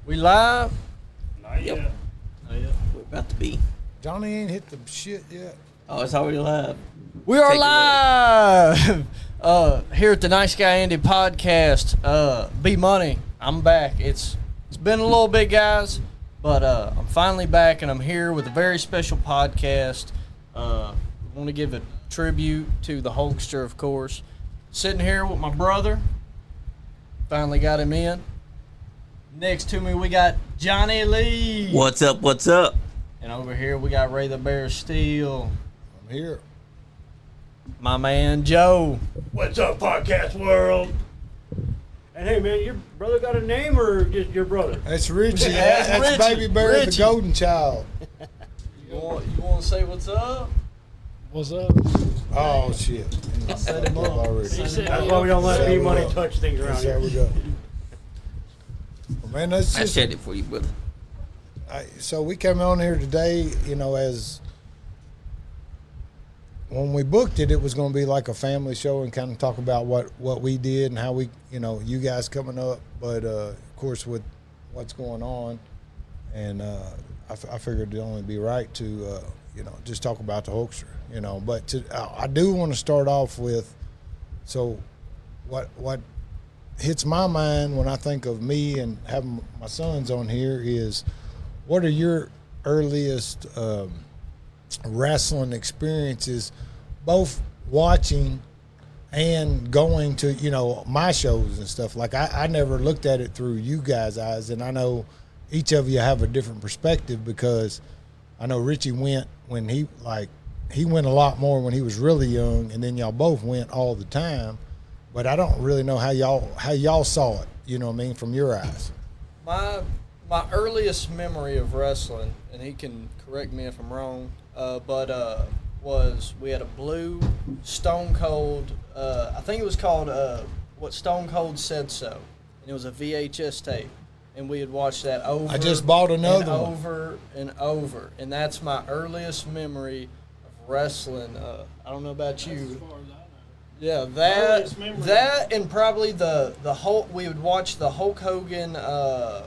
We live? Not yet. Not yet. We're about to be. Johnny ain't hit the shit yet. Oh, it's already live. We are Take it live here at the NiceGuyAndy podcast. Bmoney, I'm back. It's been a little bit, guys, but I'm finally back, and I'm here with a very special podcast. I want to give a tribute to the Hulkster, of course. Sitting here with my brother. Finally got him in. Next to me, we got Johnny Lee. What's up? What's up? And over here, we got Ray the Bear Steele. I'm here. My man, Joe. What's up, podcast world? And hey, man, your brother got a name or just your brother? That's Richie. That's That's Richie. Baby Bear, Richie. the golden child. You want to say what's up? What's up? Oh, shit. I set him up already. He said, That's why we don't let Set B it Money up. touch things around That's how here. we go. Well, man, that's I just... said it for you, brother. So we came on here today, as... When we booked it, it was going to be like a family show and kind of talk about what we did and how we, you guys coming up. But, of course, with what's going on, and I figured it'd only be right to, just talk about the Hulkster, But I do want to start off with, so what hits my mind when I think of me and having my sons on here is, what are your earliest wrestling experiences, both watching and going to my shows and stuff? Like I never looked at it through you guys' eyes, and I know each of you have a different perspective, because I know Richie went when he went a lot more when he was really young, and then y'all both went all the time. But I don't really know how y'all saw it, from your eyes. My earliest memory of wrestling, and he can correct me if I'm wrong, was we had a blue Stone Cold, I think it was called What Stone Cold Said So, and it was a VHS tape, and we had watched that over. I just bought another and one. over and over, and that's my earliest memory of wrestling. I don't know about you. as far as I know. Yeah, Earliest memory. that and probably the Hulk. We would watch the Hulk Hogan, the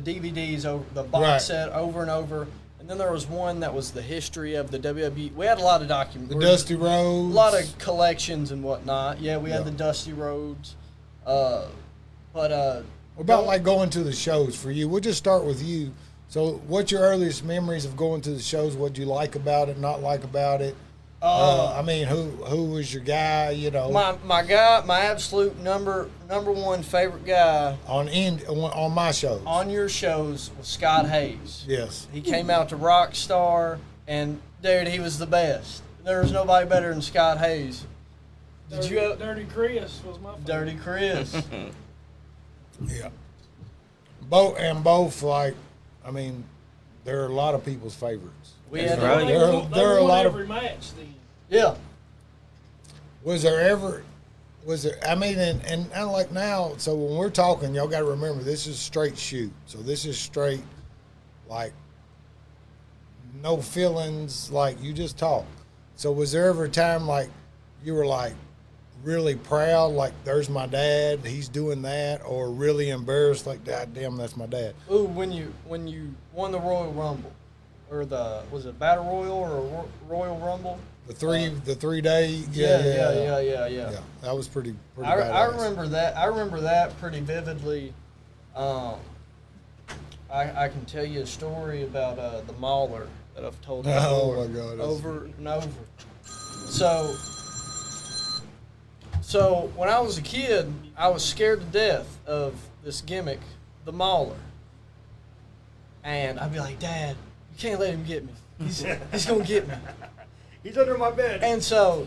DVDs, over the box Right. set over and over. And then there was one that was the history of the WWE. We had a lot of documents. The Dusty Rhodes. A lot of collections and whatnot. Yeah, we had Yeah. the Dusty Rhodes. What about like going to the shows for you? We'll just start with you. So, what's your earliest memories of going to the shows? What you like about it, not like about it? Who was your guy? my guy, my absolute number one favorite guy on my shows. on your shows was Scott Hayes. Yes. He came out to Rockstar, and dude, he was the best. There was nobody better than Scott Hayes. Did you have Dirty Chris was my favorite. Dirty Chris? Yeah. Both there are a lot of people's favorites. We That's had right. There are a won lot of. every match then. yeah. Was there and like now, so when we're talking, y'all got to remember, this is straight shoot. So this is straight, like, no feelings, like, you just talk. So was there ever a time, like, you were, like, really proud, like, there's my dad, he's doing that, or really embarrassed, like, God damn, that's my dad? Ooh, when you won the Royal Rumble, or was it Battle Royal or Royal Rumble? The 3 day, Yeah. That was pretty I badass. remember that. I remember that pretty vividly. I can tell you a story about the Mauler that I've told before, Oh, my God, that's- over and over. So when I was a kid, I was scared to death of this gimmick, the Mauler. And I'd be like, Dad, you can't let him get me. He's gonna get me. He's under my bed. And so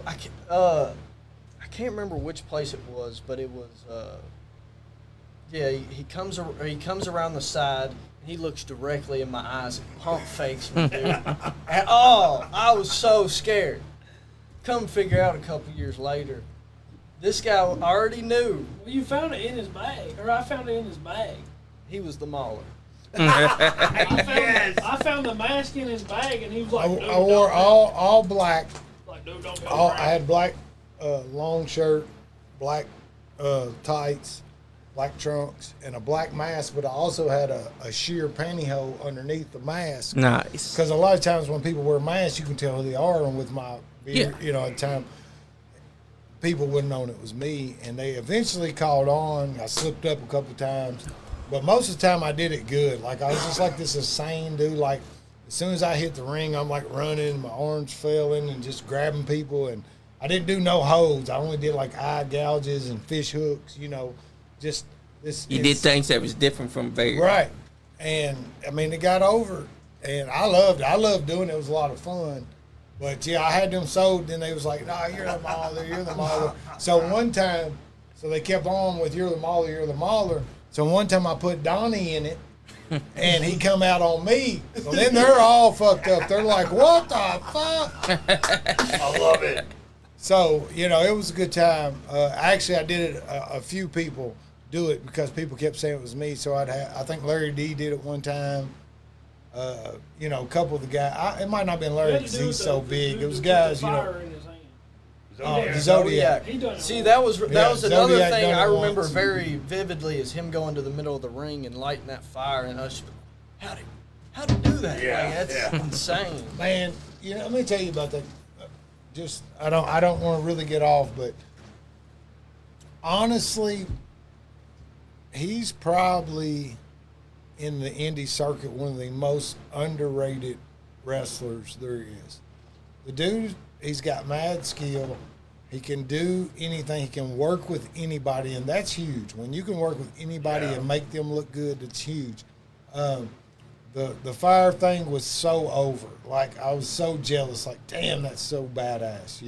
I can't remember which place it was, but it was he comes around the side, and he looks directly in my eyes and pump fakes me, dude. And I was so scared. Come figure out a couple years later, this guy already knew Well, you found it in his bag, or I found it in his bag. he was the Mauler. I found the mask in his bag, and he was like, I wore all black. Like, dude, don't go I around. had black long shirt, black tights, black trunks, and a black mask, but I also had a sheer pantyhose underneath the mask. Nice. Because a lot of times when people wear masks, you can tell who they are, and with my beard, Yeah. at the time, people wouldn't know it was me, and they eventually caught on. I slipped up a couple times, but most of the time I did it good. Like, I was just like this insane dude. Like, as soon as I hit the ring, I'm like running, my arms flailing and just grabbing people, and I didn't do no holds. I only did like eye gouges and fish hooks, just this. You did things that was different from Barry. Right. And I mean, it got over, and I loved it. I loved doing it. It was a lot of fun. But yeah, I had them sold, then they was like, "Nah, you're the mauler, you're the mauler." So one time, they kept on with "You're the mauler, you're the mauler." So one time I put Donnie in it, and he come out on me. So then they're all fucked up. They're like, "What the fuck?" I love it. So it was a good time. Actually, I did it. A few people do it because people kept saying it was me. So I think Larry D did it one time. A couple of the guys. It might not have been Larry because he's so big. It was guys, Fire in his hand. the Zodiac. He done it See, all. that was another Zodiac thing done I it remember once. very vividly is him going to the middle of the ring and lighting that fire and us. How'd he do that? Yeah, Like, that's yeah. insane. Man, let me tell you about that. Just I don't want to really get off, but honestly, he's probably in the indie circuit one of the most underrated wrestlers there is. The dude, he's got mad skill. He can do anything. He can work with anybody, and that's huge. When you can work with anybody and make them look good, it's huge. The fire thing was so over. Like, I was so jealous. Like, damn, that's so badass,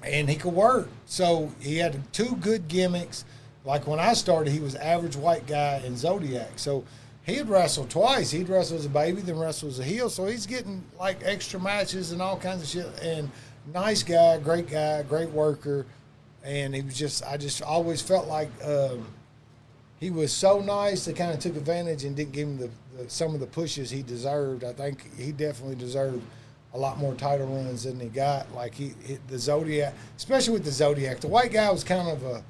and he could work. So he had two good gimmicks. Like, when I started, he was average white guy in Zodiac. So he'd wrestle twice. He'd wrestle as a baby, then wrestle as a heel. So he's getting, like, extra matches and all kinds of shit. And nice guy, great worker. And he was just, I just always felt like he was so nice. They kind of took advantage and didn't give him some of the pushes he deserved. I think he definitely deserved a lot more title runs than he got. Like, the Zodiac, especially with the Zodiac, the white guy was kind of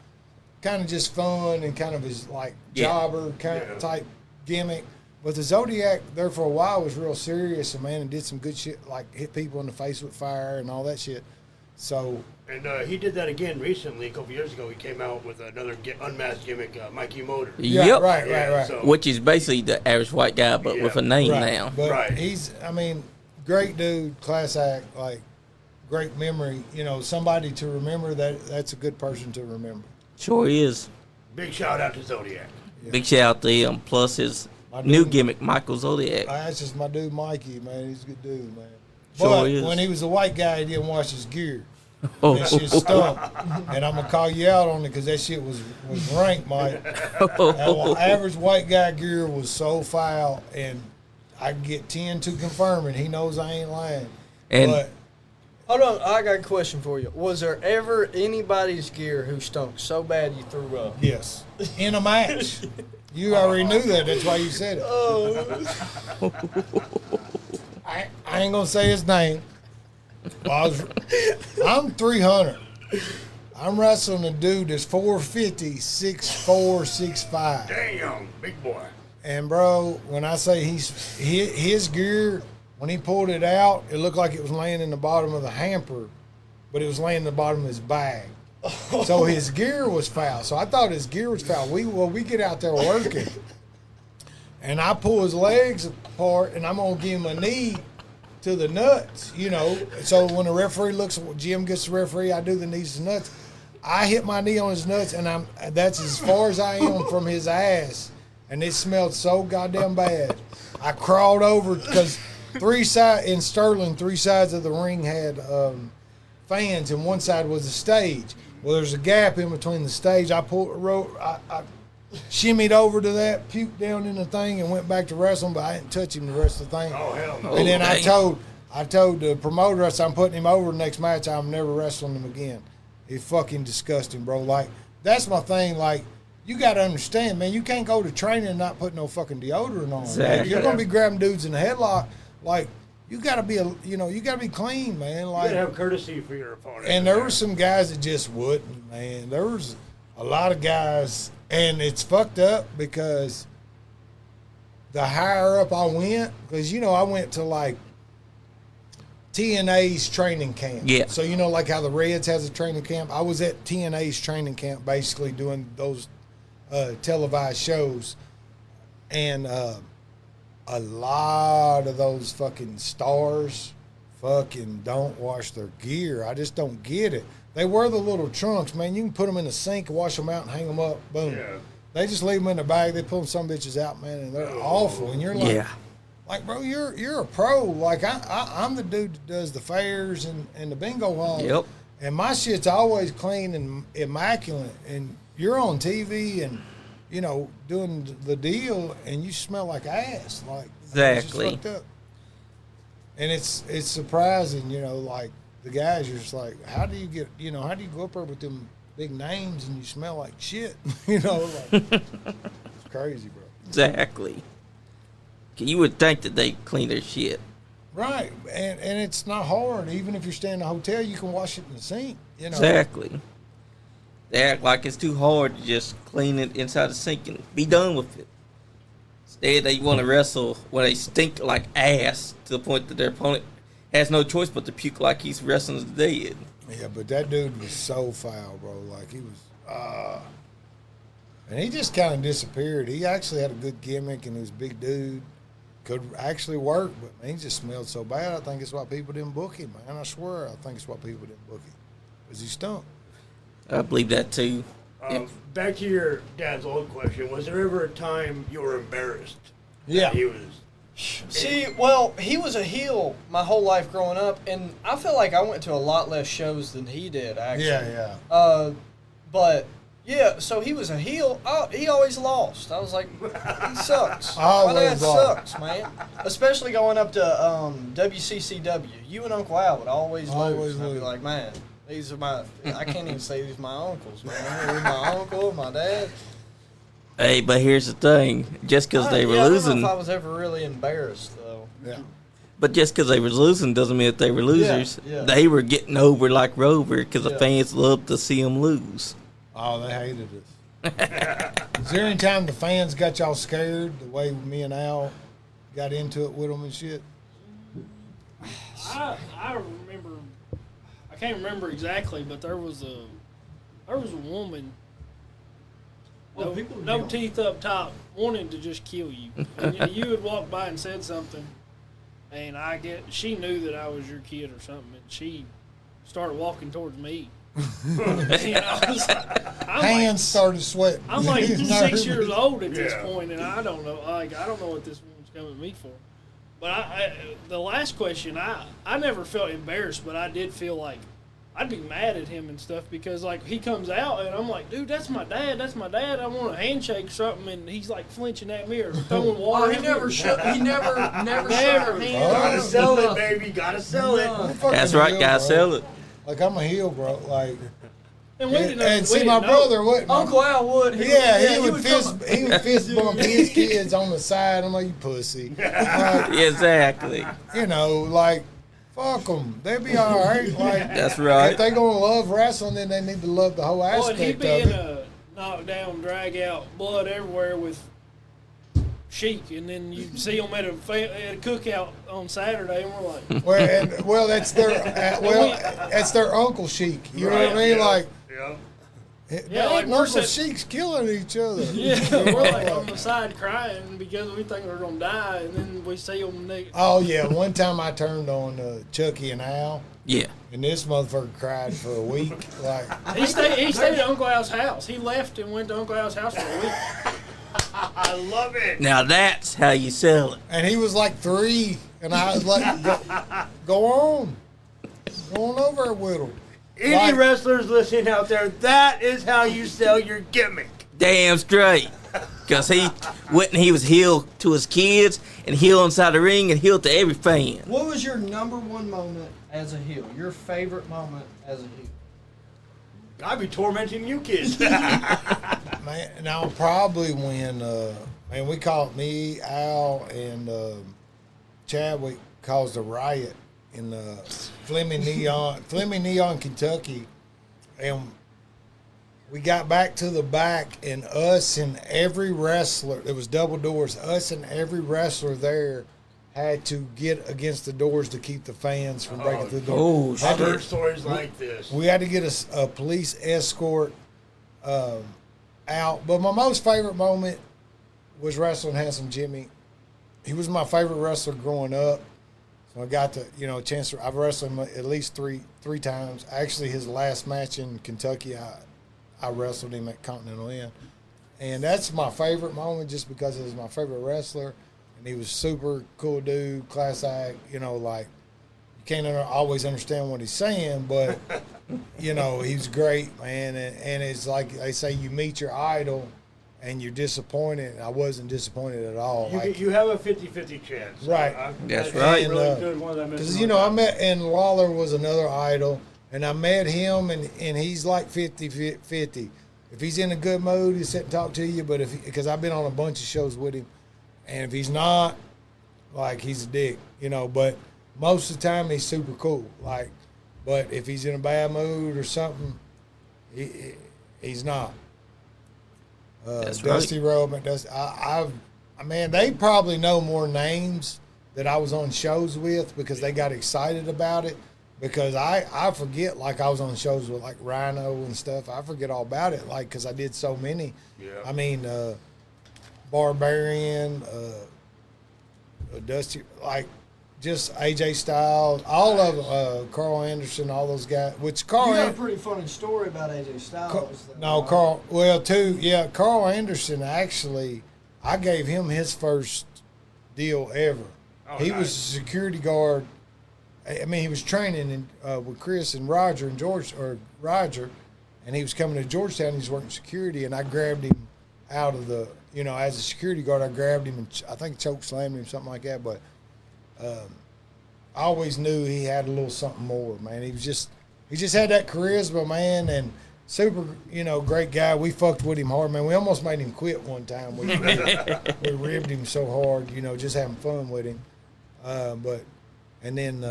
just fun and kind of his like jobber kind of type gimmick. But the Zodiac there for a while was real serious and did some good shit, like hit people in the face with fire and all that shit. So And he did that again recently. A couple years ago, he came out with another unmasked gimmick, Mikey Motor. Yep. right. So, Which is basically the average white guy, but with a name now. But Right. he's, great dude, class act, like great memory. Somebody to remember that's a good person to remember. Sure is. big shout out to Zodiac. Big shout out to him. Plus his My new dude- gimmick, Michael Zodiac. That's just my dude, Mikey, man. He's a good dude, man. Sure But is. when he was a white guy, he didn't wash his gear. Oh, That shit stunk. And I'm going to call you out on it because that shit was rank, Mike. That average white guy gear was so foul, and I can get 10 to confirm it. He knows I ain't lying. And- but Hold on, I got a question for you. Was there ever anybody's gear who stunk so bad you threw up? yes, in a match. You already knew that. That's why you said it. I ain't going to say his name. Well, I'm 300. I'm wrestling a dude that's 450, 6'4", 6'5". Damn, big boy. And bro, when I say his gear, when he pulled it out, it looked like it was laying in the bottom of the hamper, but it was laying in the bottom of his bag. So his gear was foul. So I thought his gear was foul. We get out there working, and I pull his legs apart, and I'm gonna give him a knee to the nuts, So when the referee looks, Jim gets the referee, I do the knees to nuts. I hit my knee on his nuts, and that's as far as I am from his ass, and it smelled so goddamn bad. I crawled over because three sides of the ring had fans, and one side was the stage. Well, there's a gap in between the stage. I I shimmied over to that, puked down in the thing, and went back to wrestling, but I didn't touch him the rest of the thing. Oh, hell no. And then I dang. told the promoter, I said, I'm putting him over the next match. I'm never wrestling him again. He's fucking disgusting, bro. Like, that's my thing. Like, you got to understand, man, you can't go to training and not put no fucking deodorant on. Exactly. Like, you're going to be grabbing dudes in the headlock. Like, you got to be, you got to be clean, man. You Like, gotta have courtesy for your opponent. and there were some guys that just wouldn't, man. a lot of guys, and it's fucked up because the higher up I went, because I went to like TNA's training camp. Yeah. So like how the Reds has a training camp. I was at TNA's training camp, basically doing those televised shows, and a lot of those fucking stars fucking don't wash their gear. I just don't get it. They wear the little trunks, man. You can put them in the sink, wash them out, and hang them up. Boom. Yeah. They just leave them in the bag. They pull some bitches out, man, and they're awful. And you're like, Yeah. like, bro, you're a pro. Like I'm the dude that does the fairs and the bingo hall. Yep. And my shit's always clean and immaculate. And you're on TV and doing the deal, and you smell like ass. Like Exactly. It's just fucked up. And it's surprising, like the guys. You're just like, how do you get, how do you go up there with them big names and you smell like shit? Like it's crazy, bro. Exactly. You would think that they clean their shit. Right, and it's not hard. Even if you're staying in a hotel, you can wash it in the sink. Exactly. They act like it's too hard to just clean it inside the sink and be done with it. Instead, they want to wrestle when they stink like ass to the point that their opponent has no choice but to puke like he's wrestling the dead. Yeah, but that dude was so foul, bro. Like he was, and he just kind of disappeared. He actually had a good gimmick, and he was a big dude. Could actually work, but man, he just smelled so bad. I think it's why people didn't book him, man. I swear, I think it's why people didn't book him, because he stunk. I believe that too. Back to your dad's old question. Was there ever a time you were embarrassed? Yeah. He was. See, well, he was a heel my whole life growing up, and I feel like I went to a lot less shows than he did, actually. Yeah. But, yeah, so he was a heel. He always lost. I was like, he sucks. Always My dad lost. sucks, man. Especially going up to WCCW. You and Uncle Al would always lose. And I'd be lose. like, man, these are I can't even say these are my uncles, man. They're my uncle, my dad. Hey, but here's the thing: just because they were I don't losing, know if I was ever really embarrassed, though. Yeah. but just because they were losing doesn't mean that they were losers. Yeah. They were getting over like Rover because Yeah. the fans loved to see them lose. Oh, they hated us. Is there any time the fans got y'all scared the way me and Al got into it with them and shit? I remember. I can't remember exactly, but there was a woman. Well, No, people no yell. teeth up top, wanting to just kill you. And you would walk by and said something, and she knew that I was your kid or something, and she started walking towards me. I was like, Hands started sweating. I'm like He's 6 years old at this Yeah. point, and I don't know. I don't know what this woman's coming at me for. But the last question, I never felt embarrassed, but I did feel like I'd be mad at him and stuff because like he comes out and I'm like, dude, that's my dad. I want a handshake or something, and he's like flinching at me or throwing water. He at me. never shook. He never Never. shook her hand. Gotta sell it, baby. Gotta sell it. I'm a fucking That's right, heel, guys. bro. Sell it. Like I'm a heel, bro. Like, And we didn't. and we see, didn't my know. brother would. Uncle Al would. He He would fist bump his kids on the side. I'm like, you pussy. Like, Exactly. like, fuck them. They'll be all right. Like, That's right. if they gonna love wrestling, then they need to love the whole Boy, and aspect he'd of be in it. a knockdown, drag out, blood everywhere with Sheik, and then you see them at a cookout on Saturday, and we're like, That's their Uncle Sheik. You know what I mean? Yeah. Like, Yeah, like we're Uncle sitting- Sheik's killing each other. yeah, we're like on the side crying because we think they're gonna die, and then we see them. Oh yeah, one time I turned on Chucky and Al, Yeah. and this motherfucker cried for a week. Like, He stayed at Uncle Al's house. He left and went to Uncle Al's house for a week. I love it. Now that's how you sell it. and he was like 3, and I was like, go on over with him. Any Like- wrestlers listening out there, that is how you sell your gimmick. Damn straight. Because he was heel to his kids and heel inside the ring and heel to every fan. What was your number one moment as a heel? Your favorite moment as a heel? I'd be tormenting you kids. Man, now probably when we called me, Al, and Chadwick caused a riot in Fleming Neon, Kentucky, and we got back to the back, and us and every wrestler, it was double doors, us and every wrestler there had to get against the doors to keep the fans from breaking through the door. Oh, I've heard stories like this. We had to get a police escort out. But my most favorite moment was wrestling Handsome Jimmy. He was my favorite wrestler growing up. So I got the chance to. I've wrestled him at least three times. Actually, his last match in Kentucky, I wrestled him at Continental Inn, and that's my favorite moment just because he was my favorite wrestler, and he was super cool dude, class act. Like you can't always understand what he's saying, but he's great, man. And it's like they say, you meet your idol, and you're disappointed. I wasn't disappointed at all. You have a 50-50 chance. Right. That's right. And, really good one that because I met, and Lawler was another idol, and I met him, and he's like 50-50. If he's in a good mood, he'll sit and talk to you. But because I've been on a bunch of shows with him, and if he's not, like, he's a dick, But most of the time, he's super cool. Like, but if he's in a bad mood or something, he's not. That's Dusty right. Roman, man, they probably know more names that I was on shows with because they got excited about it. Because I forget, like I was on shows with like Rhino and stuff. I forget all about it, like because I did so many. Yeah. I mean, Barbarian, Dusty, like just AJ Styles, all of them, Carl Anderson, all those guys. Which Carl, You got a pretty funny story about AJ Styles. Carl. Well, Carl Anderson actually, I gave him his first deal ever. Oh, he nice. was a security guard. I mean, he was training with Chris and Roger, and he was coming to Georgetown. He was working security, and I grabbed him out of the, as a security guard, I grabbed him and I think choke slammed him, something like that. But I always knew he had a little something more, man. He just had that charisma, man, and super, great guy. We fucked with him hard, man. We almost made him quit one time. We ribbed him so hard, just having fun with him. And then,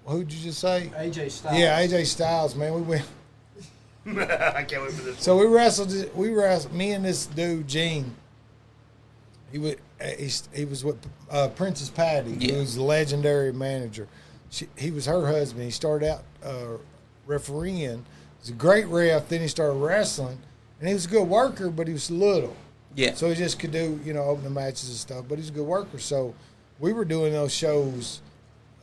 who'd you just say? AJ Styles. Yeah, AJ Styles, man. We went. I can't wait for this. So we wrestled. Me and this dude Gene. He was with Princess Patty, who was the legendary manager. He was her husband. He started out refereeing. He's a great ref. Then he started wrestling, and he was a good worker, but he was little. Yeah. So he just could do open the matches and stuff. But he's a good worker. So we were doing those shows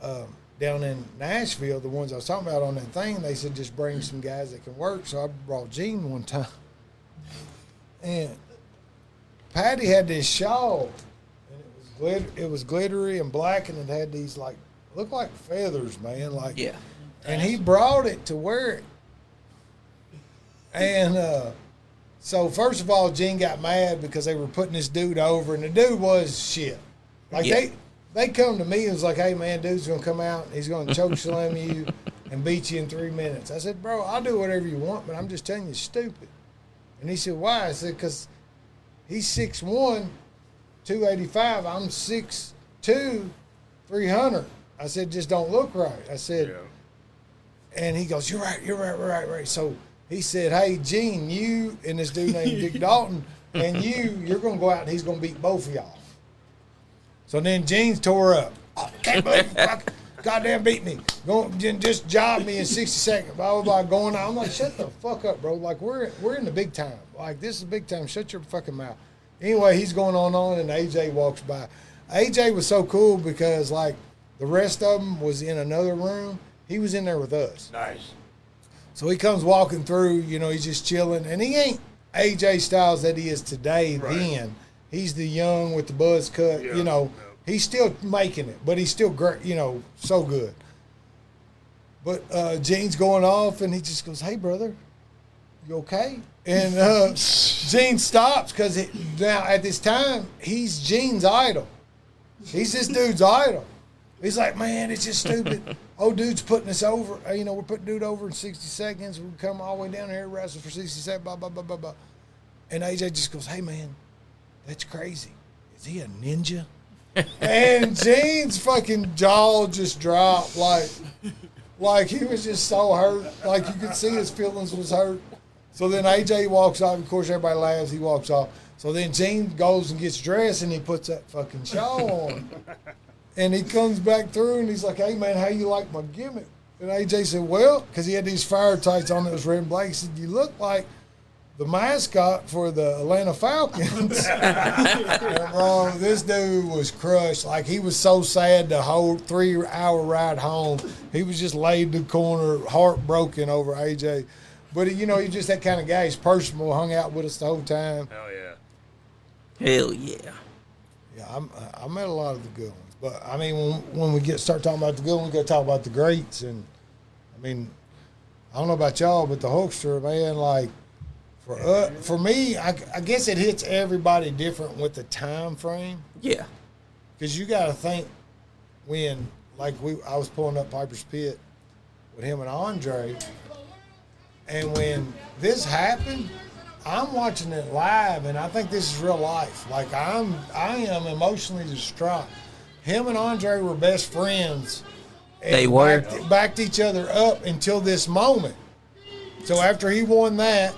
down in Nashville, the ones I was talking about on that thing. They said just bring some guys that can work. So I brought Gene one time, and Patty had this shawl, and it was glittery and black, and it had these looked like feathers, man. Like, Yeah. and he brought it to wear it, and so first of all, Gene got mad because they were putting this dude over, and the dude was shit. Like they come to me and was like, "Hey man, dude's gonna come out, and he's gonna choke slam you and beat you in 3 minutes." I said, "Bro, I'll do whatever you want, but I'm just telling you, it's stupid." And he said, "Why?" I said, "Because he's 6'1", 285. I'm 6'2", 300." I said, "Just don't look right." I said, and he goes, "You're right." So he said, "Hey Gene, you and this dude named Dick Dalton, and you're gonna go out and he's gonna beat both of y'all." So then Gene tore up. "Oh, can't believe you fucking goddamn beat me. Just job me in 60 seconds. Blah, blah, blah, going on." I'm like, shut the fuck up, bro. Like, we're in the big time. Like, this is big time. Shut your fucking mouth. Anyway, he's going on, and AJ walks by. AJ was so cool because, like, the rest of them was in another room. He was in there with us. Nice. So he comes walking through, he's just chilling. And he ain't AJ Styles that he is today then. He's the young with the buzz cut, He's still making it, but he's still great, so good. But Gene's going off, and he just goes, "Hey, brother, you okay?" And Gene stops because now at this time, he's Gene's idol. He's this dude's idol. He's like, "Man, it's just stupid. Oh, dude's putting us over. We're putting dude over in 60 seconds. We come all the way down here, wrestle for 60 seconds, blah, blah, blah, blah, blah." And AJ just goes, "Hey, man, that's crazy. Is he a ninja?" And Gene's fucking jaw just dropped. Like, he was just so hurt. Like, you could see his feelings was hurt. So then AJ walks off. Of course, everybody laughs. He walks off. So then Gene goes and gets dressed, and he puts that fucking shawl on. And he comes back through, and he's like, hey, man, how you like my gimmick? And AJ said, well, because he had these fire tights on that was red and black. He said, you look like the mascot for the Atlanta Falcons. And, bro, this dude was crushed. Like, he was so sad the whole 3-hour ride home. He was just laid in the corner, heartbroken over AJ. But, you know, he's just that kind of guy. He's personable, hung out with us the whole time. Hell yeah. Hell yeah. Yeah, I met a lot of the good ones. But, I mean, when we start talking about the good ones, we got to talk about the greats. And, I mean, I don't know about y'all, but the Hulkster, man, like, for me, I guess it hits everybody different with the time frame. Yeah. Because you got to think when, like, I was pulling up Piper's Pit with him and Andre, and when this happened, I'm watching it live, and I think this is real life. Like, I am emotionally distraught. Him and Andre were best friends. And They were. backed each other up until this moment. So after he won that,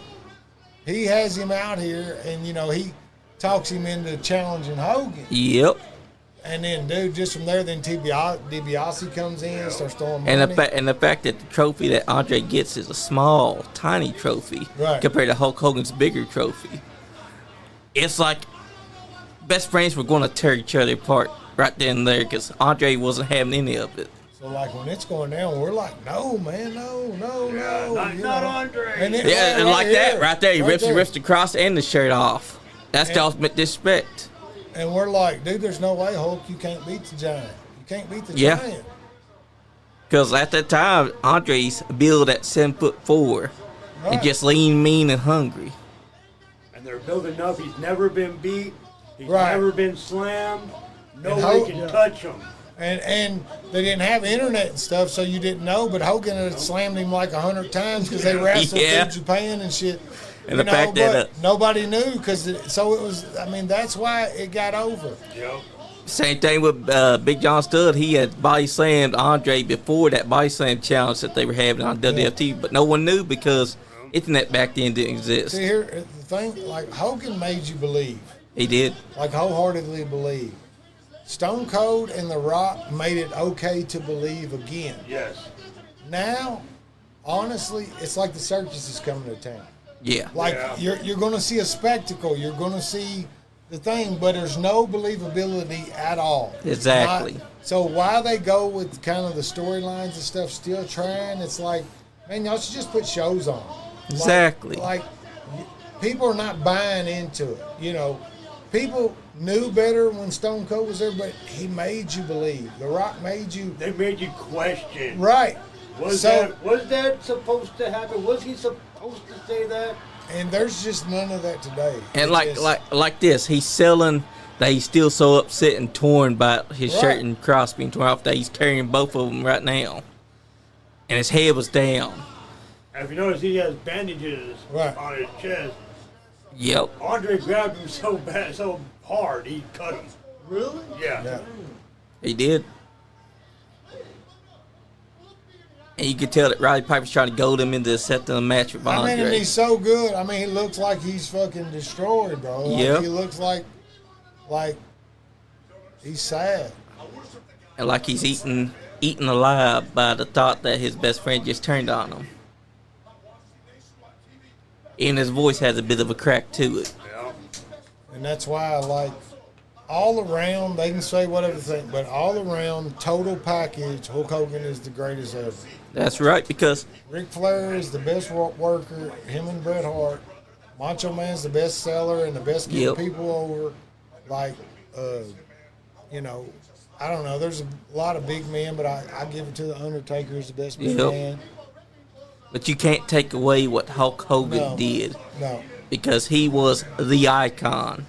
he has him out here, and, you know, he talks him into challenging Hogan. Yep. And then, dude, just from there, then DiBiase comes in, starts throwing money. And the fact that the trophy that Andre gets is a small, tiny trophy Right. compared to Hulk Hogan's bigger trophy. It's like best friends were going to tear each other apart right then and there because Andre wasn't having any of it. So, like, when it's going down, we're like, no, man, no. Not you know. Andre. And then, Yeah, and like that right there, he right rips there. the cross and the shirt off. That's the ultimate disrespect. And we're like, dude, there's no way, Hulk, you can't beat the Giant. You can't beat the Yeah. Giant. Because at that time, Andre's billed at 7'4" and Right. just lean, mean, and hungry. And they're building up. He's never been beat. He's Right. never been slammed. And Nobody Hogan- can touch him. And they didn't have internet and stuff, so you didn't know. But Hogan had slammed him like 100 times because they wrestled Yeah. through Japan and shit. And the fact that but nobody knew so it was. I mean, that's why it got over. Yep. Same thing with Big John Studd. He had body slammed Andre before that body slam challenge that they were having on WFT, but no one knew because internet back then didn't exist. See, here the thing, like, Hogan made you believe, He did. like, wholeheartedly believe. Stone Cold and The Rock made it okay to believe again. Yes. Now, honestly, it's like the circus is coming to town. Yeah. Like, Yeah. you're going to see a spectacle. You're going to see the thing, but there's no believability at all. Exactly. So why they go with kind of the storylines and stuff, still trying, it's like, man, y'all should just put shows on. Exactly. Like people are not buying into it. You know, people knew better when Stone Cold was there, but he made you believe. The Rock made you. They made you question. Right. Was that supposed to happen? Was he supposed to say that? And there's just none of that today. And It's like this, he's selling that he's still so upset and torn by his shirt and cross being torn off that he's carrying both of them right now. And his head was down. And if you notice, he has bandages on his chest. Yep. Andre grabbed him so bad, so hard, he cut him. Really? Yeah. He did. And you could tell that Roddy Piper's trying to goad him into accepting a match with Andre. I mean, and he's so good. I mean, he looks like he's fucking destroyed, bro. Like, Yep. He looks like he's sad. And like he's eaten alive by the thought that his best friend just turned on him. And his voice has a bit of a crack to it. Yeah. And that's why, like, all around, they can say whatever they think, but all around, total package, Hulk Hogan is the greatest ever. That's right, because Ric Flair is the best worker, him and Bret Hart. Macho Man's the best seller and the best getting people over. Like, you know, I don't know. There's a lot of big men, but I give it to the Undertaker as the best big man. But you can't take away what Hulk Hogan did. No. Because he was the icon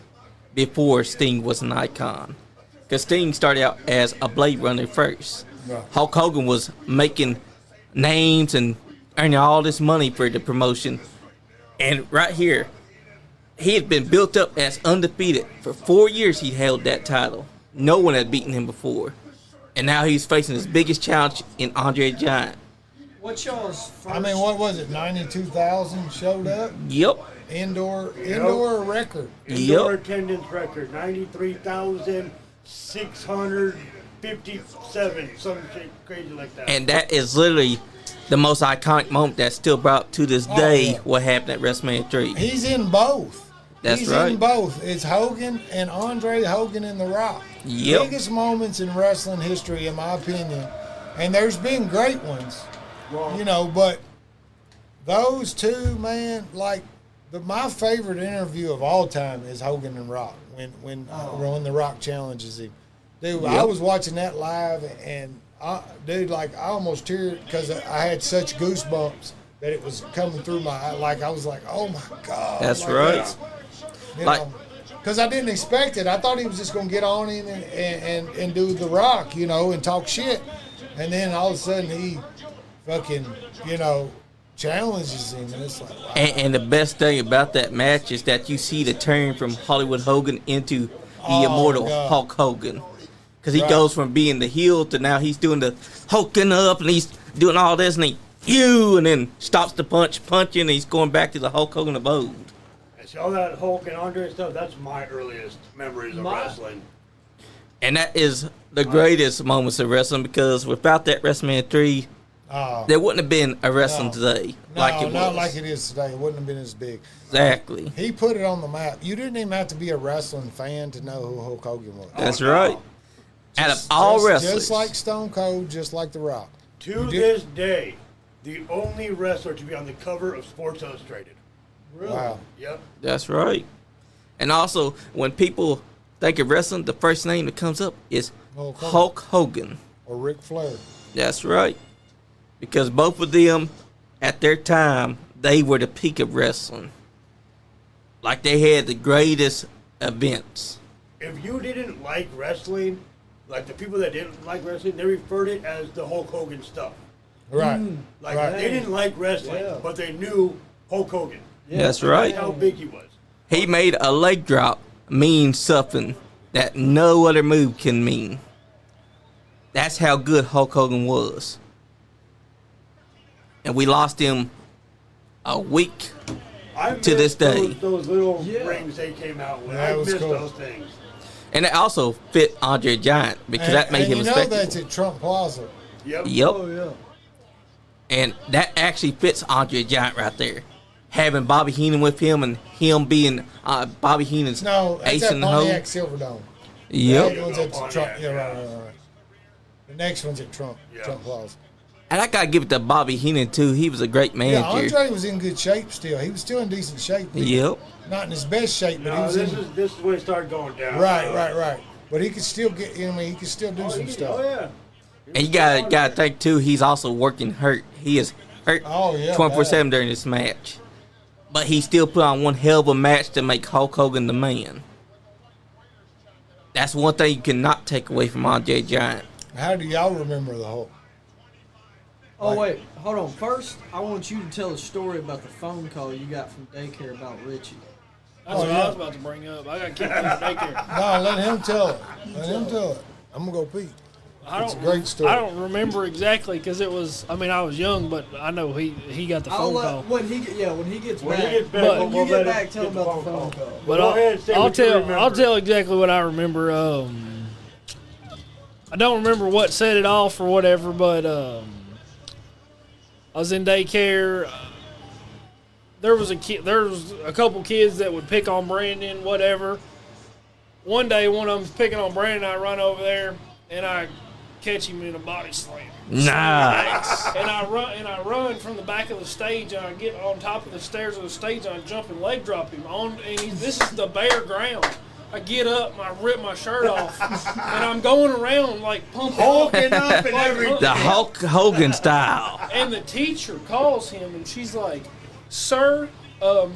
before Sting was an icon. Because Sting started out as a Blade Runner first. Right. Hulk Hogan was making names and earning all this money for the promotion. And right here, he had been built up as undefeated. For 4 years, he held that title. No one had beaten him before. And now he's facing his biggest challenge in Andre the Giant. What's y'all's first? I mean, what was it? 92,000 showed up. Yep. Indoor record. Indoor Yep. attendance record 93,657, some shit crazy like that. And that is literally the most iconic moment that's still brought to this Oh, day. yeah. What happened at WrestleMania 3? He's in both. That's He's right. in both. It's Hogan and Andre Hogan in The Rock. Yep. Biggest moments in wrestling history, in my opinion. And there's been great ones, you know, but those two, man, like my favorite interview of all time is Hogan and Rock when The Rock challenges him. Dude, I Yep. was watching that live, and I almost teared because I had such goosebumps that it was coming through my eye. Like I was like, oh my god. That's Like, right. You Like- know, because I didn't expect it. I thought he was just going to get on him and do The Rock, you know, and talk shit. And then all of a sudden he fucking, you know, challenges him. And it's like, wow. And the best thing about that match is that you see the turn from Hollywood Hogan into the Oh, immortal God. Hulk Hogan. Because he Right. goes from being the heel to now he's doing the hulking up and he's doing all this and and then stops the punching, and he's going back to the Hulk Hogan of old. And see all that Hulk and Andre stuff, that's my earliest memories of wrestling. And that is the greatest moments of wrestling, because without that WrestleMania 3, Oh, there wouldn't have been a wrestling No. today no, like it was. not like it is today. It wouldn't have been as big. Exactly. He put it on the map. You didn't even have to be a wrestling fan to know who Hulk Hogan was. That's no. right. Out of all wrestlers. Just like Stone Cold, just like The Rock. To You did- this day, the only wrestler to be on the cover of Sports Illustrated. Wow. Yep. That's right. And also, when people think of wrestling, the first name that comes up is Hulk Hogan. Hulk Hogan. Or Ric Flair. That's right. Because both of them, at their time, they were the peak of wrestling. Like, they had the greatest events. If you didn't like wrestling, like the people that didn't like wrestling, they referred it as the Hulk Hogan stuff. Right. Like Right. they didn't like wrestling, Yeah. but they knew Hulk Hogan. That's right. That's how big he was. He made a leg drop mean something that no other move can mean. That's how good Hulk Hogan was. And we lost him a week. I To this missed day. those little Yeah. rings they came out with. That I was missed cool. those things. And it also fit Andre Giant, because that made him you a know spectacle. that's at Trump Plaza. Yep. Yep. Oh yeah. And that actually fits Andre Giant right there. Having Bobby Heenan with him and him being Bobby Heenan's No, that's ace at in the hole. Pontiac Silverdome. The Yep. other one's at the Pontiac, Trump. Yeah, yeah. right. The next one's at Trump. Yeah. Trump Plaza. And I gotta give it to Bobby Heenan too. He was a great Yeah, manager. Andre was in good shape still. He was still in decent shape. Yep. Not in his best shape, but he No, was this in. is when it started going down. Right. But he could still get. I mean, he could still do some stuff. Oh yeah. And you gotta think too. He's also working hurt. He is hurt Oh, yeah, 24/7 during this match. But he still put on one hell of a match to make Hulk Hogan the man. That's one thing you cannot take away from Andre Giant. How do y'all remember the Hulk? Oh wait, hold on. First, I want you to tell a story about the phone call you got from daycare about Richie. That's what I was about to bring up. I got kicked out of daycare. No, let him tell it. Let him tell it. I'm gonna go pee. It's a great story. I don't remember exactly because it was. I mean, I was young, but I know he got the I'll phone let call. when he gets When back. he gets back, But we'll you get let him back, tell him about the phone call. But Go ahead and say what you remember. I'll tell exactly what I remember. I don't remember what set it off or whatever, but I was in daycare. There was a couple kids that would pick on Brandon, whatever. One day, one of them's picking on Brandon. I run over there and I catch him in a body slam. Nice. And I run from the back of the stage, and I get on top of the stairs of the stage, and I jump and leg drop him on. And this is the bare ground. I get up and I rip my shirt off, and I'm going around like pumping, Hulking up and like, everything. The Hulk Hogan style. And the teacher calls him, and she's like, "Sir,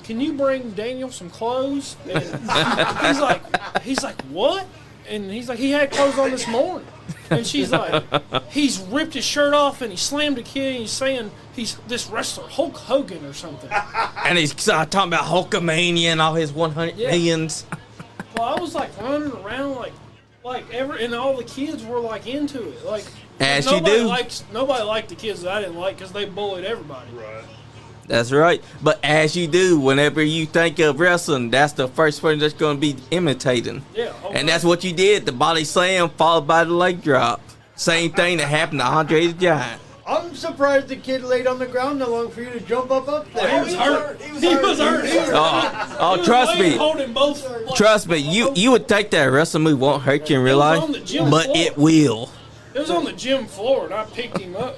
can you bring Daniel some clothes?" And he's like, "What?" And he's like, "He had clothes on this morning." And she's like, "He's ripped his shirt off and he slammed a kid. And he's saying he's this wrestler Hulk Hogan or something." And he's talking about Hulkamania and all his 100 Yeah. millions. Well, I was like running around and all the kids were like into it. Like As you do. Nobody liked the kids that I didn't like because they bullied everybody. Right. That's right. But as you do, whenever you think of wrestling, that's the first person that's going to be imitating. Yeah. And that's what you did. The body slam followed by the leg drop. Same thing that happened to Andre the Giant. I'm surprised the kid laid on the ground that long for you to jump up there. He was hurt. He was hurt. Oh, trust me. Holding both. Trust me. You would think that wrestling move won't hurt you in real life, on the gym but floor. it will. It was on the gym floor, and I picked him up.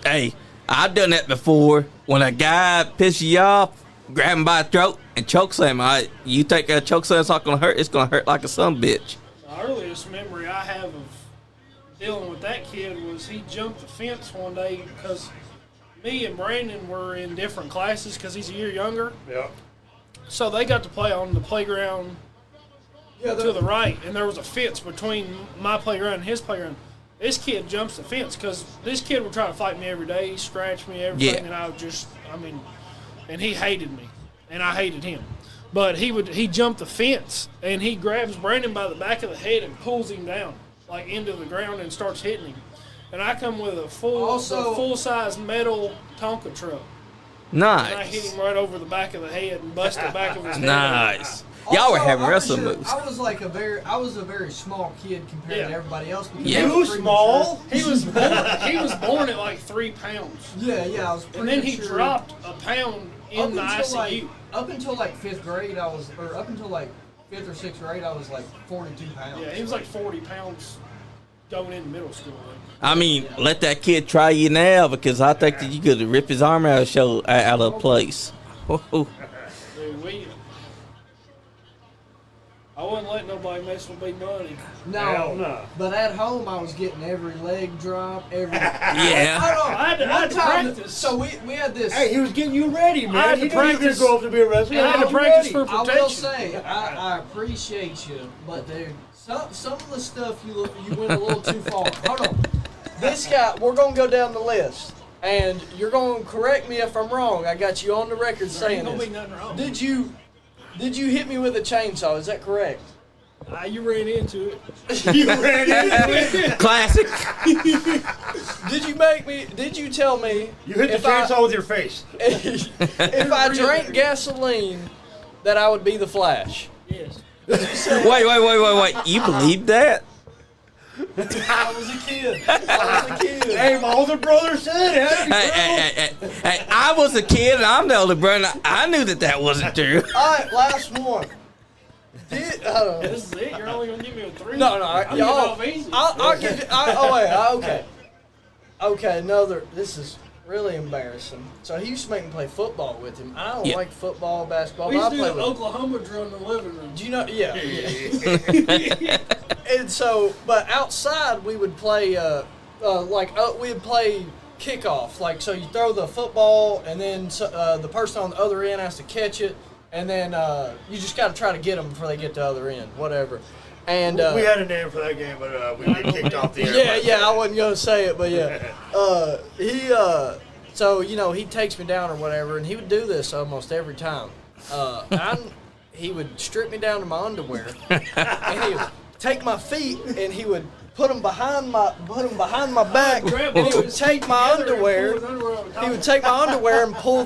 Hey, I've done that before. When a guy pisses you off, grab him by the throat and choke slam. You think a choke slam's not going to hurt? It's going to hurt like a sumbitch. The earliest memory I have of dealing with that kid was he jumped the fence one day because me and Brandon were in different classes because he's a year younger. Yeah. So they got to play on the playground to the right, and there was a fence between my playground and his playground. This kid jumps the fence because this kid would try to fight me every day. He scratched me, everything, and and he hated me, and I hated him. But he jumped the fence, and he grabs Brandon by the back of the head and pulls him down, like into the ground, and starts hitting him. And I come with a full-size metal Tonka truck. Nice. And I hit him right over the back of the head and bust the back of his head. Nice. Y'all were having wrestling moves. I was a very small kid compared to everybody else. Yeah. You small? He was born at like 3 pounds. Yeah, I was. And then he dropped a pound in the ICU. Up until like 5th grade, up until like 5th or 6th grade, I was like 42 pounds. Yeah, he was like 40 pounds going into middle school. I mean, let that kid try you now because I think that you could rip his arm out of place. Dude, I wouldn't let nobody mess with Bmoney. No. But at home, I was getting every leg drop, every. Yeah. I had to practice. So we had this. Hey, he was getting you ready, man. I had to He knew you were going practice. to grow up to be a wrestler. I had to He was practice ready. for I protection. will say, I appreciate you, but dude, some of the stuff you went a little too far. Hold on. This guy, we're going to go down the list, and you're going to correct me if I'm wrong. I got you on the record saying Ain't gonna be this. nothing wrong. Did you hit me with a chainsaw? Is that correct? You ran into it. You ran into it. Classic. Did you tell me You hit the if I- chainsaw with your face. if I drank gasoline that I would be the Flash? Yes. Wait. You believe that? I was a kid. Hey, my older brother said it. Hey, I was a kid and I'm the older brother. I knew that wasn't true. All right, last one. This is it? You're only going to give me a 3? No, I'm getting y'all. off easy. I'll give you. Okay. Okay, another. This is really embarrassing. So he used to make me play football with him. I don't Yeah. like football, basketball. We But I used to play do the with. Oklahoma drill in the living room. Do you know? Yeah. And so, but outside we would play. We'd play kickoff. Like, so you throw the football, and then the person on the other end has to catch it. And then you just got to try to get them before they get to the other end, whatever. And We had a name for that game, but we get kicked off the air. yeah, I wasn't gonna say it, but yeah. So he takes me down or whatever, and he would do this almost every time. He would strip me down to my underwear, and he would take my feet and he would put them behind my back, and he would take my underwear. He would take my underwear and pull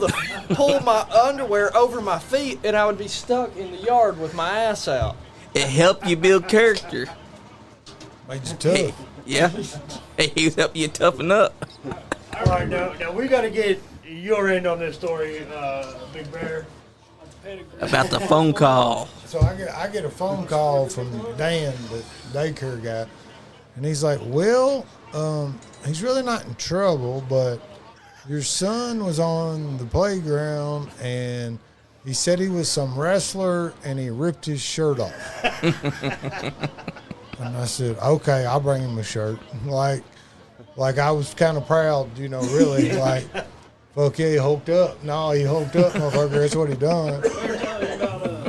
my underwear over my feet, and I would be stuck in the yard with my ass out. It helped you build character. Made you tough. Yeah. He was helping you toughen up. All right, now we got to get your end on this story, Big Bear. About the phone call. So I get a phone call from Dan, the daycare guy, and he's like, "Well, he's really not in trouble, but your son was on the playground and he said he was some wrestler and he ripped his shirt off." And I said, "Okay, I'll bring him a shirt." Like I was kind of proud, really. Like, fuck yeah, he hulked up. No, he hulked up, motherfucker. That's what he done.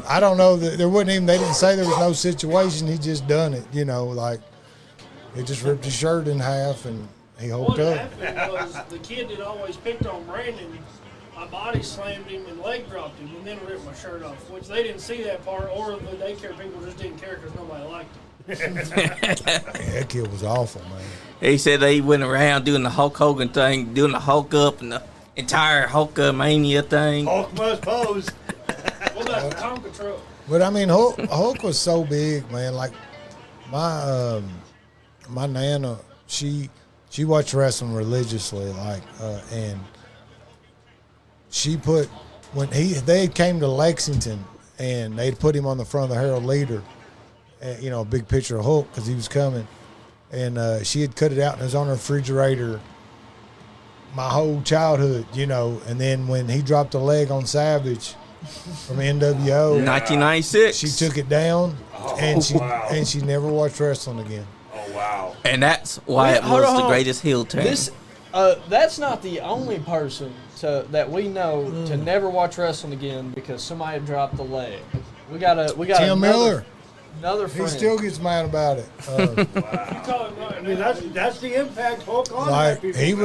I don't know. They didn't say there was no situation. He just done it, like he just ripped his shirt in half and he hulked What up. happened was the kid that always picked on Brandon, I body slammed him and leg dropped him and then ripped my shirt off, which they didn't see that part, or the daycare people just didn't care because nobody liked him. That kid was awful, man. He said he went around doing the Hulk Hogan thing, doing the Hulk up and the entire Hulkamania thing. Hulk must pose. What about the Tonka truck? But I mean, Hulk was so big, man. Like my nana, she watched wrestling religiously, and she put when they came to Lexington and they'd put him on the front of the Herald Leader, a big picture of Hulk because he was coming, and she had cut it out and it was on her refrigerator my whole childhood, and then when he dropped a leg on Savage from NWO, 1996. she took it down, and she never watched wrestling again. Oh, wow. And that's why Wait, it hold was on, the hold on. greatest heel turn. That's not the only person that we know to never watch wrestling again because somebody dropped the leg. We got Tim Miller. another He friend. still gets mad about it. I mean, that's the impact Hulk on Like people, he man.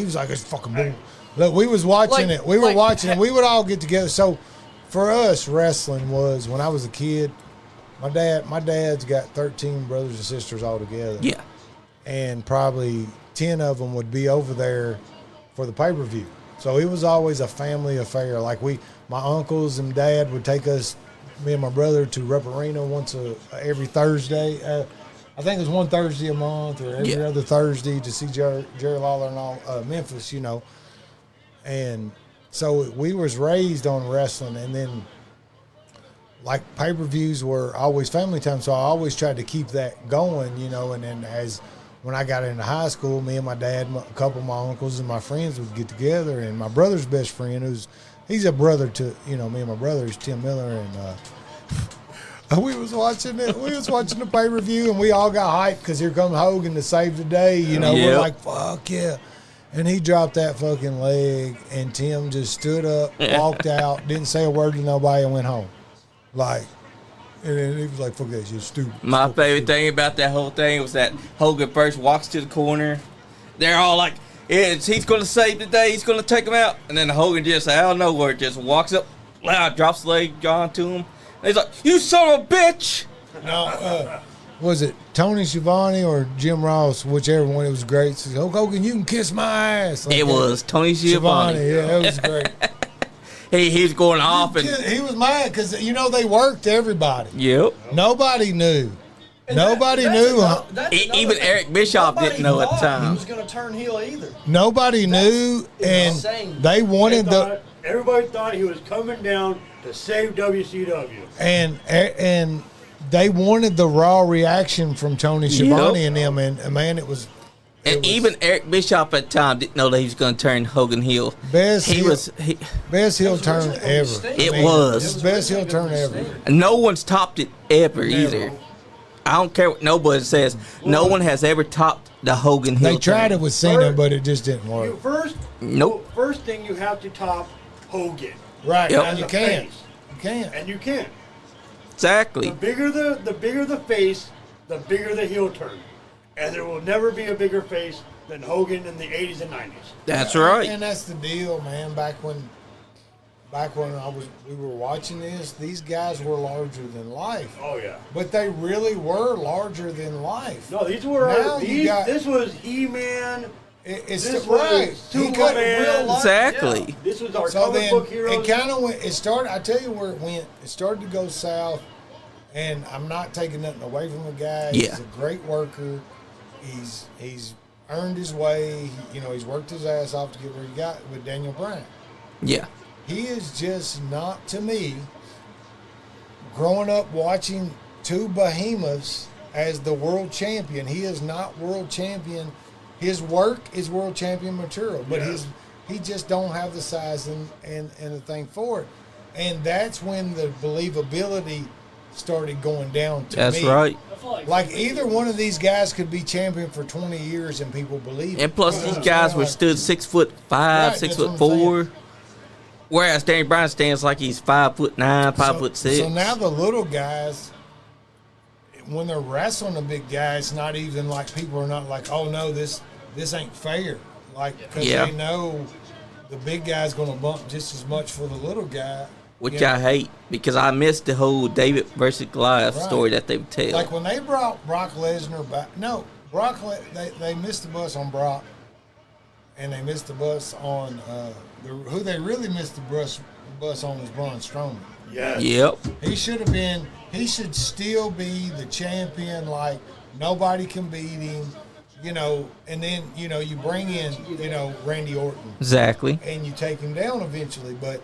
was like, it's fucking bull. Look, we was watching it. We were watching it. We would all get together. So for us, wrestling was when I was a kid. My dad's got 13 brothers and sisters all together. Yeah. And probably 10 of them would be over there for the pay-per-view. So it was always a family affair. Like my uncles and dad would take us, me and my brother, to Rep Arena every Thursday. I think it was one Thursday a month or every other Thursday to see Jerry Lawler and all Memphis, And so we was raised on wrestling, and then like pay-per-views were always family time, so I always tried to keep that going, and then when I got into high school, me and my dad, a couple of my uncles and my friends would get together, and my brother's best friend, he's a brother to, me and my brother, is Tim Miller, and we was watching it. We was watching the pay-per-view, and we all got hyped because here comes Hogan to save the day, We're like, fuck yeah. And he dropped that fucking leg, and Tim just stood up, walked out, didn't say a word to nobody, and went home. And then he was like, fuck that shit, stupid. My favorite thing about that whole thing was that Hogan first walks to the corner. They're all like, he's going to save the day. He's going to take him out. And then Hogan just out of nowhere just walks up, loud, drops the leg onto him. And he's like, you son of a bitch. No, was it Tony Schiavone or Jim Ross, whichever one? It was great. Says, Hogan, you can kiss my ass. Like It was Tony Schiavone. Yeah, that was great. He was going off. And He was mad because, they worked everybody. yep. Nobody knew. And Nobody that's knew. that's Even another Eric thing. Bischoff Nobody didn't know at the thought time. he was going to turn heel either. Nobody knew, and insane. they wanted Everybody thought he was coming down to save WCW. and they wanted the raw reaction from Tony Schiavone and them, and man, it was. And even Eric Bischoff at the time didn't know that he was going to turn Hogan heel. Best heel turn originally ever. Sting. It was. The best heel turn ever. No one's topped it ever either. I don't care what nobody says. No one has ever topped the Hogan heel They tried turn. it with Cena, but it just didn't work. Nope. First thing you have to top Hogan. Right, Yep. and you As a can't. face. You can't. And you can't. Exactly. The bigger the face, the bigger the heel turn. And there will never be a bigger face than Hogan in the 80s and 90s. That's right. And that's the deal, man. Back when we were watching this, these guys were larger than life. Oh, yeah. But they really were larger than life. No, these were Now you got- this was He-Man. It's This right. was He cut Superman. real life. Exactly. This was our So comic then book heroes. it kind of went. It started. I tell you where it went. It started to go south, and I'm not taking nothing away from the guy. Yeah. He's a great worker. He's earned his way. He's worked his ass off to get where he got with Daniel Bryan. Yeah. He is just not, to me, growing up watching two behemoths as the world champion. He is not world champion. His work is world champion material, but he just don't have the size and the thing for it. And that's when the believability started going down to That's me. right. I feel Like either one of these guys could be champion for 20 years and people believe it. And plus, these guys were stood 6'5", Right, 6'4", whereas Danny Bryan stands like he's 5'9", 5'6". So now the little guys, when they're wrestling a big guy, it's not even like people are not like, oh no, this ain't fair. Like, because Yeah. they know the big guy's going to bump just as much for the little guy. Which Yeah. I hate because I missed the whole David versus Goliath Right. story that they would tell. Like when they brought Brock Lesnar back. No, they missed the bus on Brock, and they missed the bus on who they really missed the bus on was Braun Strowman. Yes. Yep. He should have been. He should still be the champion. Like nobody can beat him. You know, and then you bring in Randy Orton Exactly. and you take him down eventually, but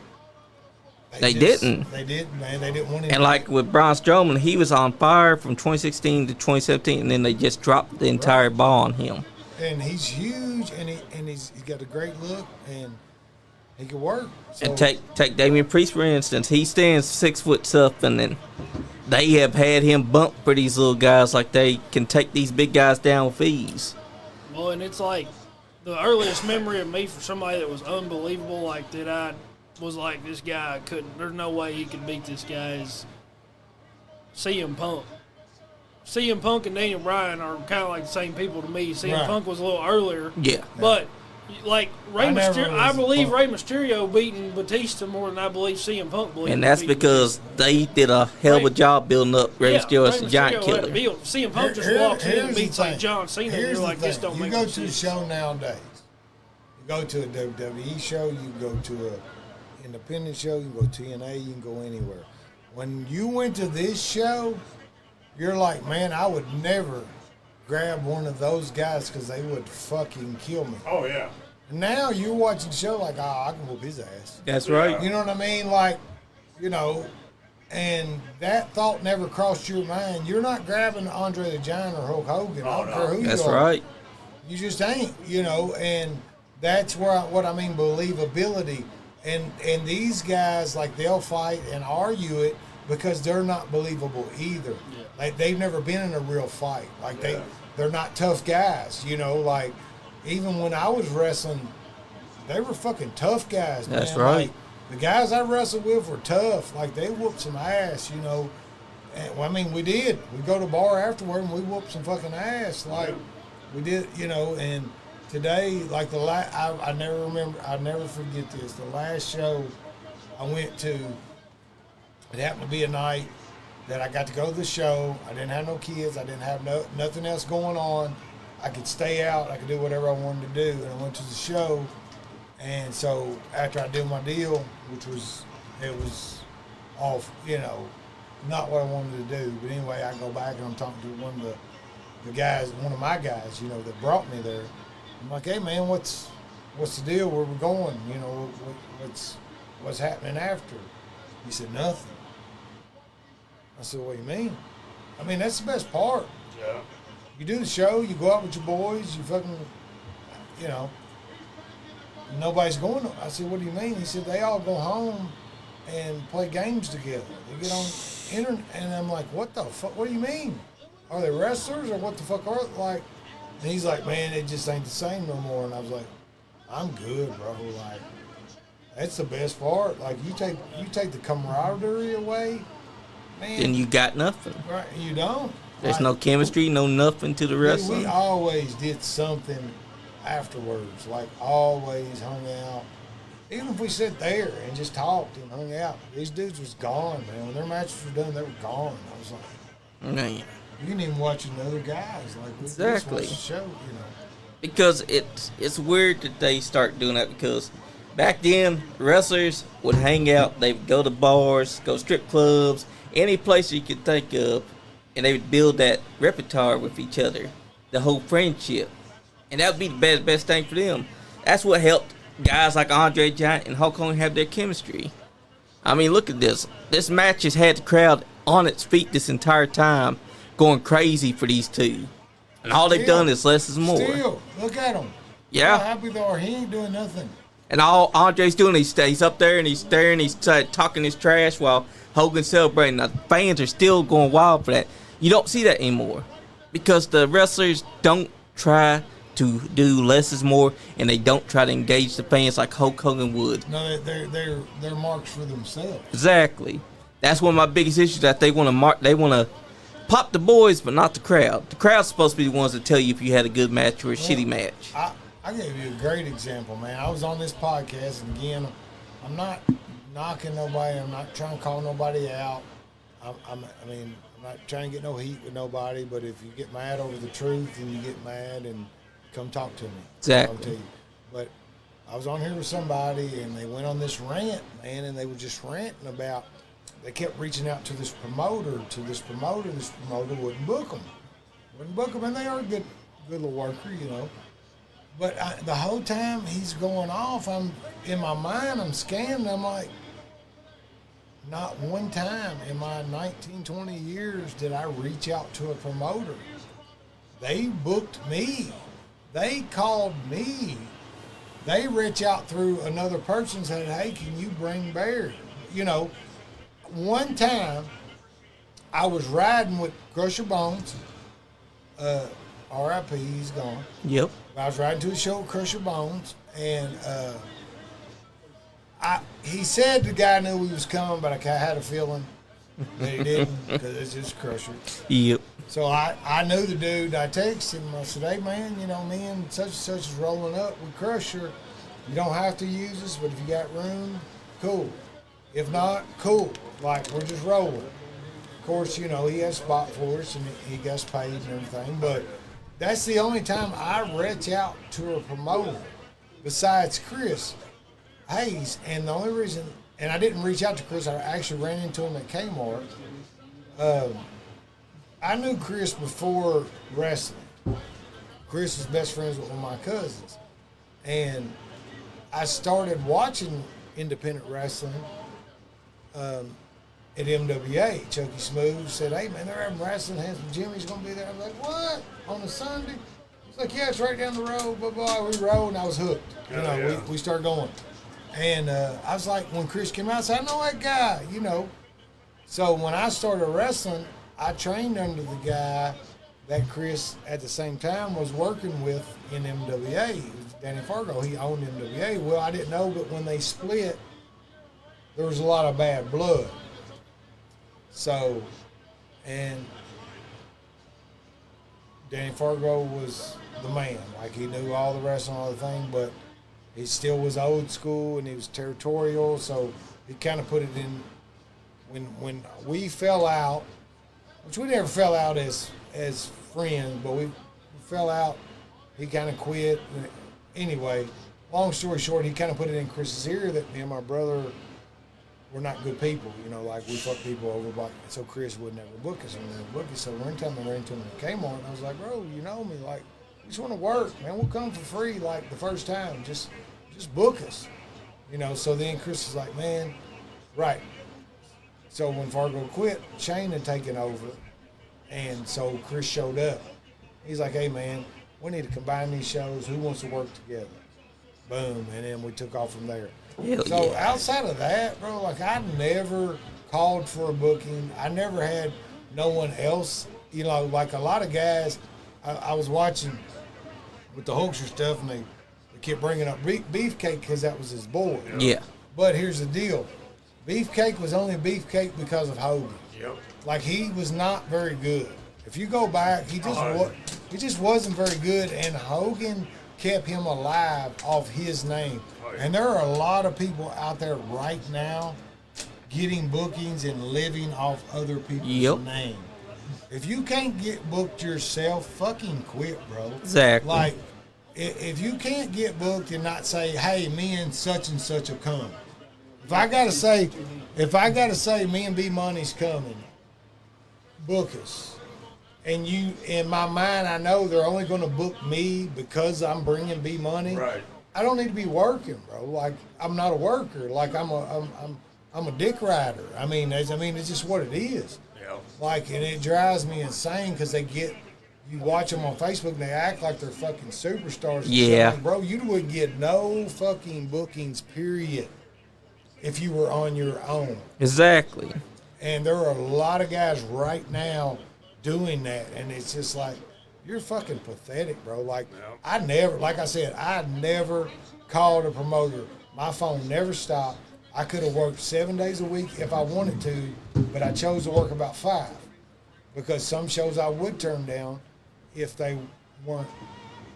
They didn't. They didn't, man. They didn't want him. And like with Braun Strowman, he was on fire from 2016 to 2017, and then they just dropped the entire ball on him. And he's huge, and he's got a great look, and he can work. So, And take Damian Priest for instance. He stands 6 foot something, and they have had him bump for these little guys like they can take these big guys down with ease. Well, and it's like the earliest memory of me for somebody that was unbelievable, like that I was like, this guy couldn't, there's no way he could beat this guy, is CM Punk. CM Punk and Daniel Bryan are kind of like the same people to me. CM Right. Punk was a little earlier. Yeah. But, like, Rey I never Mysterio, was I a believe Punk. Rey Mysterio beating Batista more than I believe CM Punk believed. And that's because they did a hell of a job building up Rey Mysterio as the giant Mysterio had killer. to build. CM Punk just Here- walks in here's and the beats like thing. John Cena, and Here's you're the like, this thing. don't You make go no to a sense. show nowadays. You go to a WWE show. You go to a independent show. You can go TNA. You can go anywhere. When you went to this show, you're like, man, I would never grab one of those guys because they would fucking kill me. Oh yeah. Now you're watching the show like, I can whoop his ass. That's right. You know what I mean? Like, and that thought never crossed your mind. You're not grabbing Andre the Giant or Hulk Hogan. I don't care who That's you are. right. You just ain't, and that's where what I mean believability. And these guys, like, they'll fight and argue it because they're not believable either. Yeah. Like, they've never been in a real fight. Like, they're not tough guys, like, even when I was wrestling, they were fucking tough guys, man. That's right. Like, the guys I wrestled with were tough. Like, they whooped some ass, And, well, I mean, we did. We go to a bar afterward and we whooped some fucking ass. Like, we did, and today, like I never forget this. The last show I went to, it happened to be a night that I got to go to the show. I didn't have no kids. I didn't have nothing else going on. I could stay out. I could do whatever I wanted to do. And I went to the show. And so after I did my deal, it was off, not what I wanted to do. But anyway, I go back and I'm talking to one of my guys, that brought me there. I'm like, hey man, what's the deal? Where we're going? What's happening after? He said, nothing. I said, what do you mean? I mean, that's the best part. Yeah. You do the show, you go out with your boys, you fucking, nobody's going. I said, what do you mean? He said, they all go home and play games together. They get on internet, and I'm like, what the fuck? What do you mean? Are they wrestlers or what the fuck are they? Like? And he's like, man, it just ain't the same no more. And I was like, I'm good, bro. Like, that's the best part. Like, you take the camaraderie away, man. Then you got nothing. Right? You don't. There's Like, no chemistry, no nothing to the we wrestling. always did something afterwards. Like, always hung out. Even if we sat there and just talked and hung out, these dudes was gone, man. When their matches were done, they were gone. I was like, Man. you didn't even watch the other guys. Like, we just Exactly. watched the show, Because it's weird that they start doing that because back then wrestlers would hang out, they'd go to bars, go strip clubs, any place you could think of, and they would build that repertoire with each other, the whole friendship. And that would be the best thing for them. That's what helped guys like Andre the Giant and Hulk Hogan have their chemistry. I mean, look at this. This match has had the crowd on its feet this entire time, going crazy for these two. And all they've done is less is more. Still, look at him. Yeah. How happy they are. He ain't doing nothing. And all Andre's doing, he's up there and he's staring, he's talking his trash while Hogan's celebrating. The fans are still going wild for that. You don't see that anymore because the wrestlers don't try to do less is more, and they don't try to engage the fans like Hulk Hogan would. No, they're marks for themselves. Exactly. That's one of my biggest issues, that they want to pop the boys, but not the crowd. The crowd's supposed to be the ones that tell you if you had a good match or a shitty match. I gave you a great example, man. I was on this podcast, and again, I'm not knocking nobody. I'm not trying to call nobody out. I'm not trying to get no heat with nobody. But if you get mad over the truth, then you get mad and come talk to me. Exactly. I'll tell you. But I was on here with somebody, and they went on this rant, man, and they were just ranting about. They kept reaching out to this promoter. This promoter wouldn't book them. And they are a good little worker, you know. But the whole time he's going off, I'm in my mind, I'm scanning. I'm like, not one time in my 19, 20 years did I reach out to a promoter. They booked me. They called me. They reach out through another person and said, hey, can you bring Bear? You know, one time I was riding with Crusher Bones. R.I.P. He's gone. Yep. I was riding to a show with Crusher Bones, and he said the guy knew he was coming, but I had a feeling that he didn't because it's just Crusher. Yep. So I knew the dude. I texted him. I said, hey, man, you know, me and such is rolling up with Crusher. You don't have to use us, but if you got room, cool. If not, cool. Like, we're just rolling. Of course, you know, he has a spot for us, and he gets paid and everything, but that's the only time I reach out to a promoter besides Chris Hayes. And the only reason, and I didn't reach out to Chris, I actually ran into him at Kmart. I knew Chris before wrestling. Chris was best friends with one of my cousins. And I started watching independent wrestling at MWA. Chucky Smooth said, hey, man, they're having wrestling. Handsome Jimmy's going to be there. I was like, what? On a Sunday? He's like, yeah, it's right down the road. Blah, blah. We rode, and I was hooked. You know, we started going. And I was like, when Chris came out, I said, I know that guy, you know. So when I started wrestling, I trained under the guy that Chris, at the same time, was working with in MWA. It was Danny Fargo. He owned MWA. Well, I didn't know, but when they split, there was a lot of bad blood. So, and Danny Fargo was the man. Like, he knew all the wrestling, all the thing, but he still was old school and he was territorial. So he kind of put it in when we fell out, which we never fell out as friends, but we fell out. He kind of quit. Anyway, long story short, he kind of put it in Chris's ear that me and my brother were not good people, you know, like we fuck people over. Like, so Chris would never book us and never book us. So one time I ran into him at Kmart, and I was like, bro, you know me, like, we just want to work, man. We'll come for free, like the first time. Just book us, you know. So then Chris was like, man, right. So when Fargo quit, Shane had taken over, and so Chris showed up. He's like, hey, man, we need to combine these shows. Who wants to work together? Boom, and then we took off from there. So outside of that, bro, like, I never called for a booking. I never had no one else, you know, like a lot of guys. I was watching with the Hulkster stuff, and they kept bringing up Beefcake because that was his boy. Yeah. But here's the deal. Beefcake was only Beefcake because of Hogan. Yep. Like, he was not very good. If you go back, he just wasn't very good, and Hogan kept him alive off his name. And there are a lot of people out there right now getting bookings and living off other people's name. If you can't get booked yourself, fucking quit, bro. Exactly. Like, if you can't get booked and not say, hey, me and such will come. If I gotta say me and Bmoney's coming, book us. And you, in my mind, I know they're only gonna book me because I'm bringing Bmoney. Right. I don't need to be working, bro. Like, I'm not a worker. Like, I'm a dick rider. I mean, it's just what it is. Yeah. Like, and it drives me insane because you watch them on Facebook and they act like they're fucking superstars. Yeah. Like, bro, you would get no fucking bookings, period, if you were on your own. Exactly. And there are a lot of guys right now doing that, and it's just like, you're fucking pathetic, bro. Like, I never called a promoter. My phone never stopped. I could have worked 7 days a week if I wanted to, but I chose to work about 5 because some shows I would turn down if they weren't,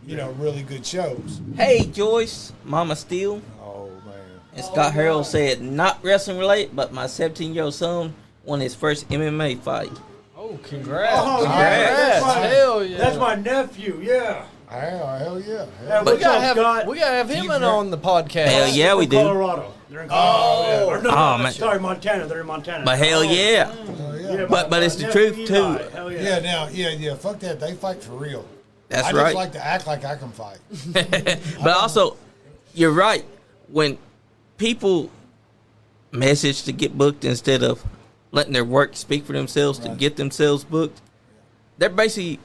you know, really good shows. Hey, Joyce, Mama Steele. Oh, man. And Scott Harrell said, not wrestling related, but my 17-year-old son won his first MMA fight. Oh, congrats. Oh, Congrats. Hell yeah. That's my nephew, yeah. Hell yeah. Yeah, We what's gotta up, have Scott? him in on the podcast. Hell yeah, we From do. Colorado. They're in Colorado. Or no, Oh, no, man. sorry, Montana. They're in Montana. But hell yeah. Yeah, But it's my the truth, nephew too. Eli. Hell yeah. Yeah, fuck that. They fight for real. That's I right. just like to act like I can fight. But also, you're right. When people message to get booked instead of letting their work speak for themselves to get themselves booked, they're basically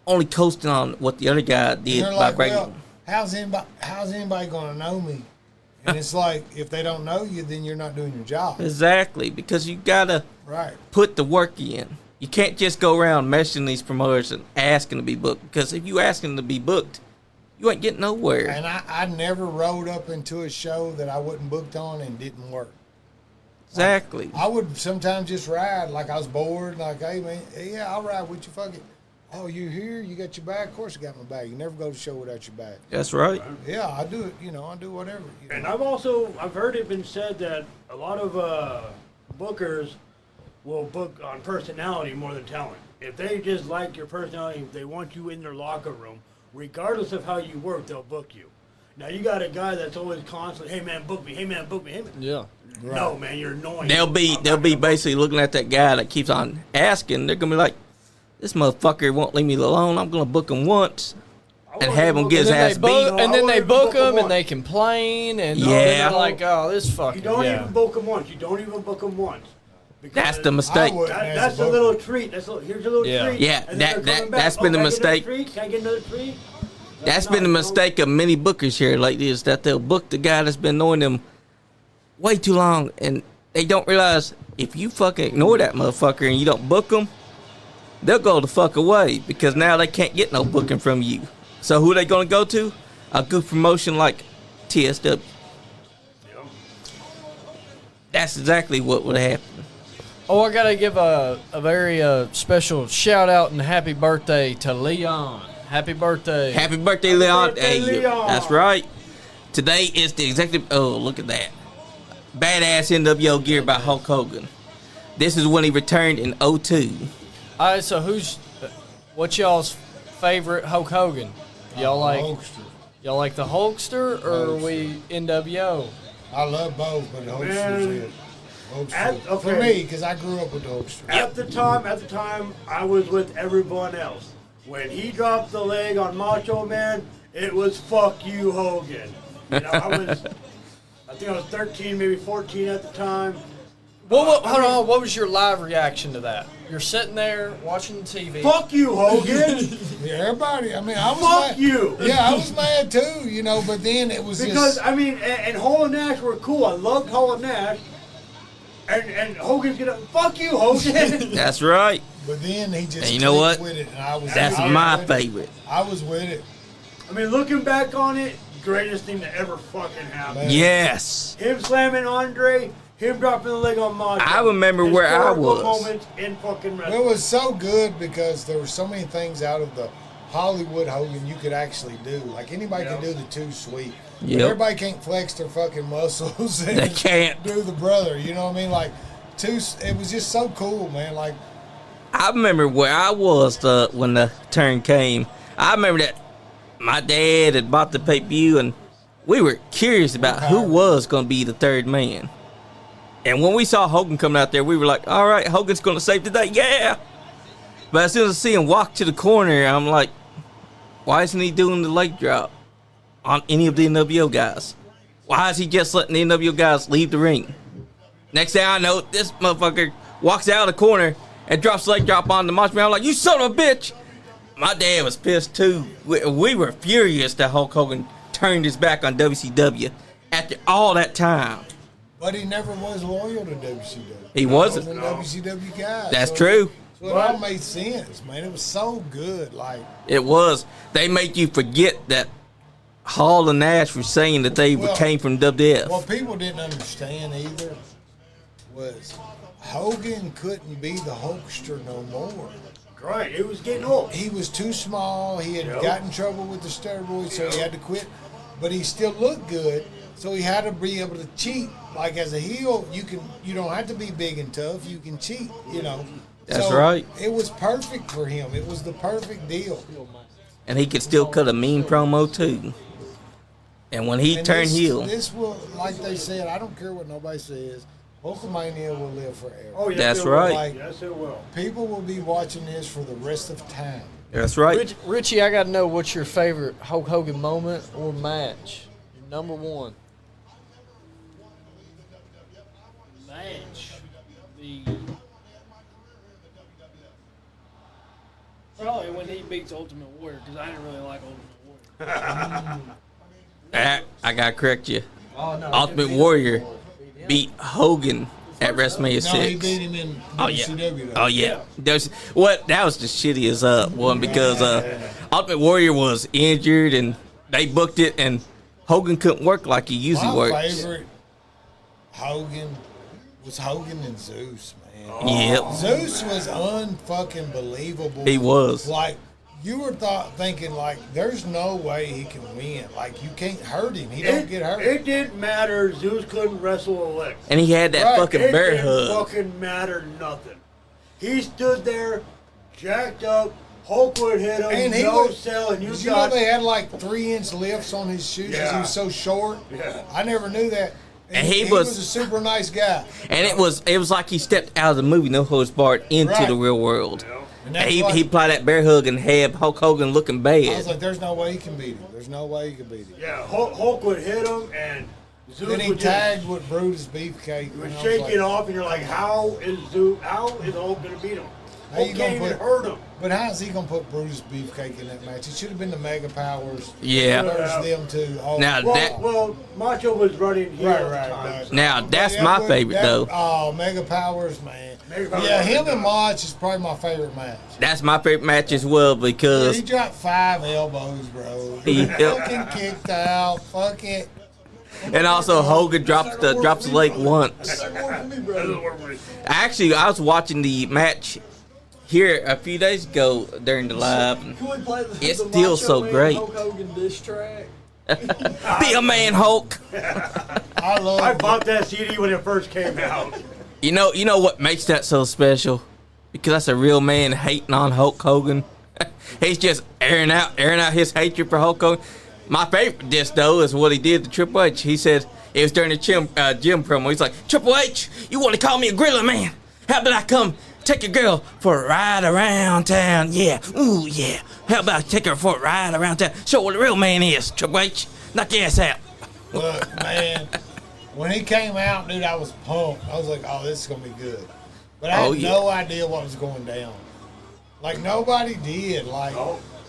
only coasting on what the other guy did They're by like, breaking. well, how's anybody going to know me? And it's like, if they don't know you, then you're not doing your job. Exactly, because you gotta Right. put the work in. You can't just go around messaging these promoters and asking to be booked. Because if you asking to be booked, you ain't getting nowhere. And I never rode up into a show that I wasn't booked on and didn't work. Exactly. I would sometimes just ride like I was bored, like, hey man, yeah, I'll ride with you. Fuck it. Oh, you here? You got your bag? Of course I got my bag. You never go to show without your bag. That's right. Yeah, I do it. I do whatever. And I've heard it been said that a lot of bookers will book on personality more than talent. If they just like your personality, if they want you in their locker room, regardless of how you work, they'll book you. Now you got a guy that's always constantly, hey man, book me, hey man, book me, hey man. Yeah. Right. No man, you're annoying. They'll be basically looking at that guy that keeps on asking. They're gonna be like, this motherfucker won't leave me alone. I'm gonna book him once and have him get his ass beat. And then they book them once. and they complain and Yeah. they're like, oh, this fucking. You don't yeah. even book them once. You don't even book them once. Because That's the mistake. I would. That's a little treat. Here's a little Yeah. treat. Yeah, And then they're coming back. that's been the can I get another mistake. treat? Can I get another treat? That's been the mistake of many bookers here lately, is that they'll book the guy that's been knowing them way too long, and they don't realize if you fucking ignore that motherfucker and you don't book them, they'll go the fuck away because now they can't get no booking from you. So who they gonna go to? A good promotion like TSW. That's exactly what would happen. Oh, I gotta give a very special shout out and happy birthday to Leon. Happy birthday. Happy birthday, Leon. birthday, Hey, Leon. that's right. Today is the executive. Oh, look at that. Badass NWO gear by Hulk Hogan. This is when he returned in 02. All right, so what's y'all's favorite Hulk Hogan? Y'all like the Hulkster or are we NWO? I love both, but the Hulkster's it. Okay. For me, because I grew up with the Hulkster. At the time, I was with everyone else. When he dropped the leg on Macho Man, it was fuck you, Hogan. I think I was 13, maybe 14 at the time. Hold on. What was your live reaction to that? You're sitting there watching the TV. Fuck you, Hogan. Yeah, everybody. I mean, I was Fuck mad. you. Yeah, I was mad too, but then it was Because, just. I mean, and Hall and Nash were cool. I loved Hall and Nash. And Hogan's gonna, fuck you, Hogan. That's right. But then he just. And you know what? With it, and I was. That's I was my with it. favorite. I was with it. I mean, looking back on it, greatest thing that ever fucking happened. Man. Yes. Him slamming Andre, him dropping the leg on Macho. I remember where I Historical was. moments in fucking wrestling. It was so good because there were so many things out of the Hollywood Hogan you could actually do. Like anybody can do the too sweet. But Yep. everybody can't flex their fucking muscles and They can't. do the brother. You know what I mean? Like it was just so cool, man. Like I remember where I was when the turn came. I remember that my dad had bought the pay-per-view, and we were curious about who was going to be the third man. And when we saw Hogan coming out there, we were like, all right, Hogan's going to save the day. Yeah. But as soon as I see him walk to the corner, I'm like, why isn't he doing the leg drop on any of the NWO guys? Why is he just letting the NWO guys leave the ring? Next thing I know, this motherfucker walks out of the corner and drops the leg drop on the Macho Man. I'm like, you son of a bitch. My dad was pissed too. We were furious that Hulk Hogan turned his back on WCW after all that time. but he never was loyal to WCW. He wasn't. He was a WCW guy. That's so true. So it all made sense, man. It was so good. Like It was. They make you forget that Hall and Nash were saying that they came from WWF. what people didn't understand either was Hogan couldn't be the Hulkster no more. Right, it was getting old. He was too small. He had Yep. got in trouble with the steroids, so he had to quit. but he still looked good. So he had to be able to cheat. Like as a heel, you don't have to be big and tough. You can cheat, you know. That's so right. It was perfect for him. It was the perfect deal. And he could still cut a mean promo too. And when he turned heel, this will, like they said, I don't care what nobody says. Hulkamania will live forever. Oh, yes, That's it will. right. Like, Yes, it will. people will be watching this for the rest of time. that's right. Richie, I got to know what's your favorite Hulk Hogan moment or match. Your number one. Match. Probably when he beats Ultimate Warrior, because I didn't really like Ultimate Warrior. I gotta correct you. Oh, no, Ultimate Warrior beat Hogan at WrestleMania No, he 6. beat him in Oh yeah. WCW. Oh yeah. That was the shittiest one because Ultimate Warrior was injured and they booked it and Hogan couldn't work like he usually My works. favorite Hogan was Hogan and Zeus, man. Yep. Zeus was unfucking believable. He was. Like, you were thinking, like, there's no way he can win. Like, you can't hurt him. He don't get hurt. It didn't matter. Zeus couldn't wrestle a lick. And he had that Right. fucking It bear didn't hug. fucking matter nothing. He stood there, jacked up. Hulk would hit him, And he no was, sell, and you did got... know they had like 3-inch lifts on his shoes because he Yeah. was so short? Yeah. I never knew that. And he he was- was a super nice guy. And it was like he stepped out of the movie No Holds Barred into Right. the real world. And And that's he why- applied that bear hug and had Hulk Hogan looking I was bad. like, there's no way he can beat him. There's no way he can beat him. Yeah, Hulk would hit him, and Zeus Then he would just... tagged with Brutus Beefcake. He would and I was shake like, it off, and you're like, how is Hulk going to beat him? How you Hulk gonna can't even put- hurt him. But how's he going to put Brutus Beefcake in that match? It should have been the Mega Powers. Yeah. Versus them two. Oh, Now, that- Well, Macho was running heel Right, at the right, time. right. Now, that's That my would- favorite, though. Oh, Mega Powers, man. Mega Powers Yeah, was him the and guy. Mach is probably my favorite match. That's my favorite match as well He because dropped 5 elbows, bro. He- fucking kicked out. Fuck it. and also Hogan drops the leg once. Actually, I was watching the match here a few days ago during the live. Can we play the It's the still Macho so Man great. Hulk Hogan diss track? Be a man, Hulk. I love I it. bought that CD when it first came out. You know what makes that so special? Because that's a real man hating on Hulk Hogan. He's just airing out his hatred for Hulk Hogan. My favorite diss though is what he did to Triple H. He said it was during the gym promo. He's like, Triple H, you want to call me a gorilla man? How about I come take your girl for a ride around town? Yeah, ooh yeah. How about I take her for a ride around town? Show what a real man is, Triple H. Knock your ass out. Look, man, when he came out, dude, I was pumped. I was like, oh, this is going to be good. But I had no idea what was going down. Like, nobody did. Like,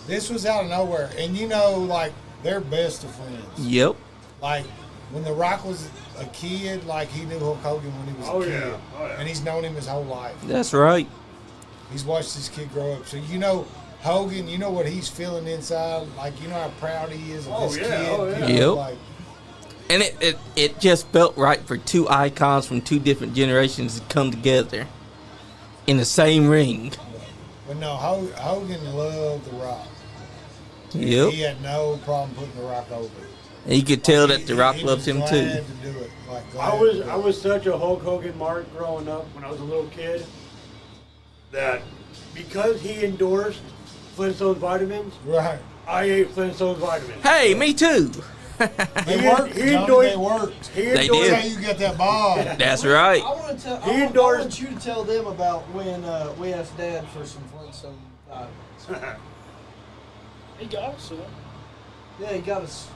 this was out of nowhere. And, you know, like, they're best of friends. Yep. Like, when The Rock was a kid, like, he knew Hulk Hogan when he was a kid. Oh, yeah. And he's known him his whole life. That's right. He's watched this kid grow up. So, you know, Hogan, you know what he's feeling inside. Like, you know how proud he is of this yeah. kid. Oh, yeah. You know, Yep. like, And it just felt right for two icons from two different generations to come together in the same ring. but no, Hogan loved The Rock. Yep. He had no problem putting The Rock over. And you could tell that The Rock He loves was him glad too. to do it. Like, glad I to do it. was such a Hulk Hogan mark growing up when I was a little kid that because he endorsed Flintstone vitamins, Right. I ate Flintstone vitamins. Hey, me too. They worked, he Johnny, endorsed- they worked. He They endorsed That's how you get that ball. That's right. I want to tell. He I endorsed- want you to tell them about when we asked Dad for some Flintstone vitamins. He got us some. Yeah, he got us.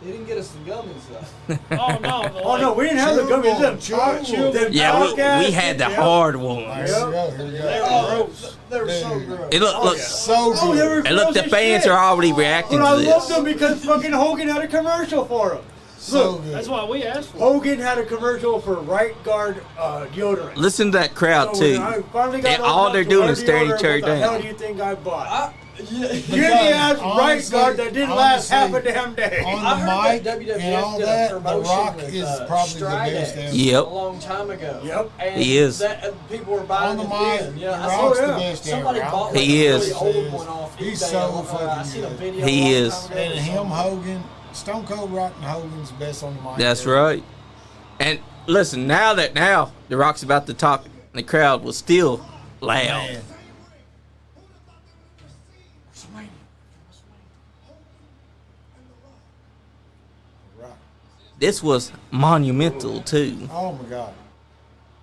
He didn't get us the gummies though. Oh no! Oh no, we didn't have the gummies. Them Chewable. them Yeah, podcast- we had the yeah. hard All right, ones. here we go. Here we They go. were gross. They were so Dude. gross. It look, So good. Oh, they were and look, the gross as fans shit. are already reacting But to I loved this. them because fucking Hogan had a commercial for them. so Look, good. That's why we asked for it. Hogan had a commercial for Right Guard deodorant. Listen to that crowd So when too. I finally got And all opened they're up to doing our is staring deodorant, each other what the hell down. do you think I bought? Yeah. Jimmy ass Right honestly- Guard that didn't last half a honestly, damn day. On I heard the that mic WWF and all did a that, The promotion Rock with, is probably the Strait best ever. Yep. a long time ago. Yep. And He is. That, people were buying On the it mic, then. The Yeah, I Rock's saw the yeah. best somebody ever. bought He like is. a really old one off He's eBay. so I fucking seen a good. video. He a long is. time ago. And him, Hogan, Stone Cold Rock and Hogan's best on the mic. That's right. And listen, now The Rock's about to talk, and the crowd was still loud. Man. Rock. This was monumental too. Oh my God.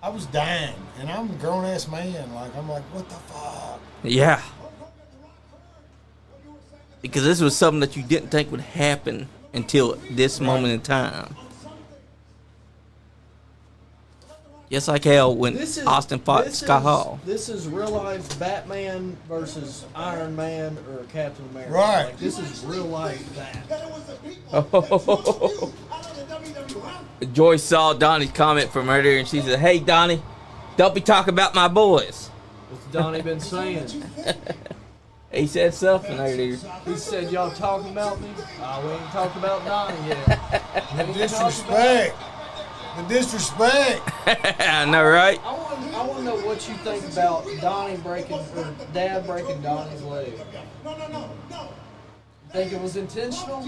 I was dying, and I'm a grown ass man. I'm like, what the fuck? Yeah. Because this was something that you didn't think would happen until this moment in time. Just like how when Austin fought Scott Hall. This is real life Batman versus Iron Man or Captain America. Right. Like, this is real life that. Joyce saw Donnie's comment from earlier, and she said, "Hey, Donnie, don't be talking about my boys." What's Donnie been saying? He said something earlier. He said, y'all talking about me? We ain't talking about Donnie yet. The disrespect. The disrespect. I know, right? I want to know what you think about Donnie breaking, or Dad breaking Donnie's leg. You think it was intentional?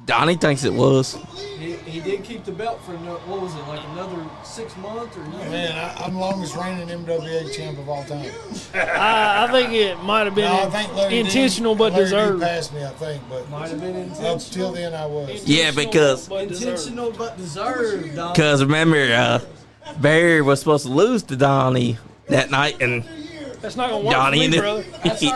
Donnie thinks it was. He did keep the belt for, what was it, like another 6 months or year? Man, I'm longest reigning MWA champ of all time. I think it might have been I think Larry intentional D, but Larry D deserved. passed me, I think, but Might have been intentional. up till then I was. Yeah, because Intentional but deserved, Donnie. Because remember, Barry was supposed to lose to Donnie that night, and That's not gonna work Donnie for me, and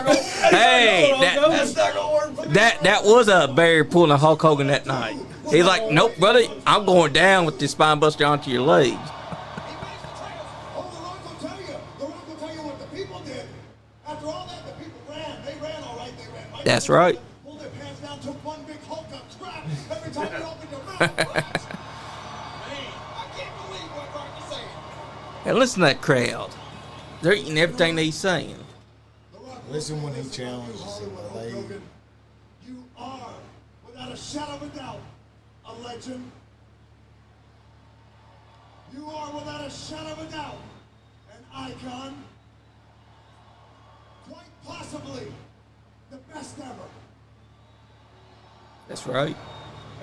brother. hey, that was a Barry pulling a Hulk Hogan that night. He's like, "Nope, brother, I'm going down with this spine buster onto your legs." That's right. And listen to that crowd. They're eating everything that he's saying. Listen when he challenges him. You are, without a shadow of a doubt, a legend. You are, without a shadow of a doubt, an icon. Quite possibly the best ever. That's right.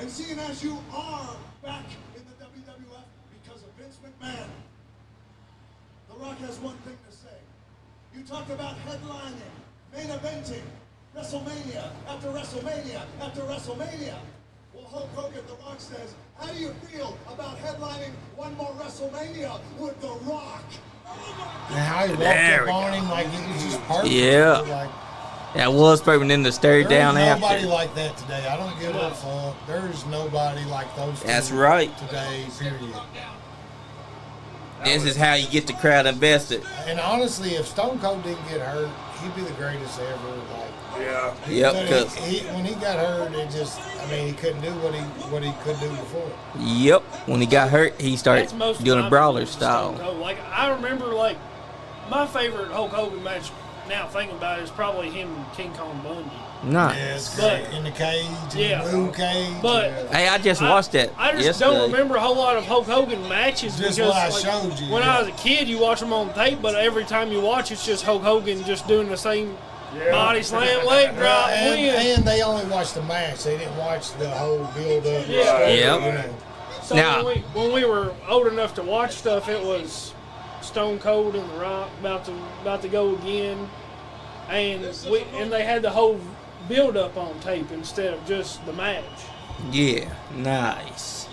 And seeing as you are back in the WWF because of Vince McMahon, The Rock has one thing to say. You talk about headlining, main eventing, WrestleMania after WrestleMania after WrestleMania. Well, Hulk Hogan, The Rock says, how do you feel about headlining one more WrestleMania with The Rock? And how he walked There up we on him like it was just perfect. Yeah. Like, That was perfect. Then to stare down there's nobody after. like that today. I don't give a fuck. There's nobody like those two That's right. today, period. This is how you get the crowd invested. And honestly, if Stone Cold didn't get hurt, he'd be the greatest ever. Like, Yep, but because when he got hurt, he couldn't do what he could do before. yep, when he got hurt, he started That's most of doing my a brawler favorite Stone style. Cold. Like I remember, like my favorite Hulk Hogan match. Now thinking about it, is probably him and King Kong Bundy. Nice. Yes, But- in the cage, Yeah. in the blue cage. But- yeah. Hey, I just watched that. I just yesterday. don't remember a whole lot of Hulk Hogan matches Just because what I like, showed you, when yeah. I was a kid, you watch them on tape, but every time you watch, it's just Hulk Hogan just doing the same body slam, leg drop, win. and they only watched the match. They didn't watch the whole build up. Yeah. Yep. So Now- when we were old enough to watch stuff, it was Stone Cold and The Rock about to go again, and they had the whole build up on tape instead of just the match. Yeah, nice.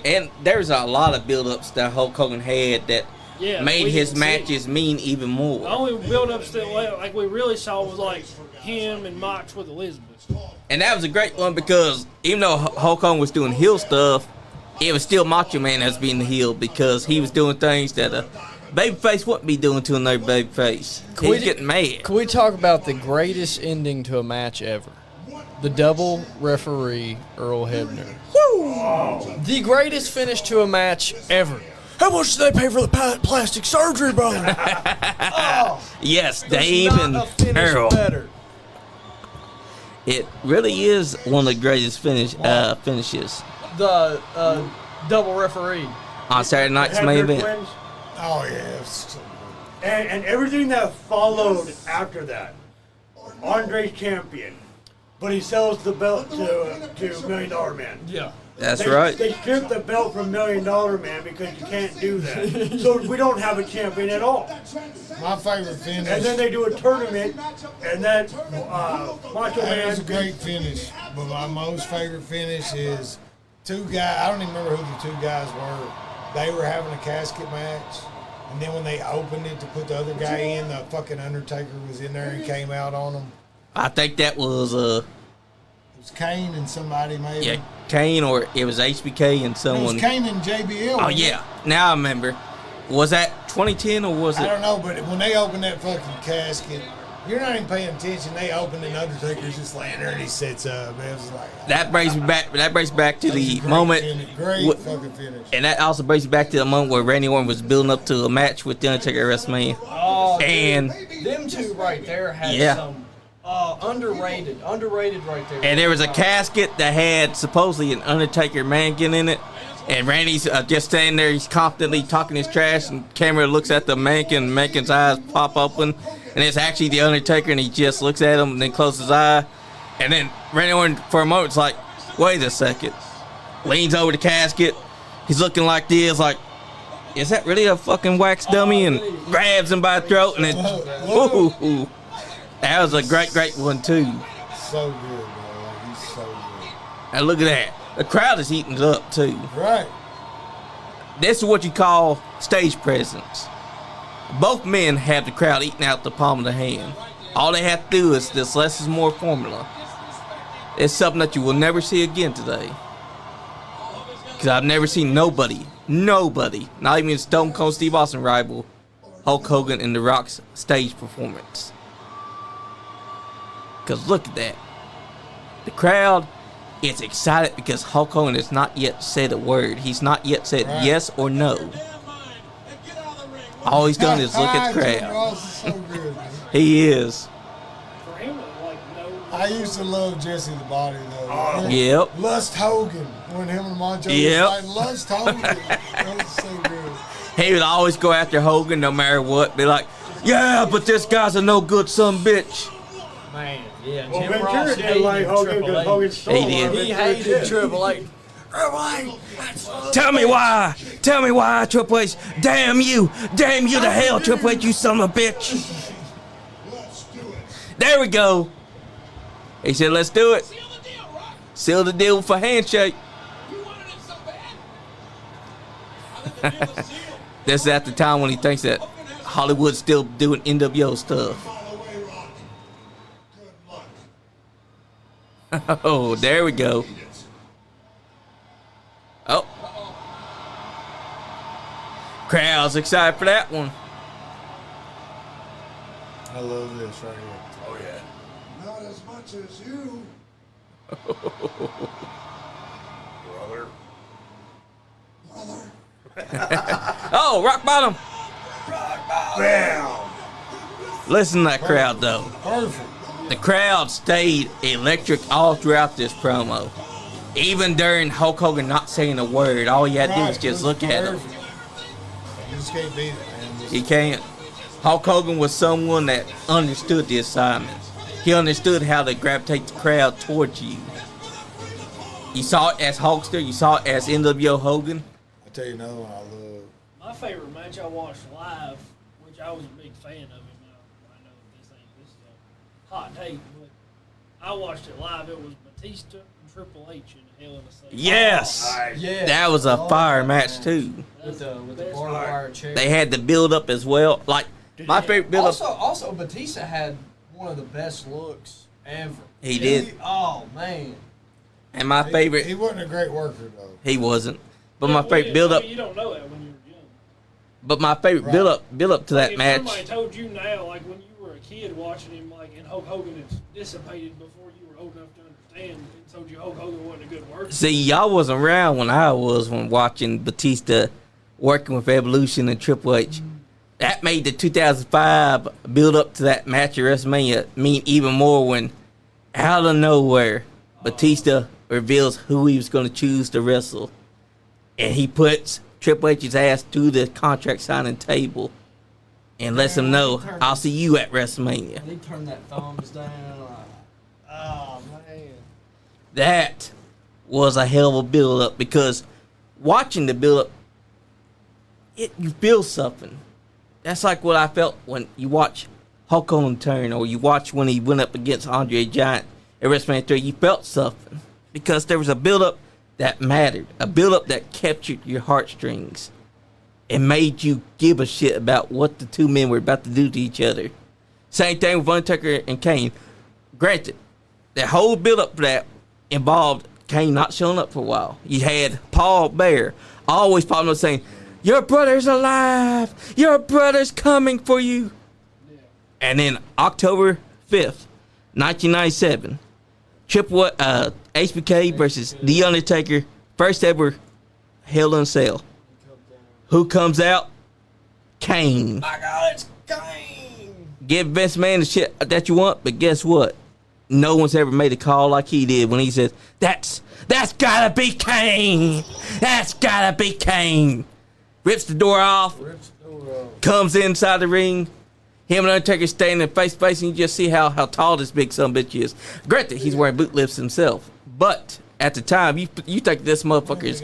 And there's a lot of build-ups that Hulk Hogan had that Yeah, made we his didn't see. matches mean even The more. only build ups that like we really saw was like him and Mox with Elizabeth. And that was a great one because even though Hulk Hogan was doing heel stuff, it was still Macho Man as being the heel because he was doing things that a babyface wouldn't be doing to another babyface. He was getting mad. Can we talk about the greatest ending to a match ever? The double referee Earl Hebner. Woo! The greatest finish to a match ever. How much did they pay for the plastic surgery, brother? Yes, There's Dave not and a finish Earl. better. It really is one of the greatest finishes The double referee. on Saturday night's Had main their event. twins, Oh yeah. and everything that followed after that. Andre's champion. but he sells the belt to $1 Million Man. Yeah. That's right. They stripped the belt from $1 Million Man because you can't do that. So we don't have a champion at all. My favorite finish. And then they do a tournament, and then Macho That Man. was a great finish, but my most favorite finish is two guys. I don't even remember who the two guys were. They were having a casket match, and then when they opened it to put the other guy in, the fucking Undertaker was in there and came out on them. I think that was It was Kane and somebody maybe. yeah, Kane, or it was HBK and It was someone. Kane and JBL. Oh wasn't it? yeah, now I remember. Was that 2010 or was I it? don't know, but when they opened that fucking casket, you're not even paying attention. They opened and Undertaker's just laying there and he sits up. It was like That brings me back. That brings back to that was a the great moment. finish, great wh- fucking finish. And that also brings me back to the moment where Randy Orton was building up to a match with The Undertaker at WrestleMania. Oh, dude, And them two right there had Yeah. some underrated right there. and there was a casket that had supposedly an Undertaker mannequin in it. And Randy's just standing there. He's confidently talking his trash, and camera looks at the mannequin. And mannequin's eyes pop open, and it's actually the Undertaker. And he just looks at him, and then closes his eye. And then Randy Orton, for a moment, is like, "Wait a second." Leans over the casket. He's looking like this, like, "Is that really a fucking wax dummy?" And grabs him by the throat, and then, ooh, that was a great one too. So good, bro. He's so good. And look at that. The crowd is eating it up too. Right. This is what you call stage presence. Both men have the crowd eating out the palm of the hand. All they have to do is this less is more formula. It's something that you will never see again today. Because I've never seen nobody, not even Stone Cold Steve Austin rival Hulk Hogan in The Rock's stage performance. Because look at that. The crowd is excited because Hulk Hogan has not yet said a word. He's not yet said yes or no. All he's done is look at the Jim crowd. Ross is so good, man. He is. For him, like, no. I used to love Jesse the Body though. Yep. Lust Hogan when him and Macho Yep. was fighting. Lust Hogan. That was so good. He would always go after Hogan no matter what. Be like, yeah, but this guy's a no good son bitch. Man, yeah. Well, Jim Ventura Ross didn't like hated Hogan Triple because H. Hogan stole He did. one of He Ventura's hated shit. Triple H. Tell me why. Tell me why, Triple H. Damn you to hell, Triple H, you son of a bitch. There we go. He said, let's do it. Seal the deal for handshake. This is at the time when he thinks that Hollywood's still doing NWO stuff. Oh, there we go. Oh. Crowd's excited for that one. I love this right here. Oh, yeah. Not as much as you. Brother. Oh, rock bottom. Bam! Listen to that crowd, though. Perfect. The crowd stayed electric all throughout this promo. Even during Hulk Hogan not saying a word, all you had to do was just look at him. You just can't beat it, man. Just- You can't. Hulk Hogan was someone that understood the assignment. He understood how to gravitate the crowd towards you. You saw it as Hulkster. You saw it as NWO Hogan. I'll tell you another one I love. My favorite match I watched live, which I was a big fan of him. I know this is a hot take, but I watched it live. It was Batista and Triple H in Hell in a Cell. Yes. Yeah. That was a fire match, too. With the barbed wire chair. They had the build up as well. Like, my favorite build up. Also, Batista had one of the best looks ever. He did. Oh, man. And my favorite. He wasn't a great worker though. He wasn't. But my favorite build up. You don't know that when you were young. But my favorite build up to that If match. somebody told you now, like when you were a kid watching him, like and Hulk Hogan had dissipated before you were old enough to understand, and told you Hulk Hogan wasn't a good worker. See, y'all wasn't around when I was when watching Batista working with Evolution and Triple H. That made the 2005 build up to that match at WrestleMania mean even more when, out of nowhere, Batista reveals who he was going to choose to wrestle. And he puts Triple H's ass through the contract signing table and lets him know, I'll see you at WrestleMania. He turned that thumbs down. Oh man. That was a hell of a build up because watching the build up, you feel something. That's like what I felt when you watch Hulk Hogan turn, or you watch when he went up against Andre the Giant at WrestleMania 3. You felt something because there was a build up that mattered, a build up that captured your heartstrings and made you give a shit about what the two men were about to do to each other. Same thing with Undertaker and Kane. Granted, that whole build up for that involved Kane not showing up for a while. You had Paul Bear always popping up saying, "Your brother's alive. Your brother's coming for you." Yeah. And then October 5th, 1997, HBK versus The Undertaker, first ever Hell in a Cell. Who comes out? Kane. My God, it's Kane. Give Vince McMahon the shit that you want, but guess what? No one's ever made a call like he did when he says, That's gotta be Kane. That's gotta be Kane." Rips the door off. Comes inside the ring. Him and Undertaker standing face to face, and you just see how tall this big son of a bitch is. Granted, he's wearing boot lifts himself, but at the time, you think this motherfucker's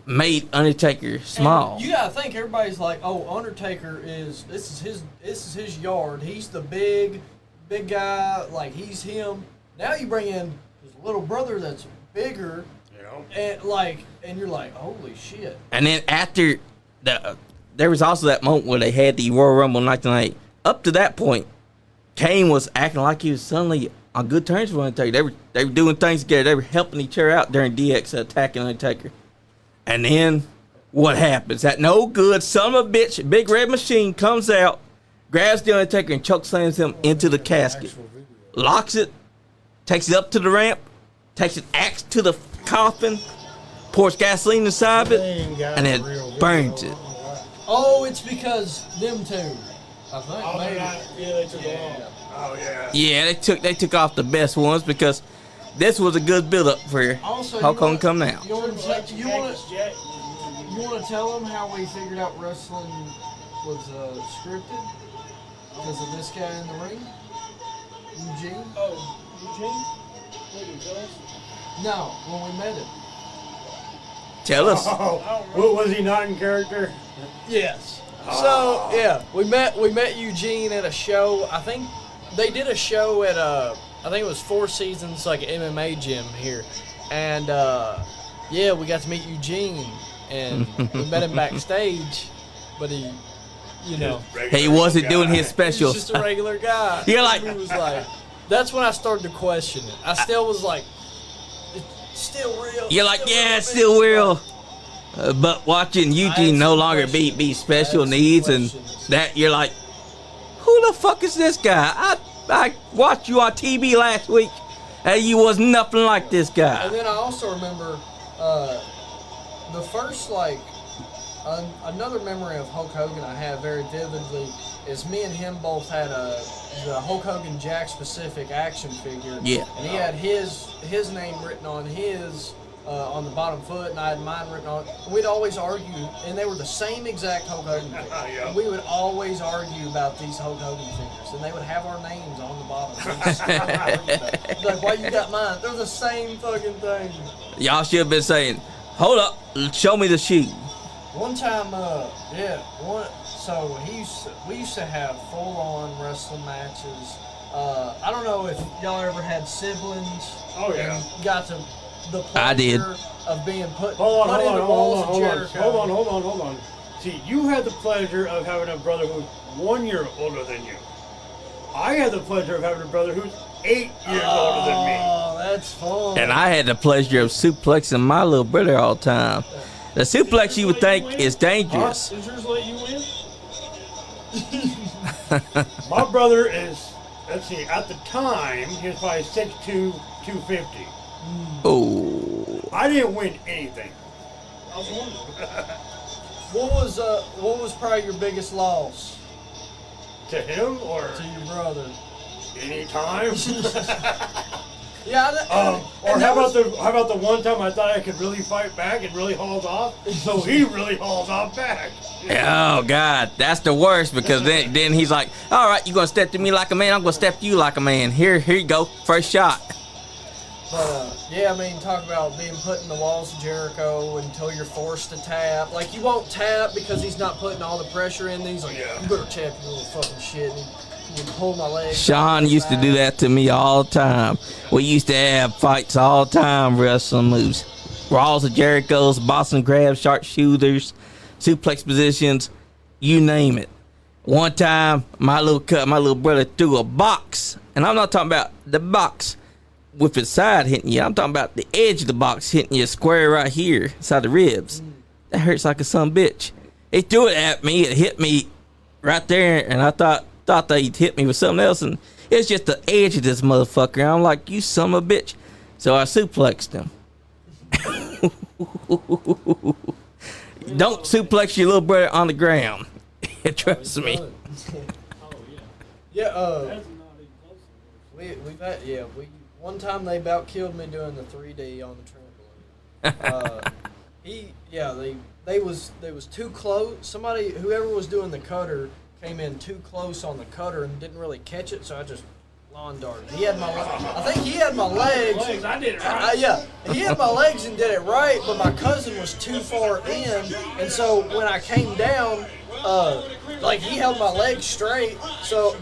made Undertaker small. And you gotta think everybody's like, "Oh, Undertaker this is his yard. He's the big guy. Like he's him." Now you bring in his little brother that's bigger, and you're like, "Holy shit!" And then after there was also that moment where they had the Royal Rumble 1998. Up to that point, Kane was acting like he was suddenly on good terms with Undertaker. They were doing things together. They were helping each other out during DX attacking Undertaker. And then what happens? That no good son of a bitch, Big Red Machine comes out, grabs the Undertaker and chokeslams him into the casket, locks it, takes it up to the ramp, takes an axe to the coffin, pours gasoline inside of it, and then burns it. Oh, it's because them two. I think maybe. Yeah, they took it off. Oh yeah. Yeah, they took off the best ones because this was a good build up for Also, Hulk Hogan coming out. You want to tell them how we figured out wrestling was scripted because of this guy in the ring, Eugene? Oh, Eugene? What did you tell us? No, when we met him. Tell us. Oh, was he not in character? Yes. So yeah, we met Eugene at a show. I think they did a show at I think it was Four Seasons, like an MMA gym here, and yeah, we got to meet Eugene, and we met him backstage, but he wasn't doing his He was special. just a regular guy. You're like- He was like, that's when I started to question it. I still was like, it's still real. You're like, yeah, it's still real. But watching Eugene no longer be special needs and that, you're like, who the fuck is this guy? I watched you on TV last week and you was nothing like this guy. And then I also remember the first, another memory of Hulk Hogan I have very vividly is me and him both had the Hulk Hogan Jack specific action figure. Yeah. And he had his name written on his on the bottom foot, and I had mine written on. We'd always argue, and they were the same exact Hulk Hogan figures. Yeah. We would always argue about these Hulk Hogan figures, and they would have our names on the bottom. Like, why you got mine? They're the same fucking thing. Y'all should have been saying, hold up, show me the shoe. One time, so we used to have full-on wrestling matches. I don't know if y'all ever had siblings. Oh yeah. And got to the I did. pleasure of being put in the Hold walls of Jericho. on. See, you had the pleasure of having a brother who's 1 year older than you. I had the pleasure of having a brother who's 8 years older than me. Oh, that's fun. And I had the pleasure of suplexing my little brother all the time. The suplex you would think is dangerous. Did yours let you win? My brother is, let's see, at the time, he was probably 6'2", 250. Oh. I didn't win anything. I was wondering. What was probably your biggest loss To him or to your brother? any time? Yeah. Or how about the one time I thought I could really fight back and really hauled off, so he really hauls off back. Oh God, that's the worst because then he's like, all right, you gonna step to me like a man, I'm gonna step to you like a man. Here you go, first shot. But yeah, I mean, talk about being put in the walls of Jericho until you're forced to tap. Like, you won't tap because he's not putting all the pressure in. He's like, you better tap, you little fucking shit. And he would pull my leg. Sean used to do that to me all the time. We used to have fights all the time, wrestling moves. Walls of Jericho's, Boston crabs, sharpshooters, suplex positions, you name it. One time, my little brother threw a box, and I'm not talking about the box with its side hitting you. I'm talking about the edge of the box hitting you square right here, inside the ribs. That hurts like a son of a bitch. He threw it at me. It hit me right there, and I thought they'd hit me with something else, and it's just the edge of this motherfucker. I'm like, you son of a bitch. So I suplexed him. Don't suplex your little brother on the ground. Trust me. We've had one time they about killed me doing the 3D on the trampoline. They was too close. Whoever was doing the cutter came in too close on the cutter and didn't really catch it, so I just lawn darted. I think he had my legs. I did it right. He had my legs and did it right, but my cousin was too far in, and so when I came down, he held my legs straight,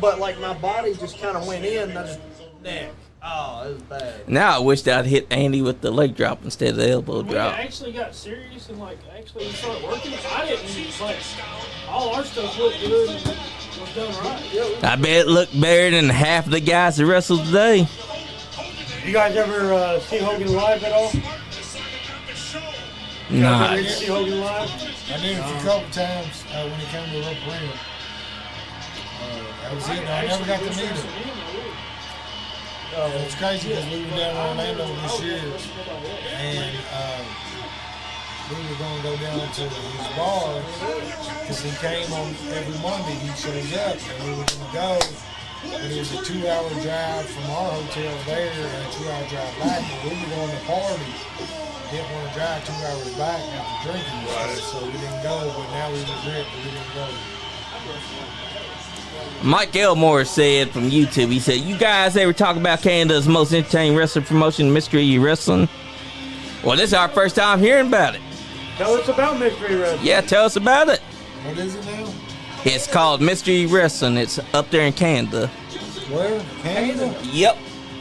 but my body just kind of went in, and I just neck. Oh, it was bad. Now I wish that I'd hit Andy with the leg drop instead of the elbow drop. We actually got serious and actually started working. I didn't all our stuff looked good and was done right. I bet it looked better than half of the guys that wrestled today. You guys ever see Hogan live at all? Nah. Ever see Hogan live? I did it a couple times when he came to Rope Arena. That was it. I never got to meet him. It was crazy because we were down in Orlando this year, and we were going to go down to his bar because he came on every Monday. He shows up, and we were going to go, but it was a 2-hour drive from our hotel there and a 2-hour drive back. But we were going to party. Didn't want to drive 2 hours back after drinking, so we didn't go. But now we regret that we didn't go. Mike Elmore said from YouTube, he said, you guys ever talk about Canada's most entertaining wrestling promotion, Mystery Wrestling? Well, this is our first time hearing about it. Tell us about Mystery Wrestling. Yeah, tell us about it. What is it now? It's called Mystery Wrestling. It's up there in Canada. Where? Canada? Yep.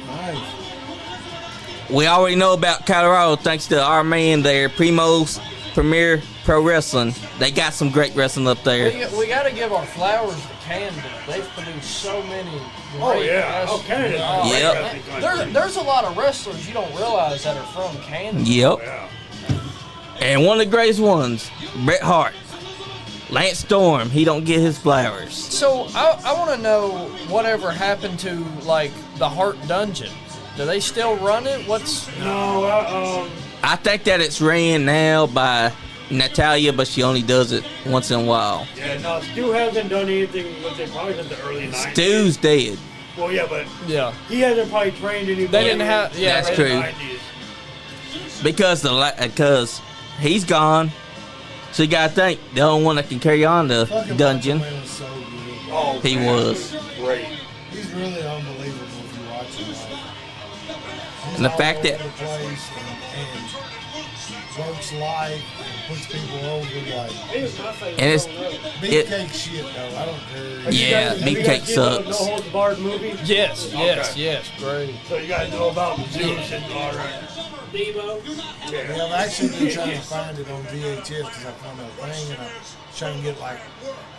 Nice. We already know about Colorado thanks to our man there, Primo's Premier Pro Wrestling. They got some great wrestling up there. We got to give our flowers to Canada. They've produced so many great wrestlers. Canada. Yep. There's a lot of wrestlers you don't realize that are from Canada. Yep. And one of the greatest ones, Bret Hart. Lance Storm, he don't get his flowers. So I want to know whatever happened to the Hart Dungeon. Do they still run it? I think that it's ran now by Natalia, but she only does it once in a while. Yeah, no, Stu hasn't done anything with it probably since the early 90s. Stu's dead. Well, yeah, but he hasn't probably trained anybody. They didn't have. Yeah, that's true. 90s. Because he's gone. So you gotta think the only one that can carry on the dungeon. Was so good. Oh, He man, was. great. He's really unbelievable if you watch him. He's And the all fact over that- the place and works life and puts people over He was my favorite. And it's- growing up. beefcake shit though. I don't care. Have you Yeah, guys- have you Beefcake guys seen the sucks. No Holds Barred movie? Yes, Okay. yes, great. So you guys know about Zeus and all right. Debo. Yeah, I've actually been trying to find it on VHS because I found that thing and I'm trying to get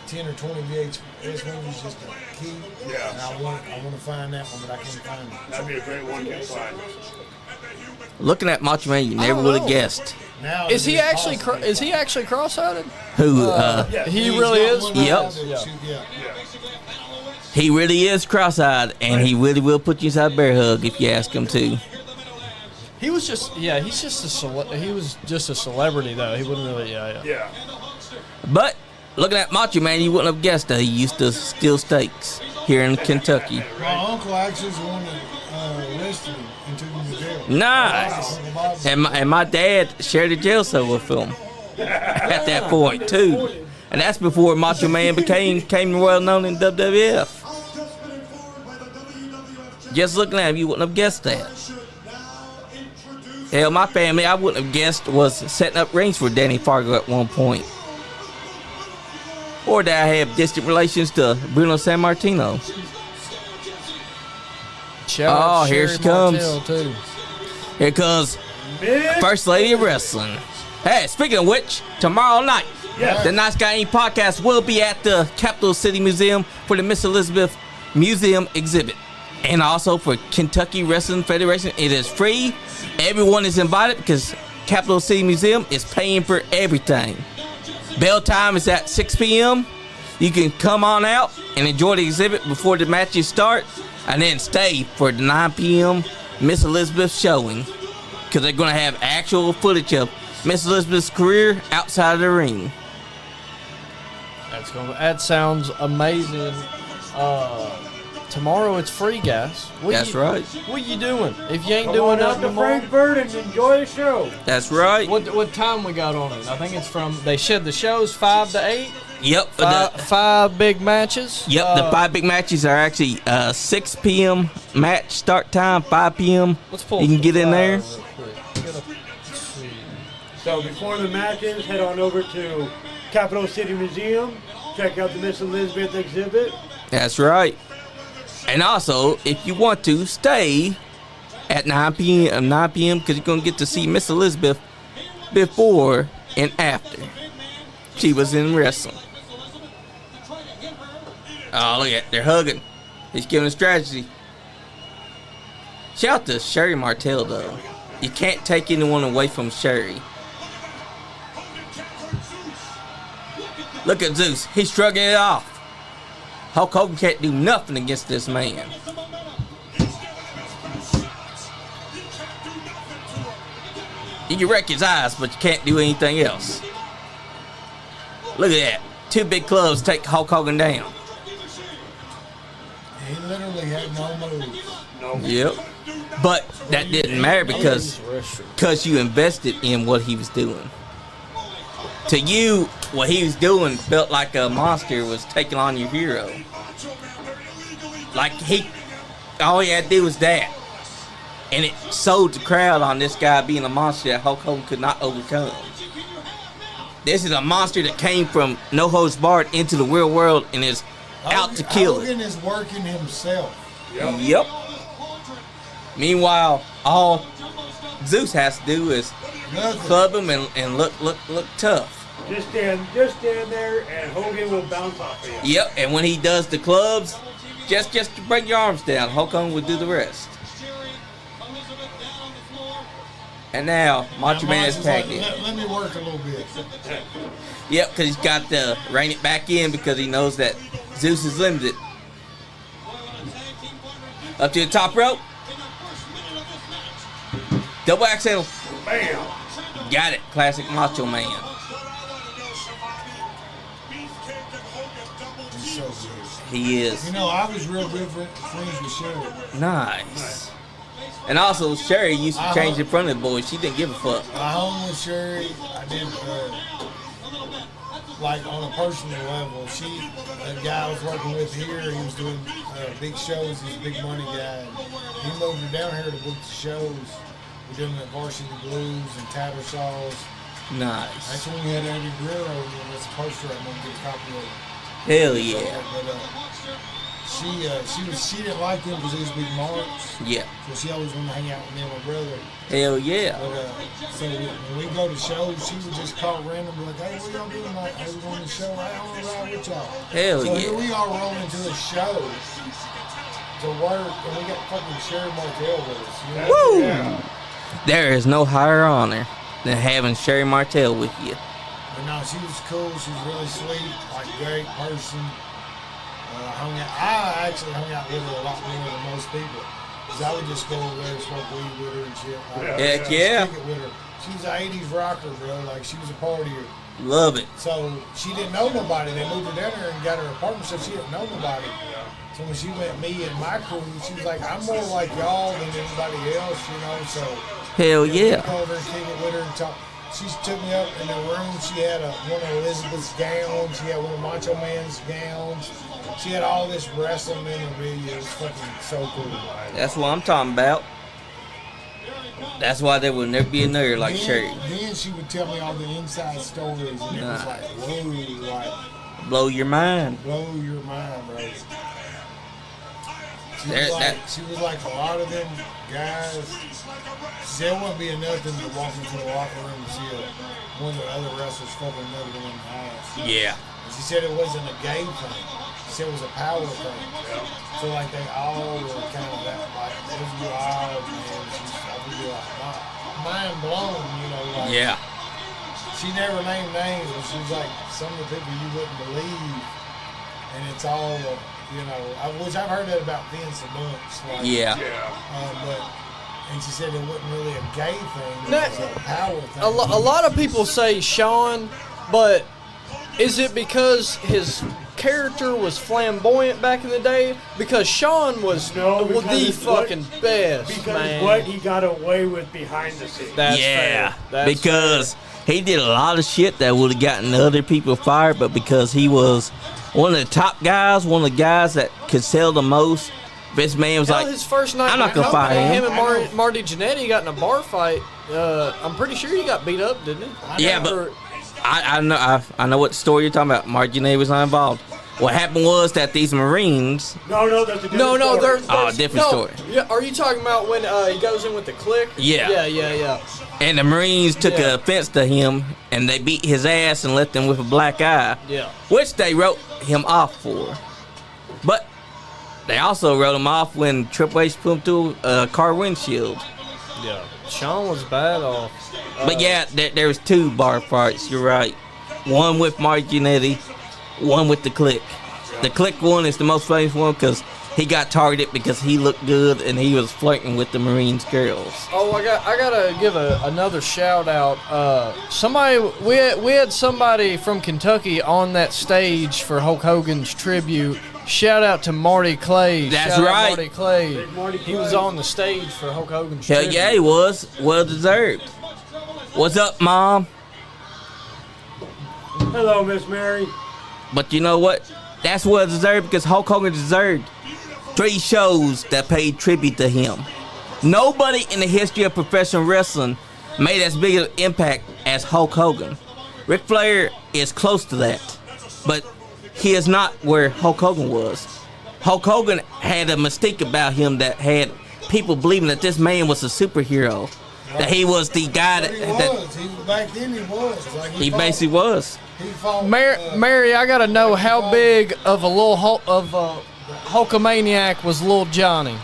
10 or 20 VHS movies just to keep. Yeah. And I want to find that one, but I can't find it. That'd be a great one to find. Looking at Macho Man, you never would have guessed. Now Is it he actually possible. is he actually cross-eyed? Who? He He's really got is. one Yep. eye that shoot- yeah. He really is cross-eyed, and he really will put you inside a bear hug if you ask him to. He was just he's just he was just a celebrity though. He wouldn't really Yeah. But looking at Macho Man, you wouldn't have guessed that he used to steal steaks here in Kentucky. My uncle actually is the one that arrested him and took him to jail. Nice. Uncle Bob. And my dad shared a jail cell with him at that point too, and that's before Macho Man became well known in WWF. Just looking at him, you wouldn't have guessed that. Hell, my family, I wouldn't have guessed was setting up rings for Danny Fargo at one point, or that I have distant relations to Bruno Sammartino. Shout out to here Sherry she comes. Martel, too. Here comes First Lady of Wrestling. Hey, speaking of which, tomorrow night, the Nice Guy Andy podcast will be at the Capital City Museum for the Miss Elizabeth Museum exhibit. And also for Kentucky Wrestling Federation. It is free. Everyone is invited because Capital City Museum is paying for everything. Bell time is at 6 p.m. You can come on out and enjoy the exhibit before the matches start, and then stay for the 9 p.m. Miss Elizabeth showing, because they're going to have actual footage of Miss Elizabeth's career outside of the ring. That sounds amazing. Tomorrow it's free, guys. That's right. What you doing? If you ain't Come doing on out nothing to tomorrow, Frankfurt and enjoy the show. That's right. what time we got on it? I think it's from. They said the show's 5 to 8. Yep. Five big matches. Yep, the 5 big matches are actually 6 p.m. match start time, 5 p.m. Let's pull. You can get in there. real quick. Let's see. So before the matches, head on over to Capital City Museum. Check out the Miss Elizabeth exhibit. That's right. And also, if you want to, stay at 9 p.m. because you're going to get to see Miss Elizabeth before and after she was in wrestling. Oh, look at it. They're hugging. He's giving a strategy. Shout out to Sherry Martel, though. You can't take anyone away from Sherry. Look at Zeus. He's shrugging it off. Hulk Hogan can't do nothing against this man. You can wreck his eyes, but you can't do anything else. Look at that. 2 big clubs take Hulk Hogan down. He literally had no moves. Yep. But that didn't matter because you invested in what he was doing. To you, what he was doing felt like a monster was taking on your hero. Like all he had to do was that. And it sold the crowd on this guy being a monster that Hulk Hogan could not overcome. This is a monster that came from No Holds Barred into the real world and is out to kill it. Hogan is working himself. Yep. Meanwhile, all Zeus has to do is club him and look tough. Just stand there, and Hogan will bounce off of you. Yep, and when he does the clubs, just to bring your arms down, Hulk Hogan will do the rest. And now, Macho Man is tagged in. Let me work a little bit. Yep, because he's got to rein it back in because he knows that Zeus is limited. Up to the top rope. Double axe handle. Bam! Got it. Classic Macho Man. He's so good. He is. You know, I was real good friends with Sherry. Nice. And also, Sherry used to change in front of the boys. She didn't give a fuck. I hung with Sherry. I did, like, on a personal level. The guy I was working with here, he was doing big shows. He's a big money guy. He moved her down here to book the shows. We did them at Varsity Blues and Tattersalls. Nice. That's when we had Eddie Guerrero, and that's a poster I'm gonna get a copy of. Hell yeah. But she didn't like him because he was big marks. Yeah. So she always wanted to hang out with me and my brother. Hell yeah. But so when we go to shows, she would just call random, be like, "Hey, what y'all doing? Like, hey, we going to the show? I want to ride with y'all." Hell so yeah. here we all roll into a show to work, and we got fucking Sherry Martel with us. You know? Woo! Yeah. There is no higher honor than having Sherry Martel with you. But no, she was cool. She was really sweet, like great person. I actually hung out with her a lot more than most people. Because I would just go over there and smoke weed with her and shit. Heck yeah. Kick it with her. She was an 80s rocker, bro. Like, she was a partier. Love it. So she didn't know nobody. They moved her down there and got her apartment, so she didn't know nobody. So when she met me and my crew, she was like, I'm more like y'all than anybody else, you know. So Hell yeah. I called her and kick it with her and talk. She took me up in the room. She had one of Elizabeth's gowns. She had one of Macho Man's gowns. She had all this wrestling memorabilia. It was fucking so cool. That's what I'm talking about. That's why there will never be another like Sherry. Then she would tell me all the inside stories, and it was like, whoa, like Blow your mind. blow your mind, bro. She was like a lot of them guys. There wouldn't be nothing to walk into the locker room and see one of the other wrestlers fucking another one in the ass. Yeah. And she said it wasn't a gay thing. She said it was a power thing. So like they all were kind of that like it was wild, man. I would be like mind blown, you know. Like, Yeah. She never named names, but she was like some of the people you wouldn't believe, and it's all, you know, which I've heard that about Vince a bunch. Like, Yeah. And she said it wasn't really a gay thing; Now, it was a power thing. A lot of people say Shawn, but is it because his character was flamboyant back in the day? Because Shawn was because the it's what- fucking best, Because man. what he got away with behind the scenes. That's Yeah. fair. That's Because he did a lot of shit that would have gotten other people fired, but because he was one of the top guys, one of the guys that could sell the most, this man was Hell, like, his first night I'm not gonna in fire company, him. and Marty Jannetty got in a bar fight. I'm pretty sure he got beat up, didn't he? Yeah, but I know what story you're talking about. Marginet was not involved. What happened was that these Marines. No, that's a different No, story. Different story. Yeah, are you talking about when he goes in with the click? Yeah. Yeah. And the Marines took Yeah. offense to him, and they beat his ass and left him with a black eye. Yeah. Which they wrote him off for. But they also wrote him off when Triple H put him through a car windshield. Yeah. Shawn was bad off. But yeah, there was 2 bar fights. You're right. One with Marginetti, one with the Click. The Click one is the most famous one because he got targeted because he looked good and he was flirting with the Marines girls. Oh, I gotta give another shout out. We had somebody from Kentucky on that stage for Hulk Hogan's tribute. Shout out to Marty Clay. That's Shout out right. Marty Clay. Big Marty He was Clay. on the stage for Hulk Hogan's Hell tribute. yeah, he was. Well deserved. What's up, Mom? Hello, Miss Mary. But you know what? That's well deserved because Hulk Hogan deserved 3 shows that paid tribute to him. Nobody in the history of professional wrestling made as big an impact as Hulk Hogan. Ric Flair is close to that, but he is not where Hulk Hogan was. Hulk Hogan had a mystique about him that had people believing that this man was a superhero, that he was the guy But he that was. Back then he was. Like he basically was. He fought, Mary, I gotta know how big of a Hulkamaniac was Lil Johnny.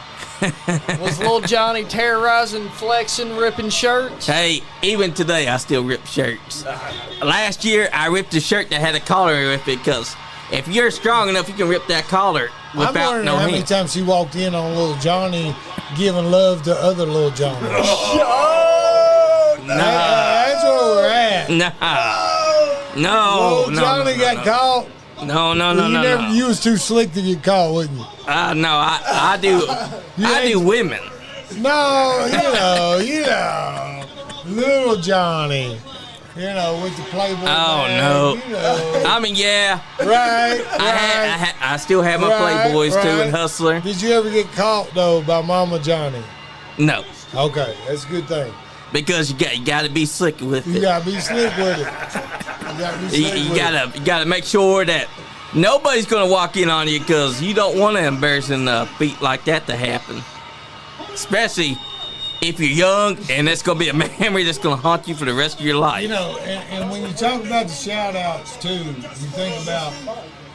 Was Lil Johnny terrorizing, flexing, ripping shirts? Hey, even today I still rip shirts. Last year I ripped a shirt that had a collar with it because if you're strong enough, you can rip that collar I'm without wondering no how many hint. times she walked in on little Johnny giving love to other little Johnny. That's where we're at. No, Little Johnny got caught. No. You was too slick to get caught, wasn't you? No, I do. I do women. No, you know, little Johnny. You know, with the Playboy. Oh bag, no. You know. I mean, yeah. Right. I still have my Playboys too and Hustler. Did you ever get caught though by Mama Johnny? No, Okay, that's a good thing. because you got to be slick with You it. gotta be slick with it. You gotta be slick You with gotta make sure that nobody's gonna walk in on you because you don't want an embarrassing feat like that to happen. Especially if you're young and it's gonna be a memory that's gonna haunt you for the rest of your it. life. You know, and when you talk about the shout outs too, you think about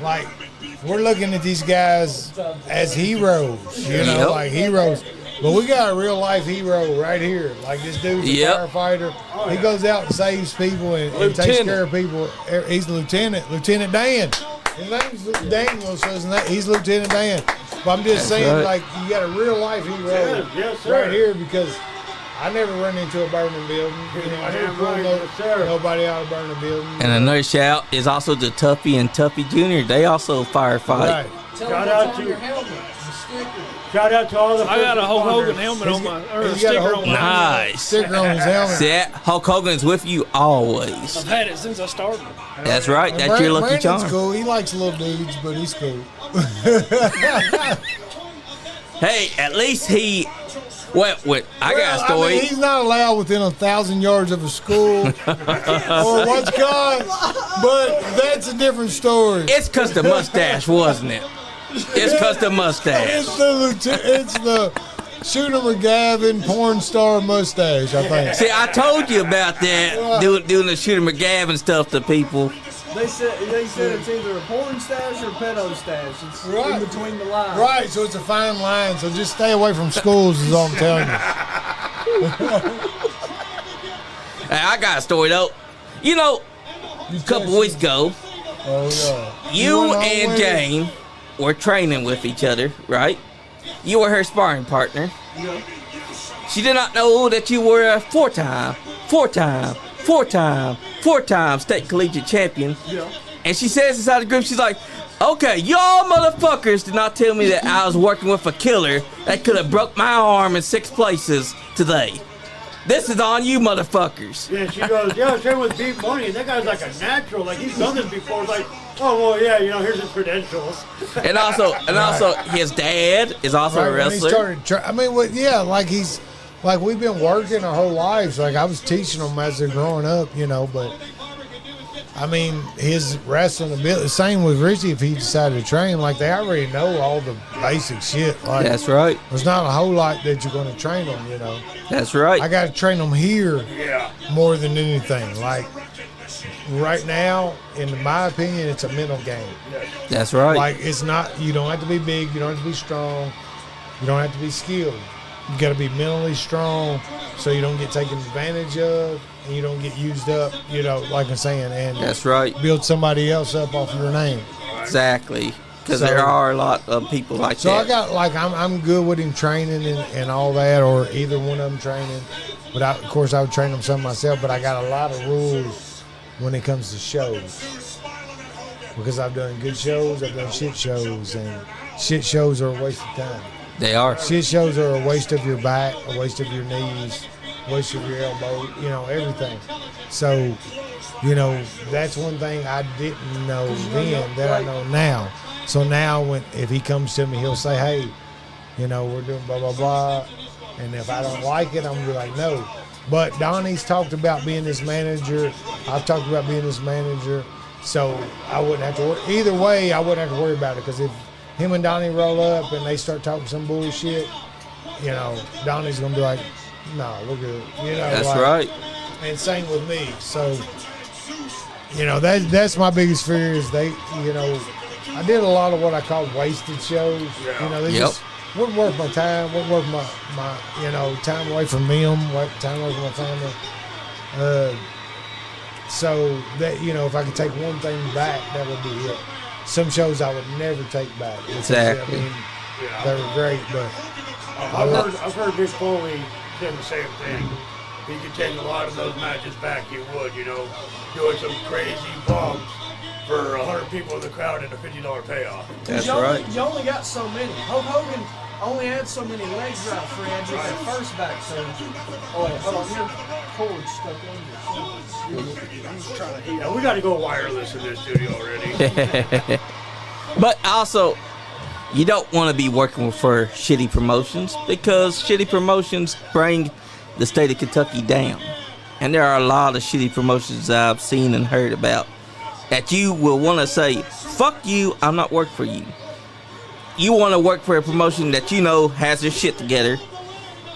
like we're looking at these guys as heroes, you know, Yep. like heroes. But we got a real life hero right here. Like this dude's a Yep. firefighter. He goes out and saves people and takes Lieutenant. care of people. He's the Lieutenant Dan. His name's Daniel, so he's Lieutenant Dan. But I'm just saying, right. like, you got a real life hero Yes, sir. right here because I never run into a burning building. You know, I never Damn pulled right, no, yes, sir. nobody out of a burning building. And another shout is also to Tuffy and Tuffy Jr. They also firefight. Right. Tell Shout them out what's on to- your helmet. The sticker. Shout out to all the. I got a Hulk first Hogan responders. helmet on my, or a he's got a sticker Hulk on my. Nice. Sticker on his helmet. See that? Hulk Hogan is with you always. I've had it since I started. That's right. And That's your lucky Brandon's charm. cool. He likes little dudes, but he's cool. Hey, at least he. What? I got a I story. mean, he's not allowed within 1,000 yards of a school or what's called, but that's a different story. It's because the mustache, wasn't it? It's because the mustache. It's the Shooter McGavin porn star mustache, I think. See, I told you about that, doing the Shooter McGavin stuff to people. They said it's either a porn stash or a pedo stash. It's Right. in between the lines. Right, so it's a fine line. So just stay away from schools is all I'm telling you. Hey, I got a story though. You know, a couple weeks ago, Oh, yeah. you went on and with it. Jane were training with each other, right? You were her sparring partner. Yeah. She did not know that you were a four-time state collegiate champion. Yeah. And she says inside the group, she's like, okay, y'all motherfuckers did not tell me that I was working with a killer that could have broke my arm in 6 places today. This is on you motherfuckers. Yeah, she goes, yeah, I was training with Bmoney, and that guy's like a natural. Like, he's done this before. It's like, oh, well, yeah, you know, here's his credentials. And also his dad is also a Right, when he wrestler. started, yeah, like we've been working our whole lives. Like I was teaching them as they're growing up, you know. But I mean, his wrestling ability. Same with Richie. If he decided to train, like they already know all the basic shit. Like That's right. there's not a whole lot that you're going to train them, you know. That's right. I got to train them here Yeah. more than anything. Like right now, in my opinion, it's a mental game. That's right. Like it's not. You don't have to be big. You don't have to be strong. You don't have to be skilled. You got to be mentally strong so you don't get taken advantage of and you don't get used up. You know, like I'm saying, and That's right. build somebody else up off your name. Exactly. Because So- there are a lot of people like So that. I got like I'm good with him training and all that, or either one of them training. But of course I would train them some myself. But I got a lot of rules when it comes to shows because I've done good shows, I've done shit shows, and shit shows are a waste of time. They are. Shit shows are a waste of your back, a waste of your knees, a waste of your elbow, you know, everything. So, you know, that's one thing I didn't know then that I know now. So now if he comes to me, he'll say, hey, you know, we're doing blah, blah, blah. And if I don't like it, I'm going to be like, no. But Donnie's talked about being this manager. I've talked about being this manager. So I wouldn't have to worry. Either way, I wouldn't have to worry about it because if him and Donnie roll up and they start talking some bullshit, you know, Donnie's going to be like, no, we're good. You know, That's like, right. And same with me. So, you know, that's my biggest fear is they, you know, I did a lot of what I call wasted shows. You know, they Yep. just wouldn't work my time, wouldn't work my you know, time away from them, time away from my family. So that, you know, if I could take one thing back, that would be it. Some shows I would never take back. Because, Exactly. I mean, they were great, but I've heard Mick Foley say the same thing. If he could take a lot of those matches back, he would, you know, doing some crazy bumps for 100 people in the crowd and a $50 payoff. That's you only, right. You only got so many. Hulk Hogan only had so many leg drop friends with that first back surgery. Oh, wait, hold on. Your cord's stuck under. He's trying to Yeah, we got to go wireless in this studio already. But also, you don't want to be working for shitty promotions because shitty promotions bring the state of Kentucky down. And there are a lot of shitty promotions that I've seen and heard about that you will want to say, fuck you, I'm not working for you. You want to work for a promotion that you know has their shit together.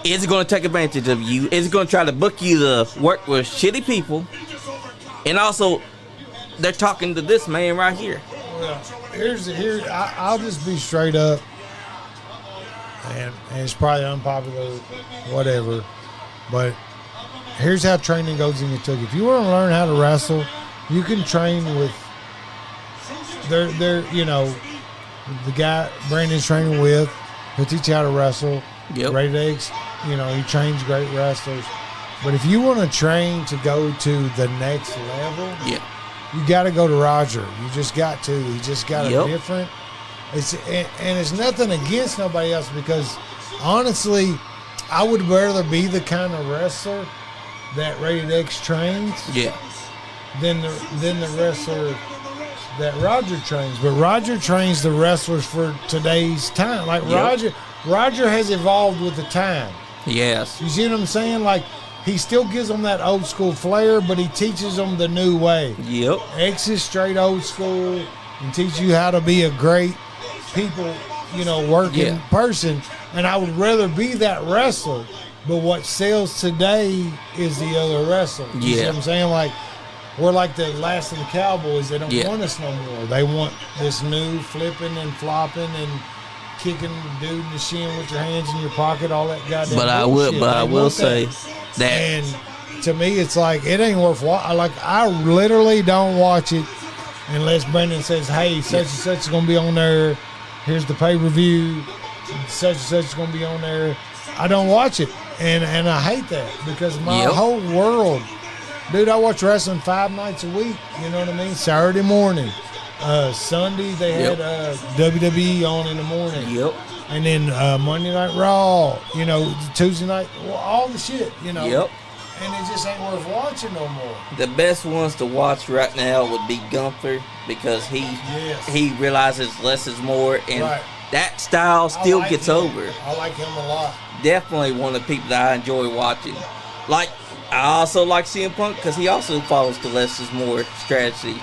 Is going to take advantage of you. Is going to try to book you to work with shitty people. And also, they're talking to this man right here. I'll just be straight up, and it's probably unpopular, whatever, but here's how training goes in Kentucky. If you want to learn how to wrestle, you can train with you know, the guy Brandon's training with. He'll teach you how to wrestle. Yep. Great eggs. You know, he trains great wrestlers. But if you want to train to go to the next level, Yeah. you got to go to Roger. You just got to. He just got Yep. a different. And it's nothing against nobody else because honestly, I would rather be the kind of wrestler that Rated X trains Yeah. than the wrestler that Roger trains. But Roger trains the wrestlers for today's time. Like Yep. Roger has evolved with the time. Yes. You see what I'm saying? Like he still gives them that old school flair, but he teaches them the new way. Yep. X is straight old school and teach you how to be a great people, working Yeah. person. And I would rather be that wrestler. But what sells today is the other wrestler. You see Yeah. what I'm saying? Like we're like the last of the Cowboys. They don't Yeah. want us no more. They want this new flipping and flopping and kicking dude in the shin with your hands in your pocket, all that goddamn But I bullshit. will They want say that And to me, it's like it ain't worth watching. Like I literally don't watch it unless Brendan says, "Hey, such and such is gonna be on there. Here's the pay-per-view. Such and such is gonna be on there." I don't watch it, and I hate that because my Yep. whole world, dude. I watch wrestling 5 nights a week. You know what I mean? Saturday morning, Sunday they Yep. had WWE on in the morning. Yep. And then Monday Night Raw, Tuesday night, all the shit, Yep. And it just ain't worth watching no more. The best ones to watch right now would be Gunther because Yes. he realizes less is more, and Right. that style still I like gets him. over. I like him a lot. Definitely one of the people that I enjoy watching. Like I also like CM Punk because he also follows the less is more strategy.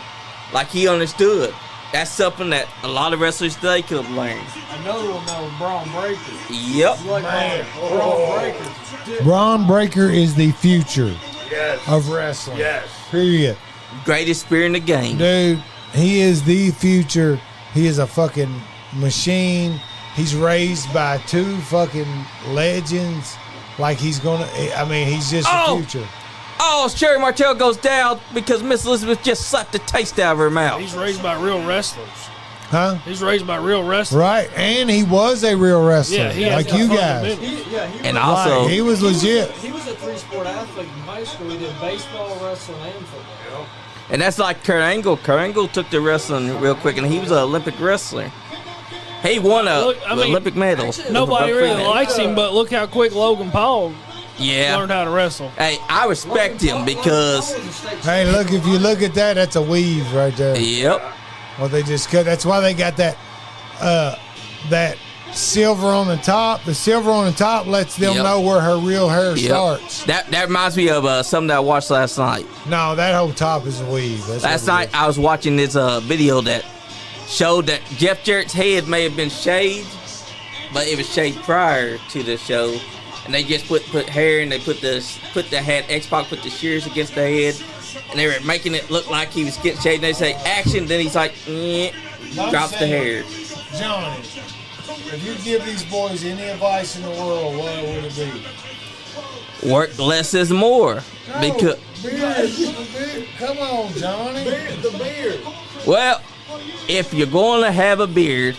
Like he understood. That's something that a lot of wrestlers today could have learned. Another one that was Braun Breaker. Yep. Like Man. Braun Breaker. Braun Breaker is the future Yes. of wrestling. Yes. Period. Greatest spear in the game. Dude, he is the future. He is a fucking machine. He's raised by 2 fucking legends. Like he's he's just the future. Oh, Sherry Martel goes down because Miss Elizabeth just slapped the taste out of her mouth. He's raised by real wrestlers. Huh? He's raised by real wrestlers. Right. And he was a real wrestler. Yeah, he has like the you guys. fundamentals. And also, Right. He was legit. He was a 3-sport athlete in high school. He did baseball, wrestling, and football. and that's like Kurt Angle. Kurt Angle took to wrestling real quick, and he was an Olympic wrestler. He won a Look, I mean, Olympic medal. Nobody really likes him, but look how quick Logan Paul Yeah. learned how to wrestle. Hey, I respect him because, Hey, look, if you look at that, that's a weave right there. yep, Well, they just cut. That's why they got that silver on the top. The silver on the top lets them Yep. know where her real hair yep. starts. That reminds me of something that I watched last night. No, that whole top is a weave. That's Last what it night is. I was watching this video that showed that Jeff Jarrett's head may have been shaved, but it was shaved prior to the show, and they just put hair and they put the head. X-Pac put the shears against the head, and they were making it look like he was getting shaved. And they say action, then he's like, drops the hair. Johnny, if you give these boys any advice in the world, what would it be? Work less is more. Because Beard. Come on, Johnny. The beard. well, if you're going to have a beard,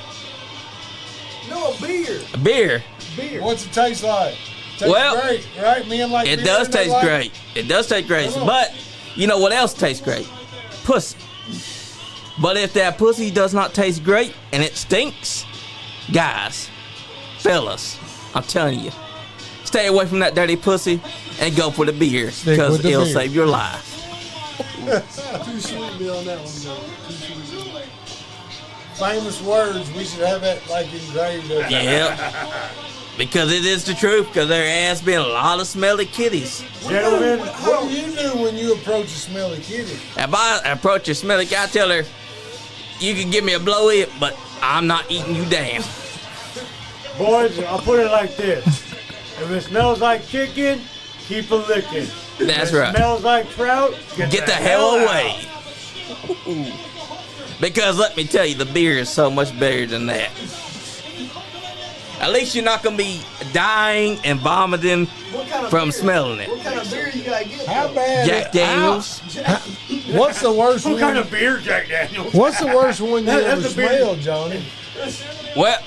No, a beard. a beer, Beard. What's it taste like? Tastes Well, great, right? Men like it beer does and they taste like- great. It does taste great. Come on. But you know what else tastes great? Pussy. But if that pussy does not taste great and it stinks, guys, fellas, I'm telling you, stay away from that dirty pussy and go for the beer Stick because with the it'll beer. save your life. Too sweet to be on that one, though. Too sweet. Famous words. We should have that like engraved. up. Yeah. Because it is the truth, because there has been a lot of smelly kitties. Gentlemen, What do you do when you approach a smelly kitty? If I approach a smelly guy, I tell her, you can give me a blowy, but I'm not eating you down. boys, I'll put it like this. If it smells like chicken, keep a licking. That's If it right. smells like trout, Get the hell away. Because let me tell you, the beer is so much better than that. At least you're not going to be dying and vomiting from smelling it. What kind of beer you gotta get? How bad? Jack Daniels. What's the worst What one? kind of beer, Jack Daniels? What's the worst one you That's ever the beer. smelled, Johnny? Well,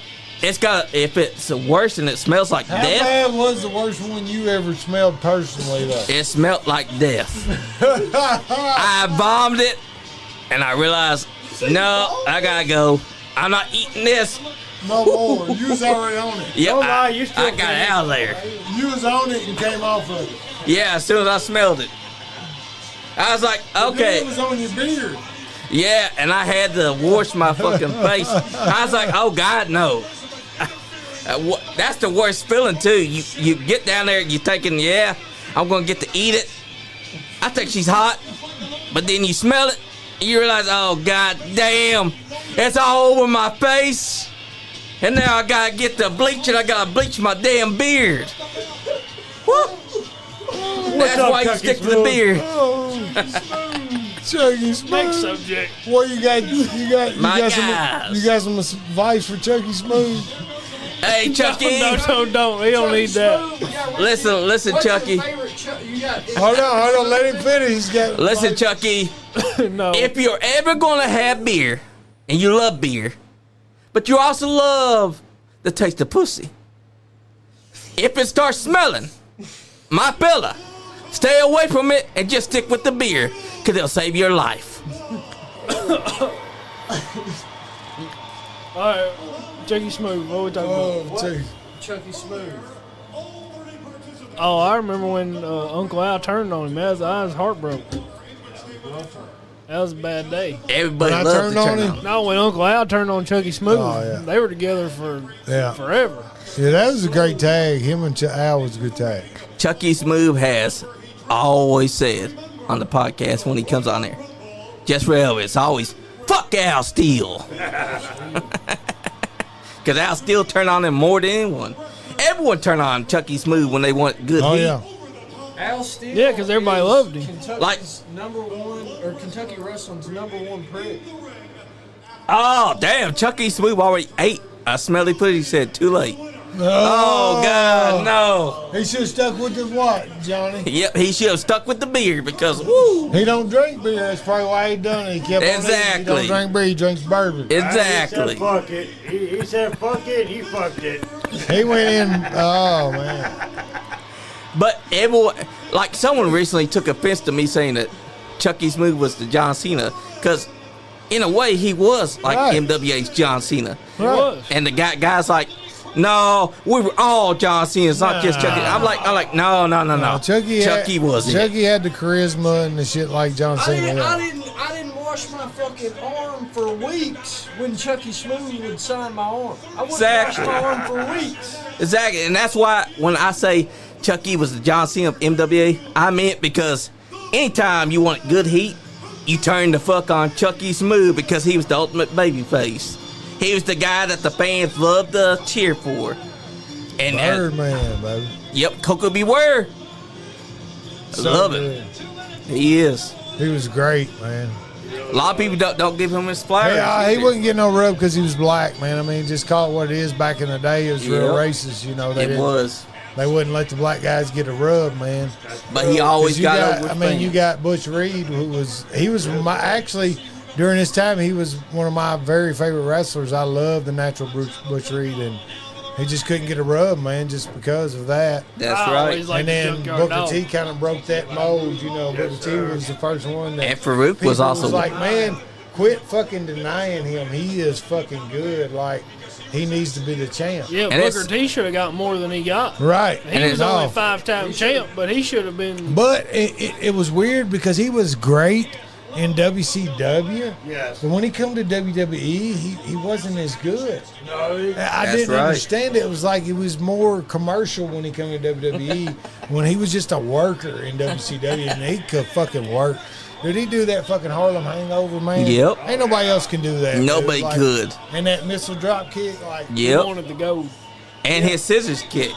It's got. If it's worse and it smells like How death, bad was the worst one you ever smelled personally, though? it smelled like death. I vomited, and I realized, no, I gotta go. I'm not eating this. No more. You was already on it. Yep, Don't lie, I you still got it out of there. You was on it and came off of it. Yeah, as soon as I smelled it, I was like, Then okay. it was on your beard. Yeah, and I had to wash my fucking face. I was like, oh God, no. That's the worst feeling too. You get down there, you thinking, yeah, I'm gonna get to eat it. I think she's hot, but then you smell it, and you realize, oh God damn, it's all over my face. And now I gotta get the bleach, and I gotta bleach my damn beard. Woo! That's up, why you Chucky stick to the Smooth? beard. Chucky Smooth. Next subject. What you got? You My got guys. some advice for Chucky Smooth? Hey, Chucky. No, don't. We don't need that. Listen, Chucky. Hold on. Let him finish. He's got. Listen, Chucky. No. If you're ever gonna have beer, and you love beer, but you also love the taste of pussy, if it starts smelling, my fella, stay away from it and just stick with the beer, cause it'll save your life. All right, Chucky Smooth. What we talking about? Chucky Smooth. Oh, I remember when Uncle Al turned on him. I was heartbroken. That was a bad day. Everybody When I loves turned to on turn him? on. No, when Uncle Al turned on Chucky Smooth, Oh, yeah. they were together for forever. Yeah, that was a great tag. Him and Al was a good tag. Chucky Smooth has always said on the podcast when he comes on there, just for Elvis, always, fuck Al Steele. Because Al Steele turned on him more than anyone. Everyone turned on Chucky Smooth when they want good Oh heat. yeah. Al Steele. Yeah, 'cause everybody loved him. Kentucky's Like- #1 or Kentucky Wrestling's #1 prick. Oh, damn. Chucky Smooth already ate a smelly pussy. He said, too late. Oh, God, no. He should have stuck with the what, Johnny? Yep, he should have stuck with the beer because, woo. He don't drink beer. That's probably why he done it. He kept on eating. He Exactly. don't drink beer. He drinks bourbon. Exactly. He said fuck it. He said fuck it. He fucked it. He went in. Oh man. But everyone, like someone recently took offense to me saying that Chucky Smooth was the John Cena, because in a way he was like Right. MWA's John Cena. He was. And the guys like, no, we were all John Cena. It's not just Chucky. I'm like, no. Chucky was it. Chucky had the charisma and the shit like John Cena. I didn't wash my fucking arm for weeks when Chucky Smooth would sign my arm. I wouldn't Exactly. wash my arm for weeks. Exactly, and that's why when I say Chucky was the John Cena of MWA, I meant because anytime you want good heat, you turn the fuck on Chucky Smooth because he was the ultimate babyface. He was the guy that the fans loved to cheer for. And Birdman, baby. yep, Coco Beware. I So love good. it. He is. He was great, man. A lot of people don't give him his flowers. He wouldn't get no rub because he was black, man. I mean, just call it what it is. Back in the day, it was real Yep. racist. You know, It was. They wouldn't let the black guys get a rub, man. But he always 'Cause you got over I mean, you fans. got Butch Reed, he was actually during his time, he was one of my very favorite wrestlers. I love the natural Butch Reed, and he just couldn't get a rub, man, just because of that. That's I right. always liked And the then Junkyard Booker Dog. T kind of broke that mold, you know. Booker T was the first one that And Farouk was people also like, man, quit fucking denying him. He is fucking good. Like, he needs to be the champ. Yeah, And Booker it's- T should have got more than he got. Right. He And was it's only all- 5-time champ, but he should have been. But it was weird because he was great in WCW. Yes. But when he come to WWE, he wasn't as good. No, I That's didn't right. understand it. It was like it was more commercial when he come to WWE. When he was just a worker in WCW, and he could fucking work. Did he do that fucking Harlem Hangover, man? Yep. Ain't nobody else can do that. Nobody dude. Like, could. And that missile drop kick, like He Yep. wanted to go. And his scissors kick.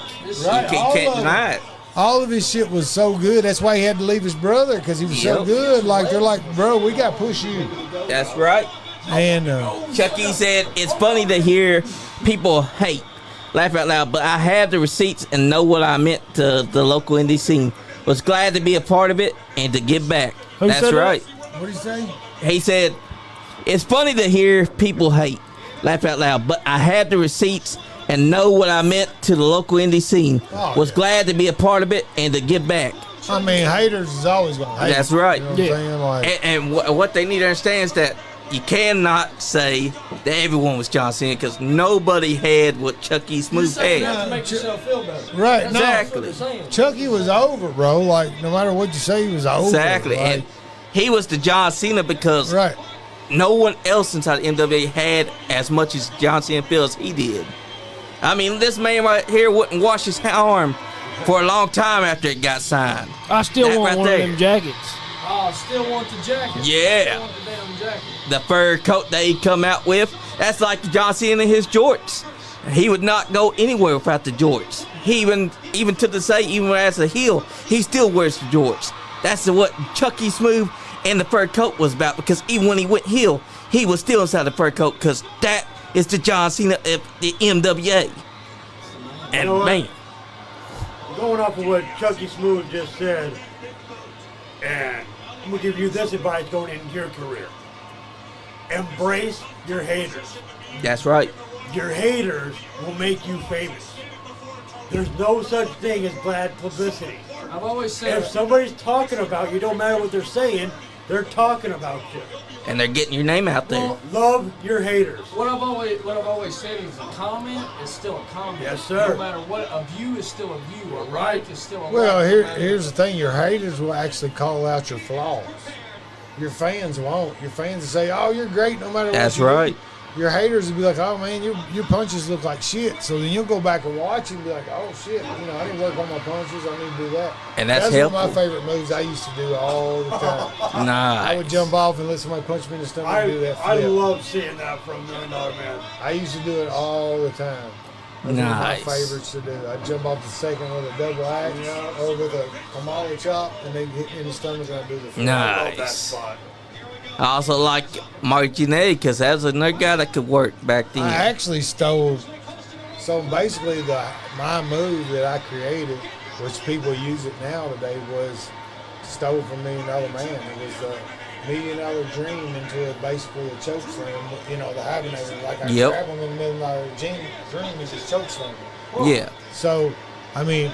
Right, You all can't of deny it. all of his shit was so good. That's why he had to leave his brother because he was so Yep. good. Like they're like, bro, we got to push you. That's right. And Chucky said, it's funny to hear people hate, laugh out loud, but I have the receipts and know what I meant to the local indie scene. Was glad to be a part of it and to give back. Who That's said that? right. what did he say? He said, it's funny to hear people hate, laugh out loud, but I have the receipts and know what I meant to the local indie scene. Oh, Was yeah. glad to be a part of it and to give back. I mean, haters is always going to hate. That's right. You know what I'm saying? Like, And what they need to understand is that you cannot say that everyone was John Cena because nobody had what Chucky Smooth That had. to make yourself feel better. right. Exactly. That's what they're saying. Chucky was over, bro. Like, no matter what you say, he was over. Exactly. Like, And he was the John Cena because right. no one else inside the NWA had as much as John Cena feels he did. I mean, this man right here wouldn't wash his arm for a long time after it got signed. I still That want right one there. of them jackets. Oh, still want the jacket. Yeah. Still want the damn jacket. The fur coat that he come out with, that's like John Cena and his jorts. He would not go anywhere without the jorts. He even to the say, even as a heel, he still wears the jorts. That's what Chucky Smooth and the fur coat was about, because even when he went heel, he was still inside the fur coat, because that is the John Cena of the NWA. And know what? man, Going off of what Chucky Smooth just said, and I'm gonna give you this advice going into your career: embrace your haters. that's right. Your haters will make you famous. There's no such thing as bad publicity. I've always said. If somebody's talking about you, don't matter what they're saying, they're talking about you. And they're getting your name out there. Well, Love your haters. What I've always said is a comment is still a comment. Yes, sir. No matter what, a view is still a view. A like is still a Well, like. here's the thing. Your haters will actually call out your flaws. Your fans won't. Your fans will say, "Oh, you're great," no matter what. That's you do. right. Your haters will be like, "Oh man, your punches look like shit." So then you'll go back and watch and be like, "Oh shit, I didn't work on my punches. I need to do that." And that's one helpful. of my favorite moves I used to do all the time. Nah. I would jump off and let somebody punch me in the stomach and do that I flip. love seeing that from $1 Million Man. I used to do it all the time. That's one of my Nice. favorites to do. I'd jump off the second with a double axe or with a Kamala chop, and they hit me in the stomach and I'd do the flip. Nah. I love that Nice. spot. I also like Mark Janae because that was another guy that could work back then. I actually stole. So basically, my move that I created, which people use it now today, was stole from $1 Million Man. It was a $1 Million Dream into basically a choke slam. The hibernator, like I Yep. grab them in $1 Million Dream is just choke slam. Yeah. So, I mean,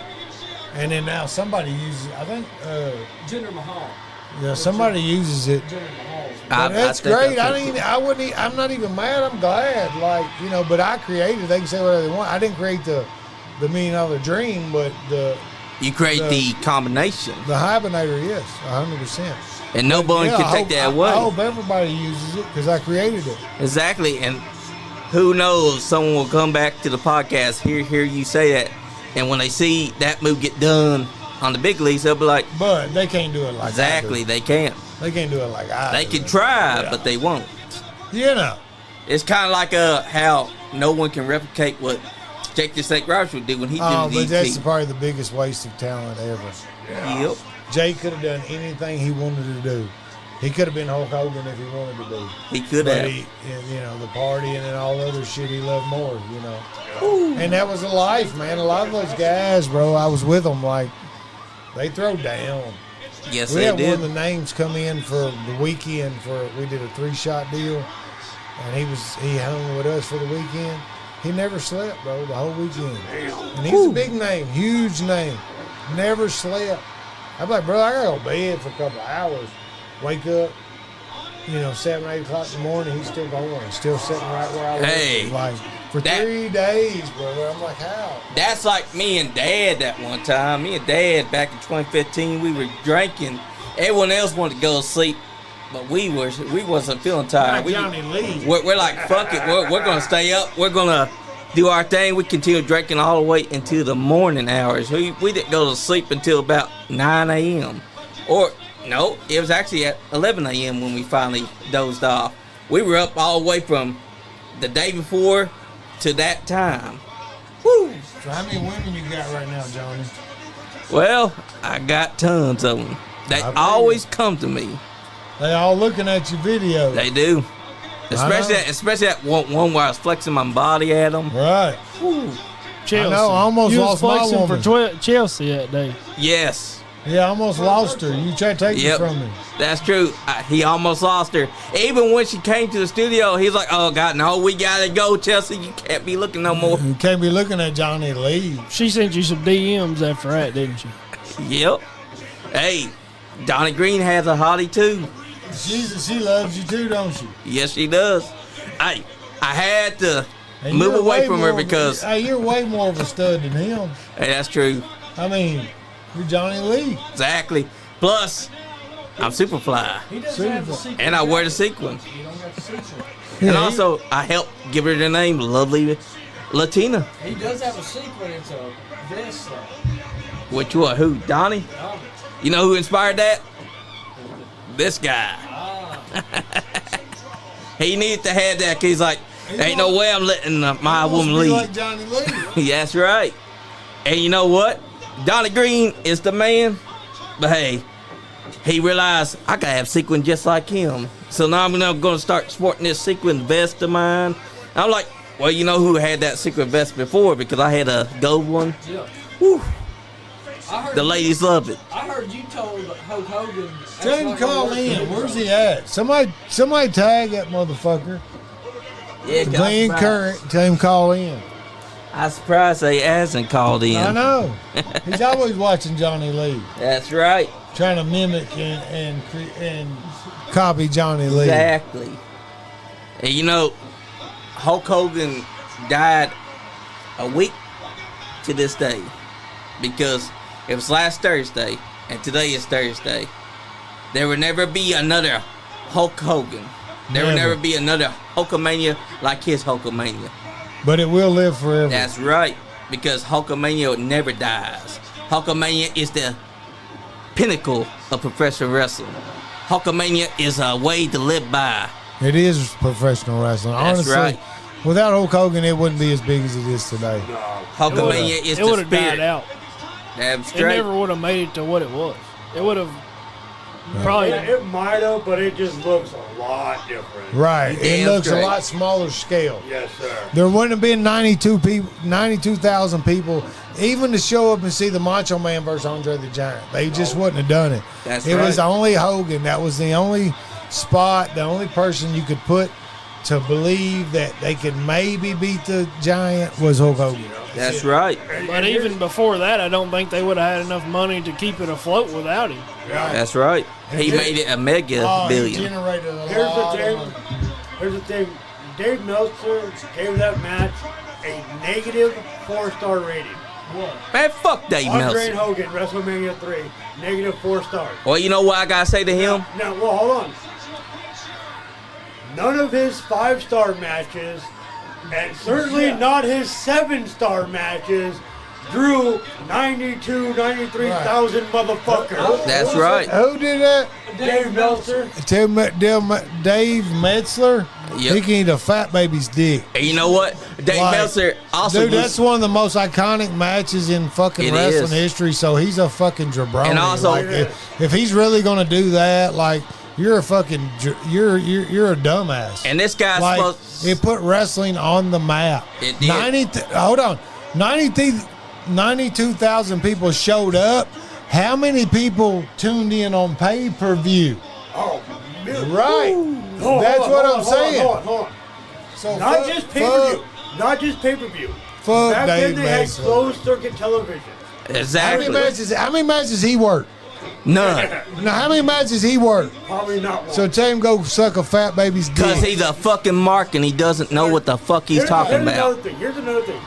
and then now somebody uses. I think. Jinder Mahal. Yeah, somebody uses it. Jinder Mahal's. But that's think great. I I think mean, I wouldn't. I'm not even mad. I'm glad. But I created. They can say whatever they want. I didn't create the $1 Million Dream, but the You create the combination, hibernator, yes, 100%. and no one Yeah, can take that away. I hope everybody uses it because I created it. Exactly, and who knows? Someone will come back to the podcast, hear you say that, and when they see that move get done on the big leagues, they'll be like, But they can't do it like exactly, I do. they can't. They can't do it like I They do. can try, Yeah. but they won't. You It's kind of like how no one can replicate what Jake the Snake Roberts would do when he but did that's DT. probably the biggest waste of talent ever. Yep. Jay could have done anything he wanted to do. He could have been Hulk Hogan if he wanted to be. He could But have. he, the partying and all the other shit he loved more, And that was a life, man. A lot of those guys, bro, I was with them, like, they throw down. Yes, We they had did. one of the names come in for the weekend we did a 3-shot deal, and he hung with us for the weekend. He never slept, bro, the whole weekend. And he's a big name, huge name. Never slept. I'm like, bro, I gotta go to bed for a couple of hours. Wake up, 7, 8 o'clock in the morning, he's still going, still sitting right where I was. Hey, Like, for that- 3 days, brother. I'm like, how? That's like me and Dad that one time. Me and Dad back in 2015, we were drinking. Everyone else wanted to go to sleep, but we wasn't feeling tired. Like Johnny Lee. We're like, fuck it. We're gonna stay up. We're gonna do our thing. We continued drinking all the way into the morning hours. We didn't go to sleep until about 9 a.m. Or no, it was actually at 11 a.m. when we finally dozed off. We were up all the way from the day before to that time. Woo! So how many women you got right now, Johnny? Well, I got tons of them. They I bet. always come to me. They all looking at your video. They do. Especially know. that one where I was flexing my body at them. Right. Chelsea. I know, I almost you lost was my flexing woman. for Chelsea that day. Yes. Yeah, I almost lost her. You tried to take Yep. her from me. That's true. He almost lost her. Even when she came to the studio, he's like, "Oh God, no, we gotta go, Chelsea. You can't be looking no more." You can't be looking at Johnny Lee. She sent you some DMs after that, didn't she? Yep. Hey, Donnie Green has a hottie too. She loves you too, don't she? Yes, she does. Hey, I had to And move you're away way from her more of a- because hey, you're way more of a stud than him. hey, that's true. I mean, you're Johnny Lee. Exactly. Plus, I'm Superfly, He doesn't have the secret. and I wear the sequin. He don't got the secret. And Yeah, also, I helped give her the name Lovely Latina. He does have a secret. It's a vest, though. Which one? Who? Donnie? You know who inspired that? This guy. He needed to have that 'cause he's like, ain't no way I'm letting my woman be lead. like Johnny Lee. That's right. And you know what? Donnie Green is the man. But hey, he realized I gotta have sequin just like him. So now I'm gonna start sporting this sequin vest of mine. I'm like, well, you know who had that sequin vest before? Because I had a gold one. Yeah. Whew, I heard the ladies love it. I heard you told Hulk Hogan. Tell him to call in. Where's he at? Somebody tag that motherfucker. Yeah, Glenn Current. Tell him call in. I'm surprised they hasn't called in. I know. He's always watching Johnny Lee, That's right. trying to mimic and copy Johnny Lee. Exactly. And you know, Hulk Hogan died a week to this day because it was last Thursday and today is Thursday. There will never be another Hulk Hogan. There will Never. never be another Hulkamania like his Hulkamania. But it will live forever. That's right, because Hulkamania never dies. Hulkamania is the pinnacle of professional wrestling. Hulkamania is a way to live by. It is professional wrestling. That's Honestly, right. without Hulk Hogan, it wouldn't be as big as it is today. Hulkamania is It the would have died spirit. out. Damn It straight. never would have made it to what it was. It would have probably. Yeah, it might have, but it just looks a lot different. Right. It Damn looks straight. a lot smaller scale. Yes, sir. There wouldn't have been 92,000 people even to show up and see the Macho Man versus Andre the Giant. They just wouldn't have done it. That's it was right. only Hogan. That was the only spot, the only person you could put to believe that they could maybe beat the Giant was Hulk Hogan. That's right. But even before that, I don't think they would have had enough money to keep it afloat without him. That's right. He made it a mega Oh, he billion. generated a Here's lot the of thing. money. Here's the thing. Dave Meltzer gave that match a negative 4-star rating. Man, fuck Dave Andre Meltzer. Hogan, WrestleMania 3, negative 4 stars. Well, you know what I gotta say to him? Now, well, hold on. None of his 5-star matches, and certainly not his 7-star matches, drew 93,000 motherfuckers. That's right. Who did that? Dave Meltzer. Dave Metzler? Yep. He can eat a fat baby's dick. And you know what? Dave Like, Meltzer also Dude, was, that's one of the most iconic matches in fucking It wrestling is. history. So he's a fucking jabroni. And also- like, if he's really gonna do that, like you're a fucking you're a dumbass. and this guy's like supposed. it put wrestling on the map. It did. 92,000 people showed up. How many people tuned in on pay-per-view? Oh, man. Right. That's what I'm saying. Hold on. So Not fuck- just pay-per-view. Not just pay-per-view. Fuck Back Dave then they had Meltzer. closed-circuit television. Exactly. How many matches he worked? None. Now, how many matches he worked? Probably not one. So tell him go suck a fat baby's dick. Because he's a fucking mark and he doesn't know what the fuck he's talking about. Here's another thing.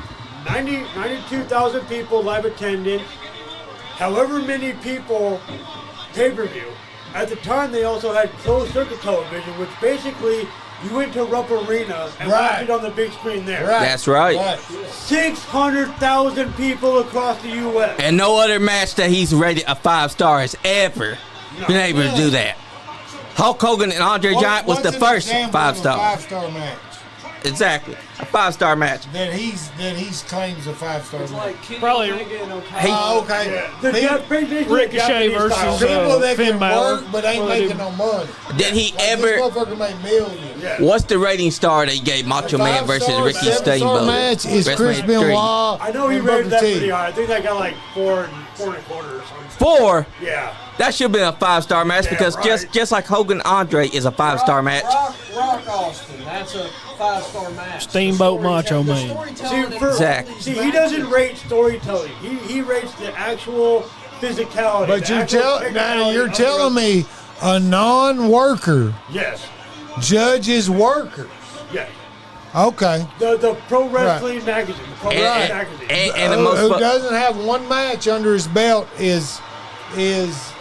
92,000 people live attendance. However many people pay-per-view. At the time, they also had closed-circuit television, which basically you went to Rupp Arena and Right. watched it on the big screen there. Right. That's right. 600,000 people across the U.S. And no other match that he's rated a 5-star has ever been able to do that. Hulk Hogan and Andre Giant was the first 5-star. 5-star match. Exactly. A 5-star match. That he's claims a 5-star. It's like Kenny Probably- Omega and Okada. Okay. The Ricochet Japanese versus, style. People that Finn can Balor. work but ain't Well, they making do- no money. Did he Like, ever? This motherfucker made millions. Yeah. What's the rating star they gave Macho Man versus Ricky 7-star Steamboat? match is Chris WrestleMania 3. Benoit. I know he and rated Booker that T. pretty high. I think I got like 4.25 or something. 4. Yeah. That should have been a 5-star match Yeah, because right. just like Hogan Andre is a 5-star match. Rock Austin. That's a 5-star match. Steamboat The story- Macho the Man. storytelling See, in for- Exactly. these See, he matches- doesn't rate storytelling. He rates the actual physicality. But the you're, actual now technicality you're of the telling me a non-worker Yes. judges workers. Yes. Okay. The Pro Wrestling magazine. The Pro Wrestling And, magazine. and the most Who fu- doesn't have one match under his belt is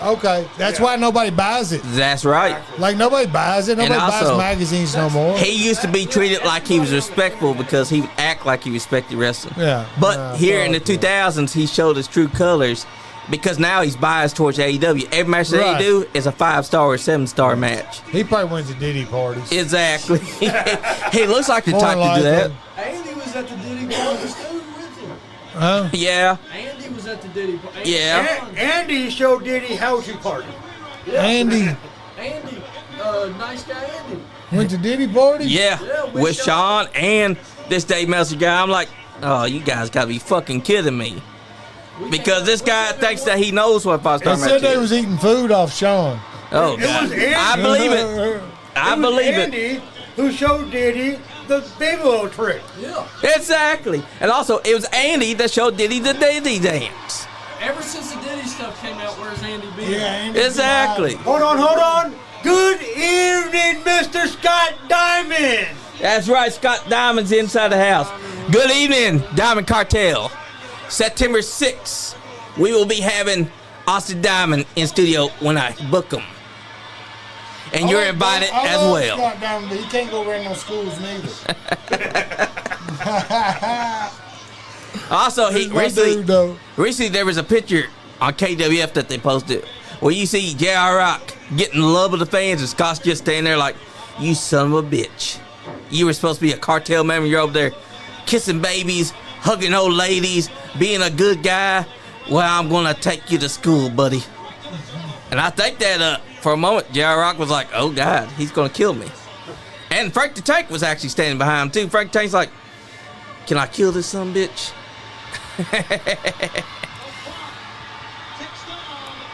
okay. That's Yeah. why nobody buys it. that's right. Like nobody buys it. Nobody buys also- magazines no more. He used to be treated like he was respectful because he would act like he respected wrestling. Yeah. But Nah, here in the fuck that. 2000s, he showed his true colors because now he's biased towards AEW. Every match that Right. he do is a 5-star or 7-star match. He probably went to Diddy parties. Exactly. He looks like the More type to do that. likely. Andy was at the Diddy parties too with him. Huh? Yeah. Andy was at the Diddy party. Yeah. Andy showed Diddy housing party. Andy Andy, nice guy Andy. went to Diddy parties? Yeah. Yeah, with With Sean and this Dave Meltzer guy. I'm like, oh, you guys got to be fucking kidding me. Because this guy thinks that he knows what 5-star They match said they is. was eating food off Sean. Oh, It was God. Andy. I believe it. I It was believe it. Andy who showed Diddy the Babylon trick. Yeah. Exactly. And also, it was Andy that showed Diddy the Diddy dance. Ever since the Diddy stuff came out, where's Andy been? Yeah, Andy Exactly. Hold on. Good evening, Mr. Scott Diamond. That's right. Scott Diamond's inside the house. Good evening, Diamond Cartel. September 6th, we will be having Austin Diamond in studio when I book him. And you're invited as well. Scott Diamond, but he can't go around no schools neither. Also, he He's my recently dude, though. there was a picture on KWF that they posted where you see J.R. Rock getting the love of the fans and Scott's just standing there like, you son of a bitch. You were supposed to be a cartel member. You're over there kissing babies, hugging old ladies, being a good guy. Well, I'm going to take you to school, buddy. And I think that for a moment, J.R. Rock was like, oh, God, he's going to kill me. And Frank the Tank was actually standing behind him, too. Frank the Tank's like, can I kill this son of a bitch?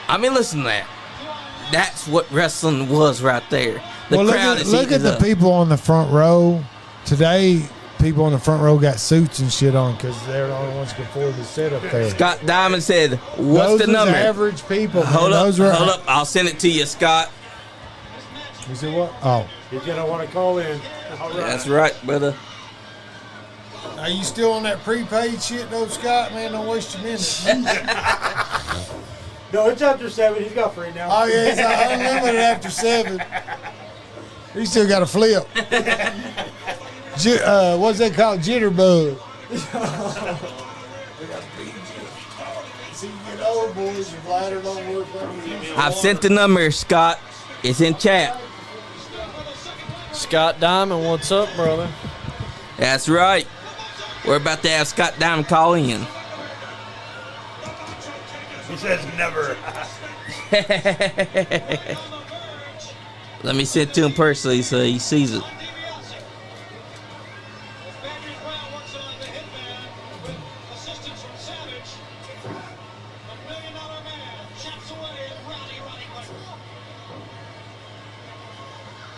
I mean, listen to that. That's what wrestling was right there. The Well, crowd is look at eating the it up. people on the front row. Today, people on the front row got suits and shit on because they're the only ones who can afford to sit up there. Scott Diamond said, what's Those the is number? average people. Hold man. up, Those are, hold up. I'll send it to you, Scott. You see what? Oh. He's gonna want to call in. All right. That's right, brother. Are you still on that prepaid shit though, Scott? Man, don't waste your minutes. No, it's after 7. He's got free now. Oh yeah, it's unlimited after 7. He still got a flip. What's that called? Jitterbug. See, you get old, boys, your bladder don't work like it used to. I've sent the number, Scott. It's in chat. Scott Diamond, what's up, brother? That's right. We're about to have Scott Diamond call in. He says never. Let me send it to him personally so he sees it.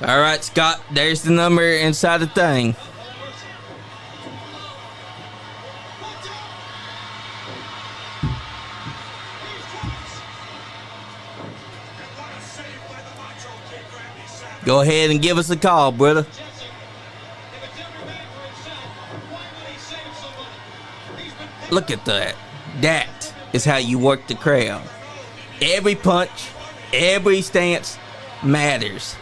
All right, Scott, there's the number inside the thing. Go ahead and give us a call, brother. Look at that. That is how you work the crowd. Every punch, every stance matters.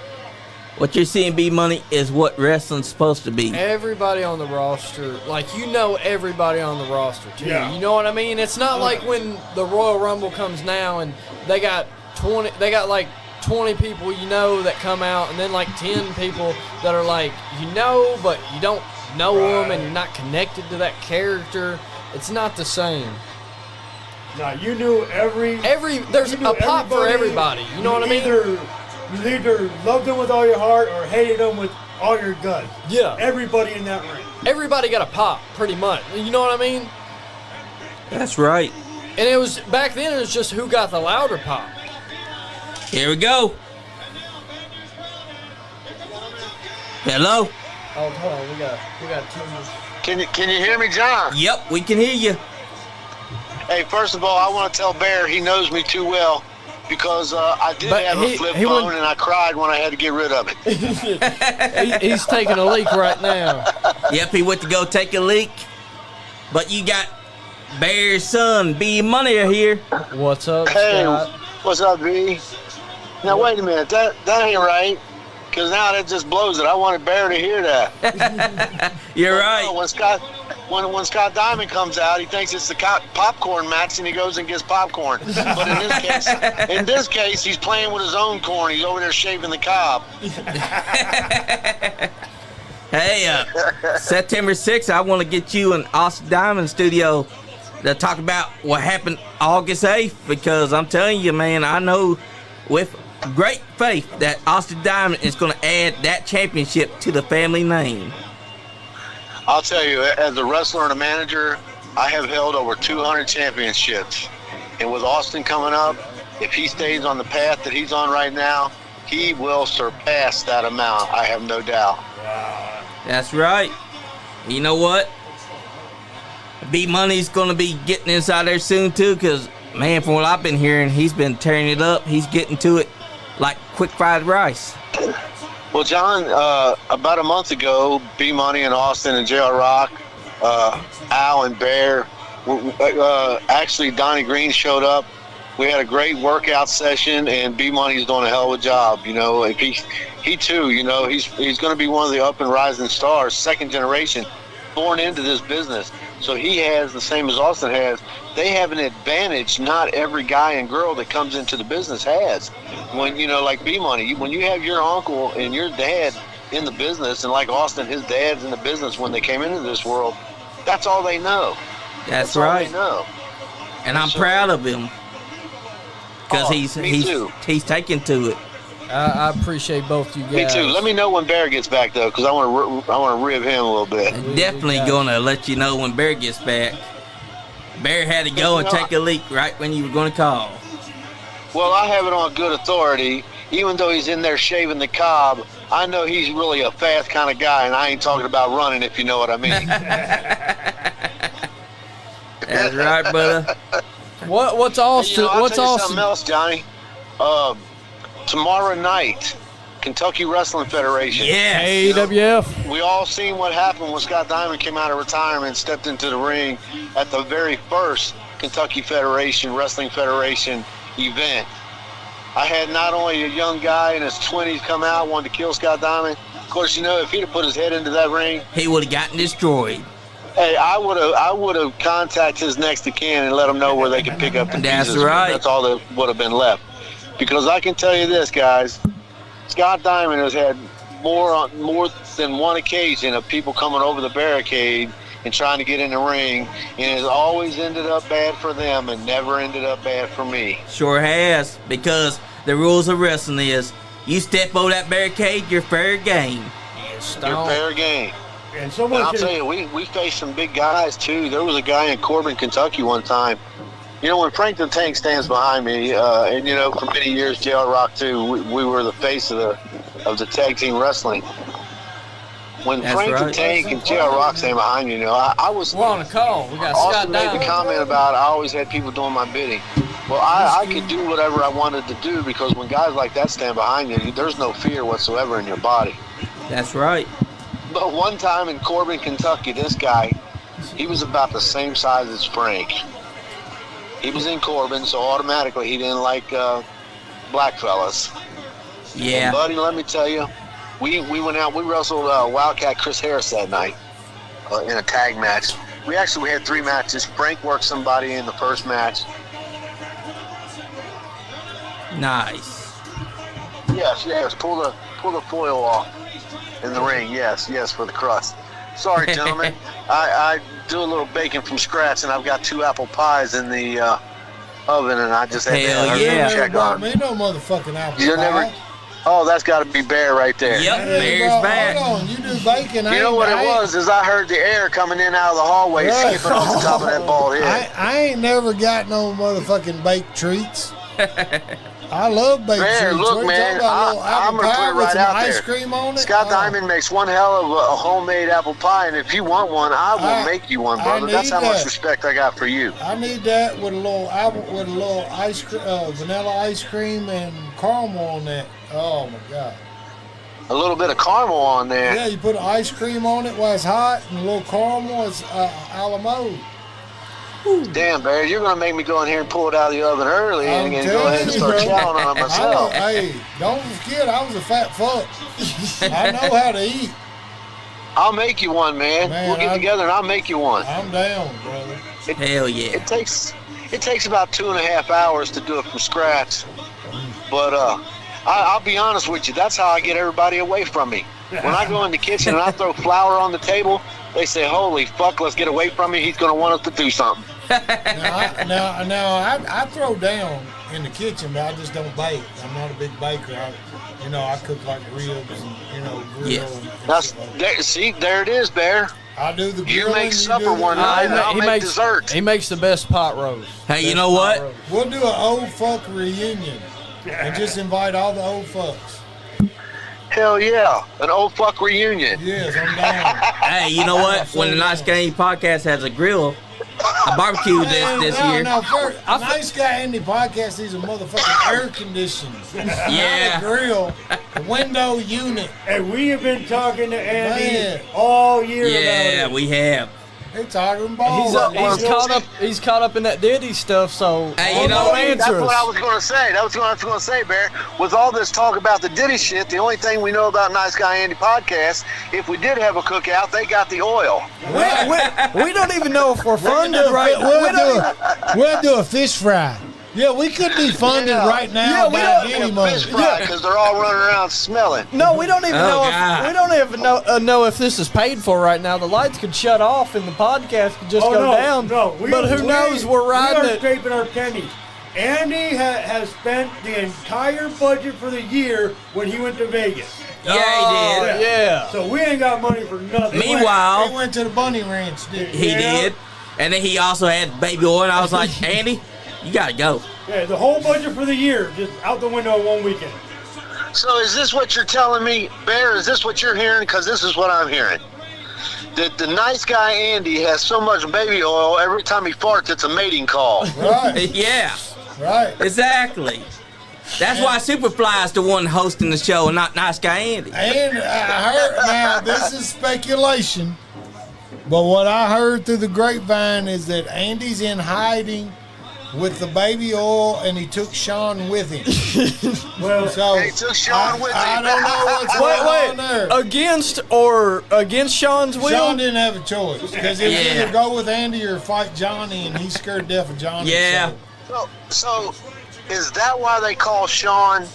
What you're seeing, Bmoney, is what wrestling's supposed to be. Everybody on the roster, like, you know everybody on the roster, too. Yeah. You know what I mean? It's not like when the Royal Rumble comes now and they got like 20 people you know that come out and then like 10 people that are like, you know, but you don't know him and you're not connected to that character, it's not the same. Now you knew There's a pop for everybody. You know what I mean? You either loved them with all your heart or hated them with all your guts. Yeah. Everybody in that ring. Everybody got a pop, pretty much. You know what I mean? That's right. And it was back then. It was just who got the louder pop. Here we go. Hello. Oh, hold on. We got two. Can you hear me, John? Yep, we can hear you. Hey, first of all, I want to tell Bear he knows me too well because I did But have a flip phone and I cried when I had to get rid of it. He's taking a leak right now. Yep, he went to go take a leak. But you got Bear's son, Bmoney, here. What's up, Hey, Scott? what's up, B? Now wait a minute, that ain't right. Because now that just blows it. I wanted Bear to hear that. You're No, right. when Scott Diamond comes out, he thinks it's the popcorn match, and he goes and gets popcorn. But in this case, he's playing with his own corn. He's over there shaving the cob. Hey, September 6th, I want to get you in Austin Diamond studio to talk about what happened August 8th, because I'm telling you, man, I know with great faith that Austin Diamond is going to add that championship to the family name. I'll tell you, as a wrestler and a manager, I have held over 200 championships. And with Austin coming up, if he stays on the path that he's on right now, he will surpass that amount, I have no doubt. That's right. You know what? Bmoney's going to be getting inside there soon, too, because, man, from what I've been hearing, he's been tearing it up. He's getting to it like quick fried rice. Well, John, about a month ago, Bmoney and Austin and JR Rock, Al and Bear, actually Donnie Green showed up. We had a great workout session, and Bmoney's doing a hell of a job. You know, if he too, you know, he's going to be one of the up and rising stars, second generation, born into this business. So he has the same as Austin has. They have an advantage not every guy and girl that comes into the business has. When, you know, like Bmoney, when you have your uncle and your dad in the business, and like Austin, his dad's in the business when they came into this world, that's all they know. That's all right. they know. And I'm proud of him because me too. he's taken to it. I appreciate both you guys. Me too. Let me know when Bear gets back, though, because I want to rib him a little bit. Definitely going to let you know when Bear gets back. Bear had to go and take a leak right when you were going to call. Well, I have it on good authority. Even though he's in there shaving the cob, I know he's really a fast kind of guy, and I ain't talking about running, if you know what I mean. That's right, brother. What's Austin? I'll What's tell you Austin? something else, Johnny. Tomorrow night, Kentucky Wrestling Federation. Yeah. AWF. We all seen what happened when Scott Diamond came out of retirement and stepped into the ring at the very first Kentucky Wrestling Federation event. I had not only a young guy in his 20s come out, wanted to kill Scott Diamond. Of course, you know, if he'd have put his head into that ring, He would have gotten destroyed. hey, I would have contacted his next of kin and let them know where they could pick up the That's pieces. right. That's all that would have been left. Because I can tell you this, guys, Scott Diamond has had more than one occasion of people coming over the barricade and trying to get in the ring, and it's always ended up bad for them and never ended up bad for me. Sure has, because the rules of wrestling is you step over that barricade, you're fair game. You're fair game. And someone And I'll should- tell you, we faced some big guys, too. There was a guy in Corbin, Kentucky one time. You know, when Frank the Tank stands behind me, and, you know, for many years, JR Rock, too, we were the face of the tag team wrestling. When That's Frank the right. Tank and JR Rock stand behind me, you know, I was... We're on a call. We got Austin Scott made the Diamond. comment about I always had people doing my bidding. Well, I could do whatever I wanted to do because when guys like that stand behind you, there's no fear whatsoever in your body. That's right. But one time in Corbin, Kentucky, this guy, he was about the same size as Frank. He was in Corbin, so automatically he didn't like black fellas. Yeah. And buddy, let me tell you, we went out, we wrestled Wildcat Chris Harris that night in a tag match. We had 3 matches. Frank worked somebody in the first match. Nice. Yes, pull the foil off in the ring. Yes, for the crust. Sorry, gentlemen. I do a little baking from scratch, and I've got 2 apple pies in the oven, and I just had Hell to yeah. check brought on. me no motherfucking apple You pie. never. Oh, that's got to be Bear right there. Yep, Hey, Bear's bro, back. Hold on, you do bacon. You know what it was? Is I heard the air coming in out of the hallway, Right. skipping off the top of that bald head. I ain't never got no motherfucking baked treats. I love baked Bear, treats. look, What you man, talking about? A little I'm apple gonna put pie it with right some out ice there. cream on it. Scott Oh, Diamond makes one hell of a homemade apple pie, and if you want one, I will make you one, I brother. That's need how much that. respect I got for you. I need that with a little apple, with a little ice cream, vanilla ice cream and caramel on that. Oh my god! A little bit of caramel on there. Yeah, you put ice cream on it while it's hot, and a little caramel. It's a la mode. Damn, Bear, you're gonna make me go in here and pull it out of the oven early I'm and go ahead and telling start you, bro. chowing on it myself. Hey, don't forget, I was a fat fuck. I know how to eat. I'll make you one, man. Man, We'll get together and I'll make you one. I'm down, brother. Hell yeah. It takes about 2.5 hours to do it from scratch, but I'll be honest with you. That's how I get everybody away from me. When I go in the kitchen and I throw flour on the table, they say, "Holy fuck, let's get away from him. He's gonna want us to do something." Now, I throw down in the kitchen, but I just don't bake. I'm not a big baker. I cook like ribs and grill. Yeah. And That's shit like that. there, see, there it is, Bear. I do the You grilling. make supper do the- one night, and I'll he make makes dessert. He makes the best pot roast. Hey, you Best know pot what? roast. We'll do an old fuck reunion and just invite all the old fucks. Hell yeah, an old fuck reunion. Yes, I'm down. Hey, you know what? When the Nice Guy Andy podcast has a grill, a barbecue this year. No, first, Nice Guy Andy podcast is a motherfucking air conditioned. Yeah. Not a grill, a window unit. And we have been talking to Andy Man. all year Yeah, about it. we have. It's iron balls. He's caught up in that Diddy stuff, so Hey, you know, don't That's answer what I us. was going to say. That was what I was going to say, Bear. With all this talk about the Diddy shit, the only thing we know about Nice Guy Andy podcast, if we did have a cookout, they got the oil. We don't even know if we're funded right now. We'll do a fish fry. Yeah, we could be funded Yeah. right now Yeah, we by don't- any Fish money. fry, because they're all running around smelling. No, we don't even Oh, know. God. We don't even know if this is paid for right now. The lights could shut off and the podcast could just go down. No, but who knows? We're riding we are it. scraping our pennies. Andy has spent the entire budget for the year when he went to Vegas. Yeah, he did. Yeah. So we ain't got money for nothing. He Meanwhile, went to the bunny ranch, didn't he? he did. And then he also had baby oil, and I was like, Andy, you gotta go. Yeah, the whole budget for the year just out the window in one weekend. So is this what you're telling me, Bear? Is this what you're hearing? Because this is what I'm hearing. The Nice Guy Andy has so much baby oil, every time he farts, it's a mating call. Right, Yeah, right. exactly. That's why Superfly is the one hosting the show, and not Nice Guy Andy. And I heard, now this is speculation, but what I heard through the grapevine is that Andy's in hiding with the baby oil, and he took Sean with him. Well, So He took Sean with I him. don't know what's going on there. Against Sean's will? Sean didn't have a choice because he was Yeah. either go with Andy or fight Johnny, and he's scared death of Johnny. Yeah. So is that why they call Sean?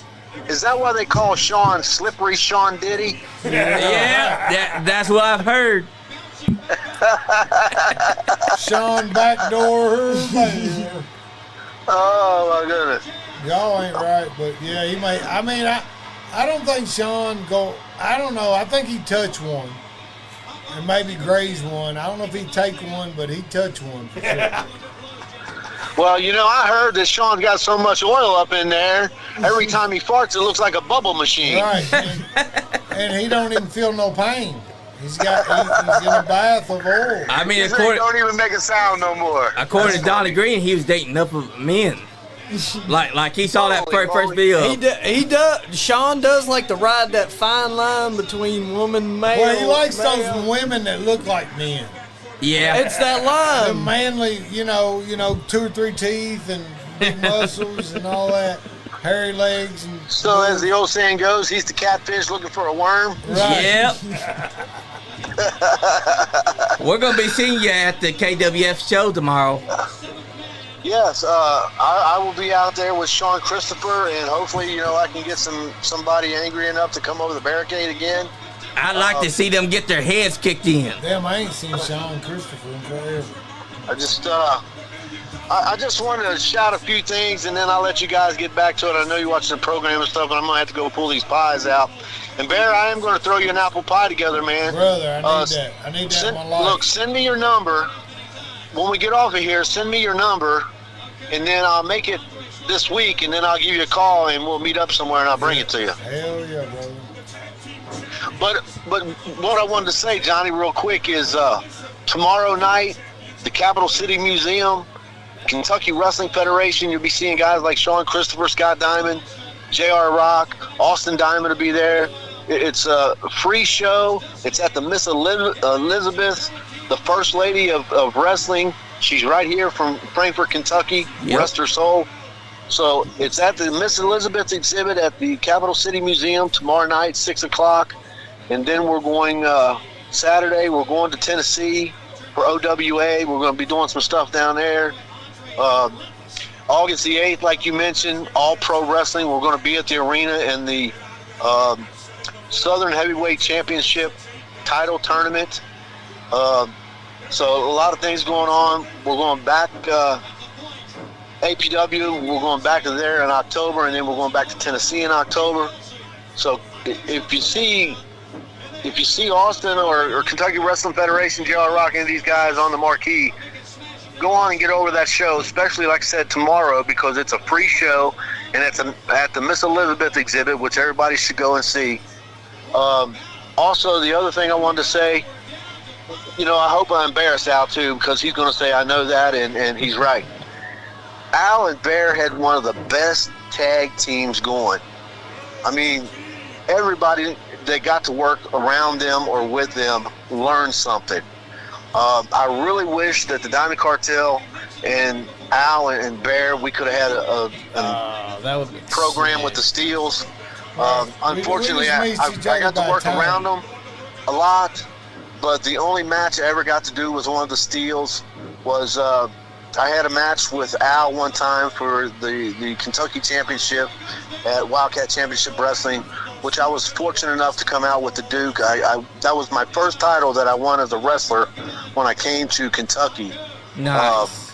Is that why they call Sean Slippery Sean Diddy? Yeah, that's what I've heard. Sean backdoor her man. Oh my goodness. Y'all ain't right, but yeah, he may. I mean, I don't think Sean go. I don't know. I think he touch one, and maybe graze one. I don't know if he'd take one, but he'd touch one for sure. Well, you know, I heard that Sean got so much oil up in there, every time he farts, it looks like a bubble machine. Right, and he don't even feel no pain. He's in a bath of oil. I mean, He don't even make a sound no more. according to Donnie Green, he was dating upper men. Like he saw that Holy first moly. video. He does. Sean does like to ride that fine line between woman and male. Well, he likes male. those women that look like men. Yeah. It's that The line. manly, 2 or 3 teeth and big muscles and all that, hairy legs and. So as the old saying goes, he's the catfish looking for a worm. Right. Yep. We're gonna be seeing you at the KWF show tomorrow. Yes, I will be out there with Sean Christopher, and hopefully, I can get somebody angry enough to come over the barricade again. I'd like to see them get their heads kicked in. Damn, I ain't seen Sean Christopher in forever. I just wanted to shout a few things, and then I'll let you guys get back to it. I know you're watching the program and stuff, and I'm going to have to go pull these pies out. And, Bear, I am going to throw you an apple pie together, man. Brother, I need that. I need that in my life. Look, send me your number. When we get off of here, send me your number, and then I'll make it this week, and then I'll give you a call, and we'll meet up somewhere, and I'll bring it to you. Hell yeah, brother. But what I wanted to say, Johnny, real quick, is tomorrow night, the Capital City Museum, Kentucky Wrestling Federation, you'll be seeing guys like Sean Christopher, Scott Diamond, J.R. Rock, Austin Diamond will be there. It's a free show. It's at the Miss Elizabeth, the First Lady of Wrestling. She's right here from Frankfort, Kentucky. Yep. Rest her soul. So it's at the Miss Elizabeth exhibit at the Capital City Museum tomorrow night, 6 o'clock. And then we're going Saturday, we're going to Tennessee for OWA. We're going to be doing some stuff down there. August the 8th, like you mentioned, All Pro Wrestling. We're going to be at the arena in the Southern Heavyweight Championship title tournament. So a lot of things going on. We're going back APW. We're going back to there in October, and then we're going back to Tennessee in October. So if you see Austin or Kentucky Wrestling Federation, JR Rock, and these guys on the marquee, go on and get over that show, especially, like I said, tomorrow, because it's a free show, and it's at the Miss Elizabeth exhibit, which everybody should go and see. Also, the other thing I wanted to say, I hope I embarrass Al, too, because he's going to say, I know that, and he's right. Al and Bear had one of the best tag teams going. I mean, everybody that got to work around them or with them learned something. I really wish that the Diamond Cartel and Al and Bear, we could have had a that would be program sick. with the Steels. Right. Unfortunately, We just I missed each other got to by work time. around them a lot, but the only match I ever got to do was one of the Steels. Was I had a match with Al one time for the Kentucky Championship at Wildcat Championship Wrestling, which I was fortunate enough to come out with the Duke. That was my first title that I won as a wrestler when I came to Kentucky. Nice.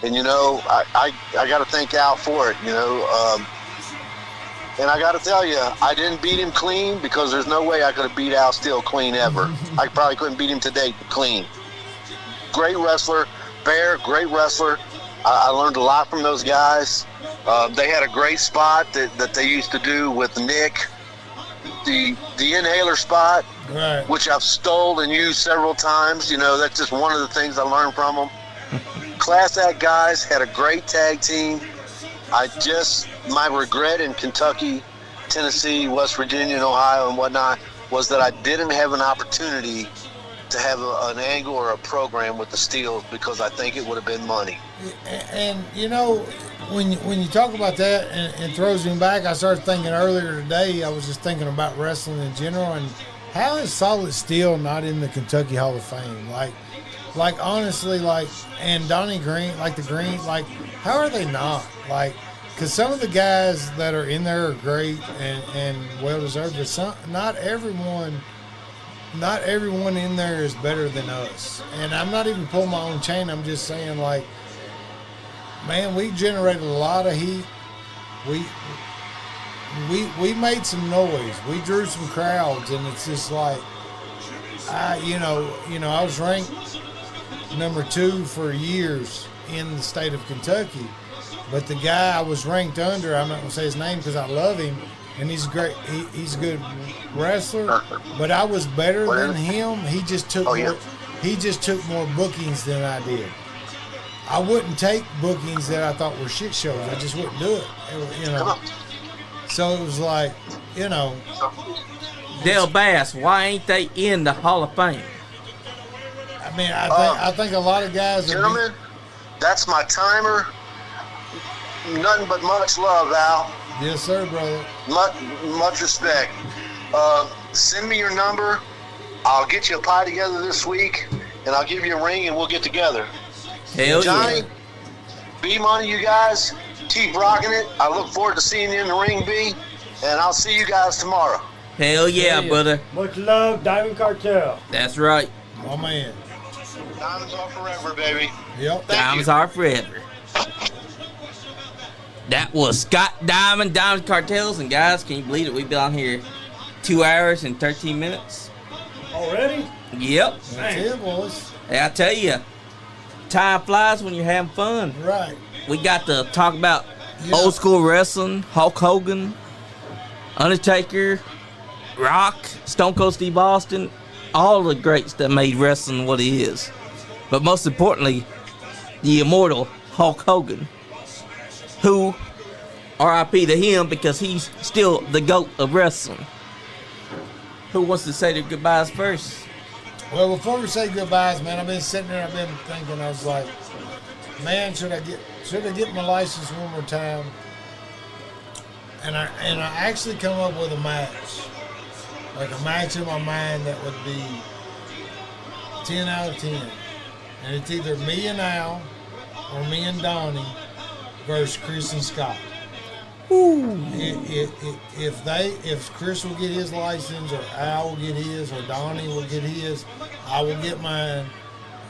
And I got to thank Al for it. And I got to tell you, I didn't beat him clean because there's no way I could have beat Al Steele clean ever. I probably couldn't beat him today clean. Great wrestler. Bear, great wrestler. I learned a lot from those guys. They had a great spot that they used to do with Nick. The inhaler spot, Right. which I've stole and used several times. That's just one of the things I learned from them. Class act guys, had a great tag team. My regret in Kentucky, Tennessee, West Virginia, and Ohio and whatnot was that I didn't have an opportunity to have an angle or a program with the Steels, because I think it would have been money. And when you talk about that and throws me back, I started thinking earlier today, I was just thinking about wrestling in general, and how is Solid Steel not in the Kentucky Hall of Fame? Like honestly, and Donnie Green, the Green, how are they not? Because some of the guys that are in there are great and well deserved, but not everyone in there is better than us. And I'm not even pulling my own chain. I'm just saying, man, we generated a lot of heat. We made some noise. We drew some crowds, and it's just I was ranked number 2 for years in the state of Kentucky, but the guy I was ranked under, I'm not gonna say his name because I love him, and he's great. He's a good wrestler, but I was better than him. He just took more bookings than I did. I wouldn't take bookings that I thought were shit shows. I just wouldn't do it. So it was Dale Bass, why ain't they in the Hall of Fame? I mean, I think a lot of guys are. Gentlemen, that's my timer. Nothing but much love, Al. Yes, sir, brother. Much respect. Send me your number. I'll get you a pie together this week, and I'll give you a ring, and we'll get together. Hell Johnny, yeah. B-Money, you guys, keep rocking it. I look forward to seeing you in the ring, B, and I'll see you guys tomorrow. Hell yeah, Yeah. brother. Much love, Diamond Cartel. That's right. My man. Diamonds are forever, baby. Yep. Diamonds are forever. That was Scott Diamond Cartels. And guys, can you believe it? We've been on here 2 hours and 13 minutes. Already? Yep. That's it, boys. Hey, I tell you, time flies when you're having fun. Right. We got to talk about Yeah. old school wrestling, Hulk Hogan, Undertaker, Rock, Stone Cold Steve Austin, all the greats that made wrestling what it is. But most importantly, the immortal Hulk Hogan, who, R.I.P. to him because he's still the GOAT of wrestling. Who wants to say their goodbyes first? Well, before we say goodbyes, man, I've been sitting there. I've been thinking. I was like, man, should I get my license one more time? And I actually come up with a match, like a match in my mind that would be 10 out of 10, and it's either me and Al or me and Donnie versus Chris and Scott. If Chris will get his license, or Al will get his, or Donnie will get his, I will get mine,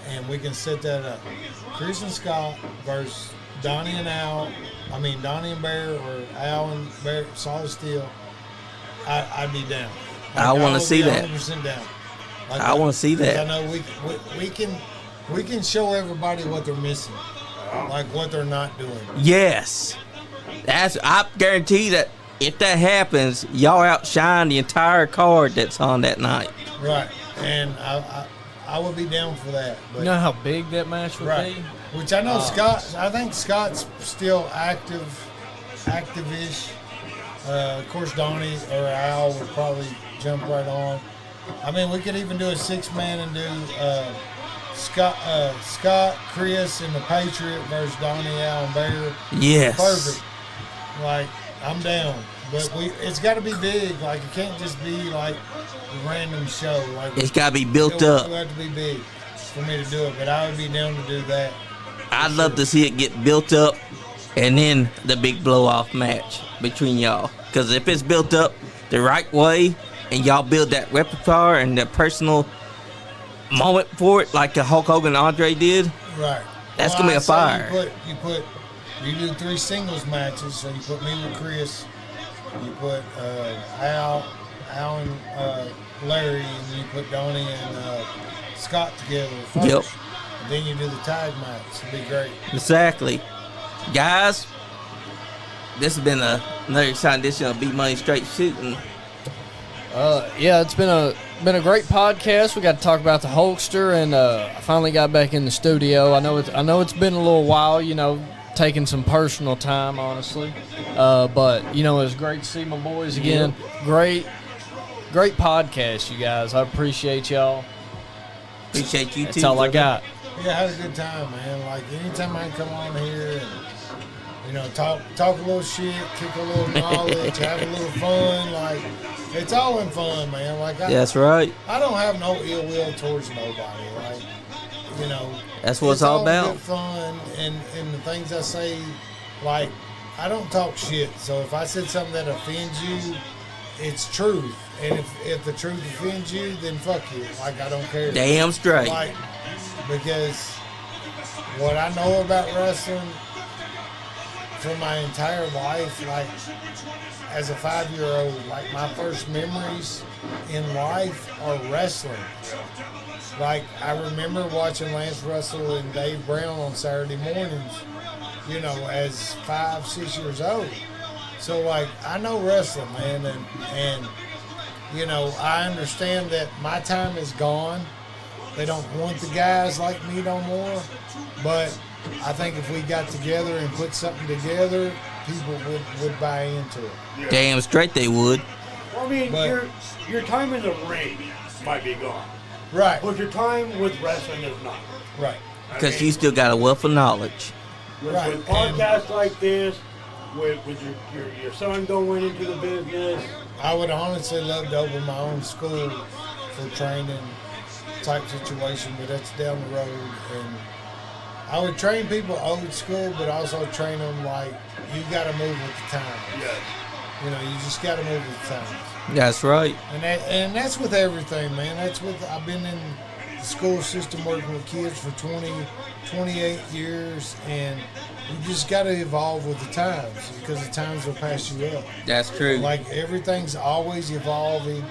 and we can set that up. Chris and Scott versus Donnie and Al. I mean Donnie and Bear, or Al and Bear, Solid Steel. I'd be down. I want to see that. 100% down. I want to see that. I know we can show everybody what they're missing, like what they're not doing. Yes. I guarantee that if that happens, y'all outshine the entire card that's on that night. Right, and I would be down for that. But, You know how big that match would right, be? which I know Scott. I think Scott's still active-ish. Of course, Donnie or Al would probably jump right on. I mean, we could even do a 6-man and do Scott, Chris, and the Patriot versus Donnie, Al, and Bear. Yes. Perfect. Like, I'm down. But it's got to be big. Like, it can't just be like a random show. Like, It's got to be built it up. would have to be big for me to do it. But I would be down to do that. I'd love to see it get built up and then the big blow-off match between y'all. Because if it's built up the right way and y'all build that repertoire and that personal moment for it like Hulk Hogan and Andre did, Right. That's gonna be a I'd say fire. You do 3 singles matches. So you put me with Chris. You put Al and Larry, and then you put Donnie and Scott together first. Yep. And then you do the tag match. It'd be great. exactly. Guys, this has been another exciting edition of Bmoney Straight Shooting. Yeah, it's been a great podcast. We got to talk about the Hulkster, and I finally got back in the studio. I know it's been a little while, taking some personal time, honestly. But it was great to see my boys again. Great podcast, you guys. I appreciate y'all. Appreciate you too. That's all I brother. got. Yeah, I had a good time, man. Like, anytime I can come on here and, talk a little shit, kick a little knowledge, have a little fun, like, it's all in fun, man. Like, That's right. I don't have no ill will towards nobody. Like, That's what it's all about. Good fun, and the things I say, like, I don't talk shit. So if I said something that offends you, it's truth. And if the truth offends you, then fuck you. Like, I don't care. Damn straight. Like, because what I know about wrestling for my entire life, like, as a 5-year-old, like, my first memories in life are wrestling. Like, I remember watching Lance Russell and Dave Brown on Saturday mornings, as 5, 6 years old. So, like, I know wrestling, man, and I understand that my time is gone. They don't want the guys like me no more. But I think if we got together and put something together, people would buy into it. Damn straight they would. Well, I mean, But- your time in the ring might be gone, Right, but your time with wrestling is not. right. I Because mean, you still got a wealth of knowledge. Right, with podcasts like this, with your son going into the business. I would honestly love to open my own school for training type situation, but that's down the road. And I would train people old school, but also train them like you got to move with the time. Yes. You know, you just got to move with the times. That's right. And that's with everything, man. I've been in the school system working with kids for 28 years, and you just got to evolve with the times because the times will pass you up. That's true. Like, everything's always evolving.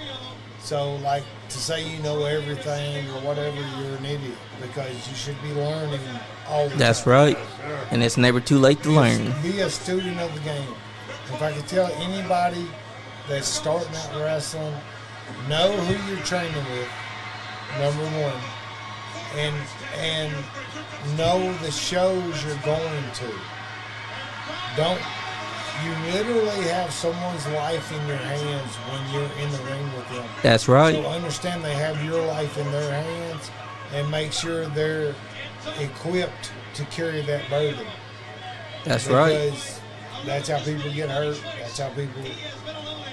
So, like, to say you know everything or whatever, you're an idiot because you should be learning all the time. That's right. And it's never too late to learn. Be a student of the game. If I could tell anybody that's starting out wrestling, know who you're training with, number one, and know the shows you're going to. You literally have someone's life in your hands when you're in the ring with them. That's right. So understand they have your life in their hands and make sure they're equipped to carry that burden. That's right. Because that's how people get hurt. That's how people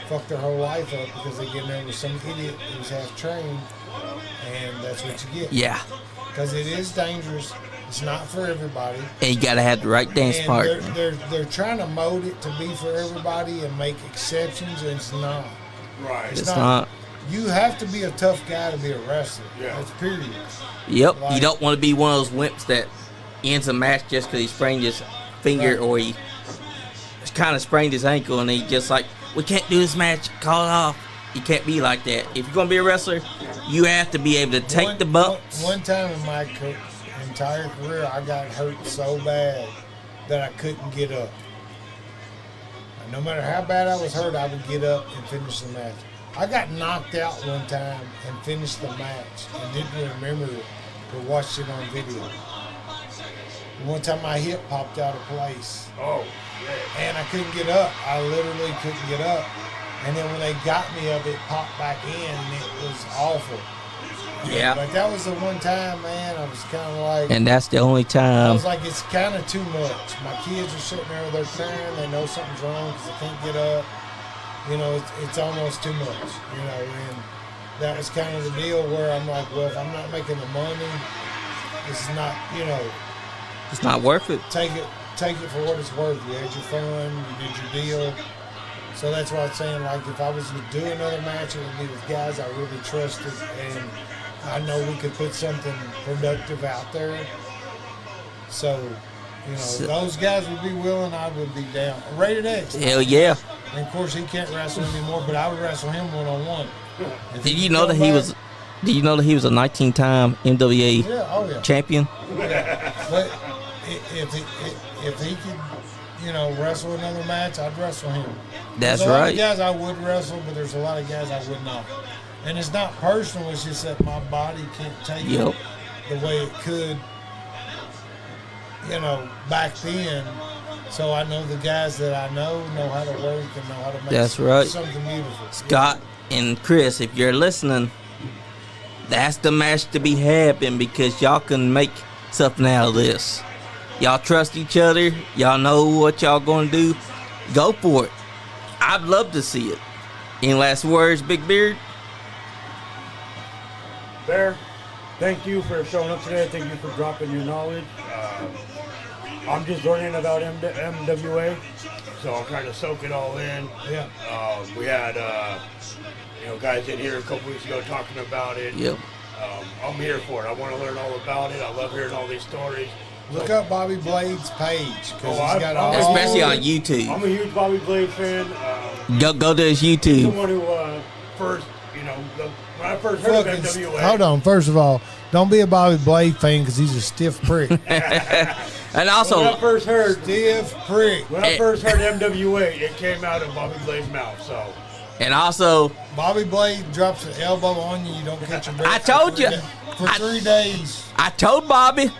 fuck their whole life up because they get in there with some idiot who's half trained, and that's what you get. Yeah. Because it is dangerous. It's not for everybody. And you got to have the right dance And partner. they're trying to mold it to be for everybody and make exceptions, and it's not. Right. It's not. You have to be a tough guy to be a wrestler. Yeah. That's period. Yep. Like- You don't want to be one of those wimps that ends a match just because he sprained his finger or he kind of sprained his ankle and he just like, we can't do this match, call it off. You can't be like that. If you're going to be a wrestler, you have to be able to take the bumps. One time in my entire career, I got hurt so bad that I couldn't get up. And no matter how bad I was hurt, I would get up and finish the match. I got knocked out one time and finished the match and didn't remember it, but watched it on video. One time my hip popped out of place. Oh, And I couldn't get up. I literally couldn't get up. And then when they got me up, it popped back in, and it was awful. Yeah. But that was the one time, man, I was kind of like... And that's the only I time. was like, it's kind of too much. My kids are sitting there, they're crying, they know something's wrong because they can't get up. You know, it's almost too much, you know, and that was kind of the deal where I'm like, well, if I'm not making the money, it's not, you know... It's not worth it. Take it for what it's worth. You had your fun, you did your deal. So that's why I'm saying, like, if I was to do another match, it would be with guys I really trusted, and I know we could put something productive out there. So, you know, those guys would be willing, I would be down. Rated X. Hell yeah. And of course, he can't wrestle anymore, but I would wrestle him one-on-one. Did you know that he was a 19-time NWA champion? But if he could, you know, wrestle another match, I'd wrestle him. That's there's a lot right. of guys I would wrestle, but there's a lot of guys I would not. And it's not personal, it's just that my body can't take it the way it could, you know, back then. So I know the guys that I know how to work and know how to make something beautiful. Scott and Chris, if you're listening, that's the match to be happening because y'all can make something out of this. Y'all trust each other. Y'all know what y'all going to do. Go for it. I'd love to see it. Any last words, Big Beard? Bear, thank you for showing up today. Thank you for dropping your knowledge. I'm just learning about MWA, so I'm trying to soak it all in. Yeah. We had, guys in here a couple weeks ago talking about it. Yep. I'm here for it. I want to learn all about it. I love hearing all these stories. Look up Bobby Blade's page because he's got all. Especially on YouTube. I'm a huge Bobby Blade fan. Go to his He's the YouTube. one who first, when I first heard of NWA. Hold on. First of all, don't be a Bobby Blade fan because he's a stiff prick. And also, When I first heard MWA, it came out of Bobby Blade's mouth. So. and also, Bobby Blade drops an elbow on you, you don't catch your breath. I told you. For 3 days. I told Bobby.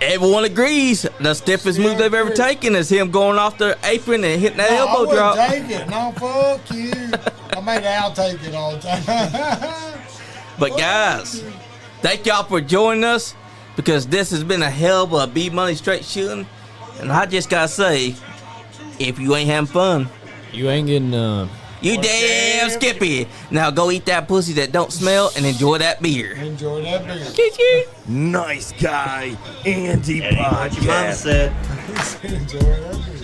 Everyone agrees the stiffest move they've ever taken is him going off the apron and hitting that elbow I drop. wouldn't take it. No, fuck you. I made Al take it all the time. But guys, thank y'all for joining us because this has been a hell of a Bmoney straight shooting. And I just gotta say, if you ain't having fun, You ain't getting you damn skippy. Now go eat that pussy that don't smell and enjoy that beer. Enjoy that beer. Chee-chee. Nice Guy Andy What your mama podcast. said. Enjoy that beer.